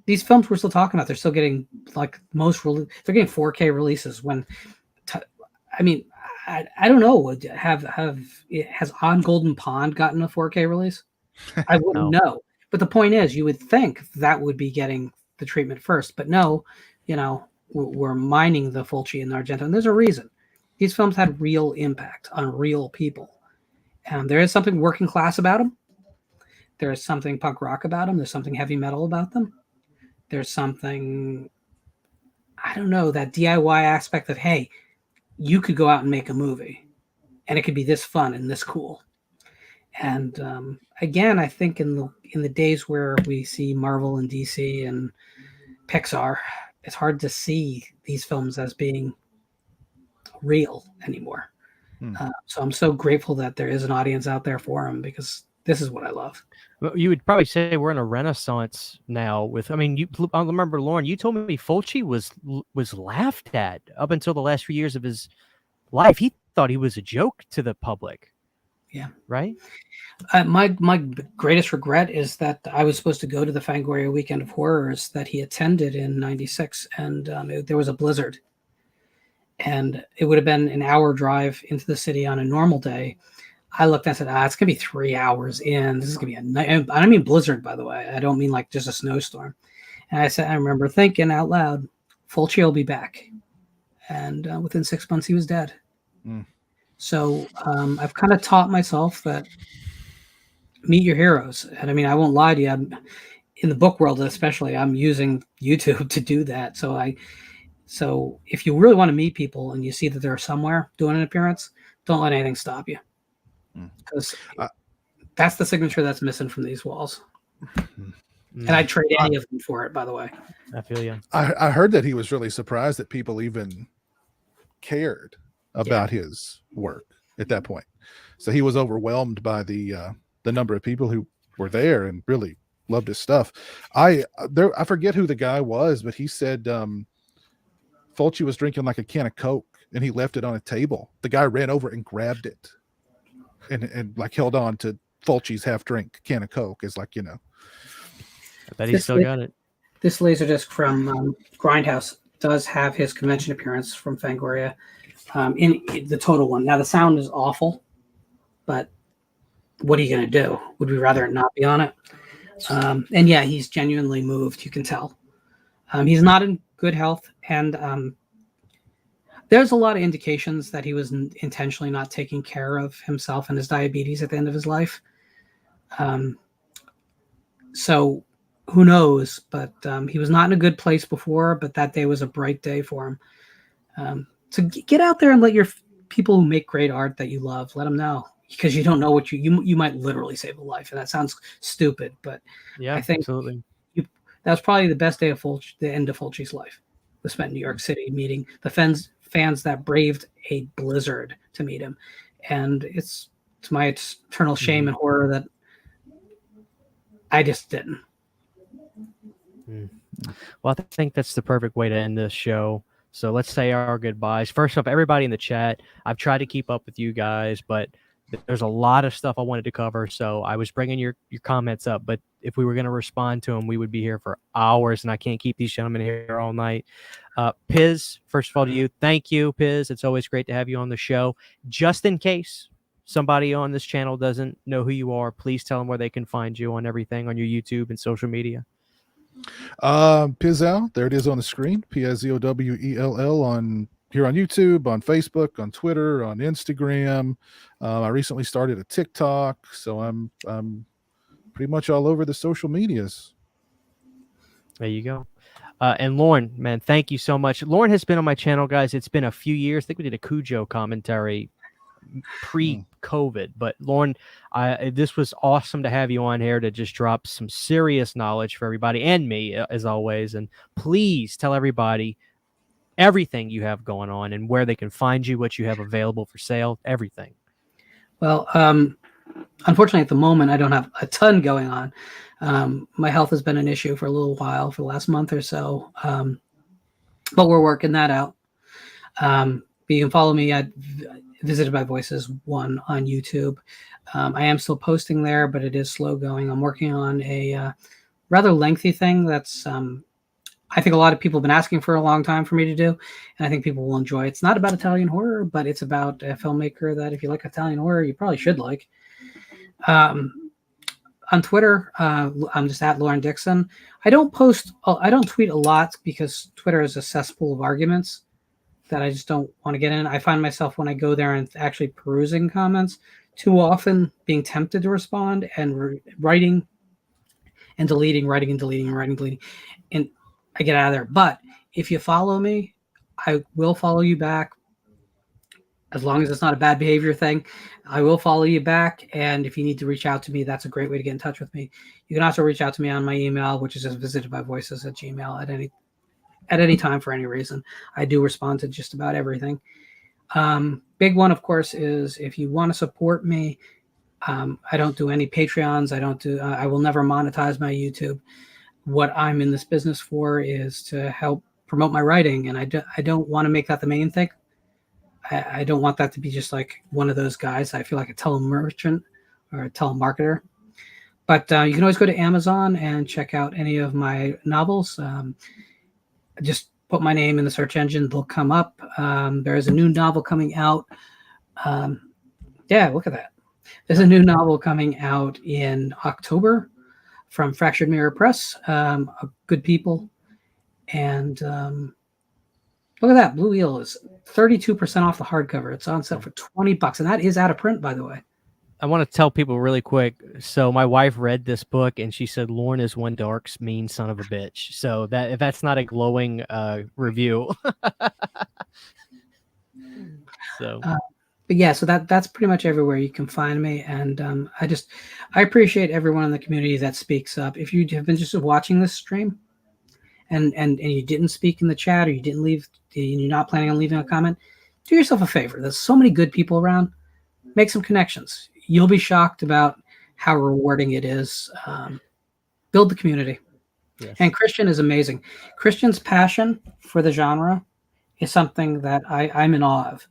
these films we're still talking about, they're still getting like they're getting 4K releases. I don't know. Has On Golden Pond gotten a 4K release? I wouldn't know. But the point is, you would think that would be getting the treatment first, but no, we're mining the Fulci and the Argento, and there's a reason. These films had real impact on real people, and there is something working class about them. There is something punk rock about them. There's something heavy metal about them. There's something, I don't know, that DIY aspect of, hey, you could go out and make a movie, and it could be this fun and this cool. And again, I think in the days where we see Marvel and DC and Pixar, it's hard to see these films as being real anymore. So I'm so grateful that there is an audience out there for them, because this is what I love. Well, you would probably say we're in a renaissance now. I remember, Lorne, you told me Fulci was laughed at up until the last few years of his life. He thought he was a joke to the public. Yeah. Right. My greatest regret is that I was supposed to go to the Fangoria Weekend of Horrors that he attended in '96, and there was a blizzard, and it would have been an hour drive into the city on a normal day. I looked and said, it's gonna be 3 hours in. This is gonna be a night. I don't mean blizzard, by the way. I don't mean like just a snowstorm. And I remember thinking out loud, Fulci will be back, and within 6 months he was dead. So I've kind of taught myself that meet your heroes. And I mean, I won't lie to you. In the book world, especially, I'm using YouTube to do that. So if you really want to meet people and you see that they're somewhere doing an appearance, don't let anything stop you. Because that's the signature that's missing from these walls. And I'd trade any of them for it, by the way. I feel you. I heard that he was really surprised that people even cared about his work at that point. So he was overwhelmed by the number of people who were there and really loved his stuff. I forget who the guy was, but he said Fulci was drinking like a can of Coke and he left it on a table. The guy ran over and grabbed it and like held on to Fulci's half drink can of Coke. Is like, I bet he still got it. This Laserdisc from Grindhouse does have his convention appearance from Fangoria in the total one. Now the sound is awful, but what are you going to do? Would we rather it not be on it? And yeah, he's genuinely moved. You can tell. He's not in good health, and there's a lot of indications that he was intentionally not taking care of himself and his diabetes at the end of his life. So who knows? But he was not in a good place before, but that day was a bright day for him. So get out there and let your people who make great art that you love, let them know. Because you don't know what you might literally save a life, and that sounds stupid, but yeah, I think absolutely. That was probably the best day of the end of Fulci's life. Was spent in New York City meeting the fans that braved a blizzard to meet him, and it's my eternal shame and horror that I just didn't. Well, I think that's the perfect way to end this show. So let's say our goodbyes. First off, everybody in the chat, I've tried to keep up with you guys, but there's a lot of stuff I wanted to cover, so I was bringing your comments up. But if we were going to respond to them, we would be here for hours, and I can't keep these gentlemen here all night. Piz, first of all, to you, thank you, Piz. It's always great to have you on the show. Just in case somebody on this channel doesn't know who you are, please tell them where they can find you on everything on your YouTube and social media. Pizowell, there it is on the screen. Pizowell on here on YouTube, on Facebook, on Twitter, on Instagram. I recently started a TikTok, so I'm pretty much all over the social medias. There you go. And Lorne, man, thank you so much. Lorne has been on my channel, guys. It's been a few years. I think we did a Cujo commentary pre-COVID, but Lorne, this was awesome to have you on here to just drop some serious knowledge for everybody and me, as always. And please tell everybody everything you have going on and where they can find you, what you have available for sale, everything. Well, unfortunately, at the moment, I don't have a ton going on. My health has been an issue for a little while, for the last month or so, but we're working that out. But you can follow me at Visited by Voices 1 on YouTube. I am still posting there, but it is slow going. I'm working on a rather lengthy thing that's I think a lot of people have been asking for a long time for me to do, and I think people will enjoy it. It's not about Italian horror, but it's about a filmmaker that if you like Italian horror, you probably should like. On Twitter, I'm just at Lorne Dixon. I don't tweet a lot because Twitter is a cesspool of arguments that I just don't want to get in. I find myself when I go there and actually perusing comments too often being tempted to respond and writing and deleting, writing and deleting, writing and deleting. And I get out of there. But if you follow me, I will follow you back. As long as it's not a bad behavior thing, I will follow you back. And if you need to reach out to me, that's a great way to get in touch with me. You can also reach out to me on my email, which is just visitedbyvoices@gmail.com at any time for any reason. I do respond to just about everything. Big one, of course, is if you want to support me, I don't do any Patreons. I will never monetize my YouTube. What I'm in this business for is to help promote my writing. And I don't want to make that the main thing. I don't want that to be just like one of those guys. I feel like a telemerchant or a telemarketer. But you can always go to Amazon and check out any of my novels. Just put my name in the search engine. They'll come up. There is a new novel coming out. Yeah, look at that. There's a new novel coming out in October from Fractured Mirror Press. Good people. And look at that. Blue Eel is 32% off the hardcover. It's on sale for $20. And that is out of print, by the way. I want to tell people really quick. So my wife read this book and she said Lorne is one dark, mean son of a bitch. So that if that's not a glowing review. So, but yeah, so that's pretty much everywhere you can find me. And I appreciate everyone in the community that speaks up. If you have been just watching this stream and you didn't speak in the chat or you didn't leave, you're not planning on leaving a comment, do yourself a favor. There's so many good people around. Make some connections. You'll be shocked about how rewarding it is. build the community. Yes. And Christian is amazing. Christian's passion for the genre is something that I'm in awe of.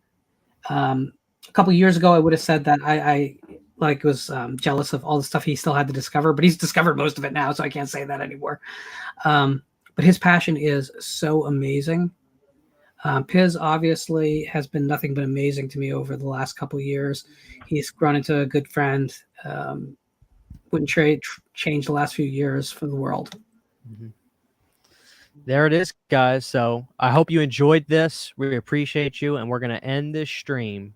A couple of years ago, I would have said that I was jealous of all the stuff he still had to discover, but he's discovered most of it now, so I can't say that anymore. But his passion is so amazing. Piz obviously has been nothing but amazing to me over the last couple of years. He's grown into a good friend. Wouldn't change the last few years for the world. Mm-hmm. There it is, guys. So I hope you enjoyed this. We appreciate you, and we're going to end this stream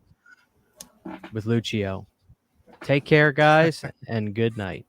with Lucio. Take care, guys, and good night.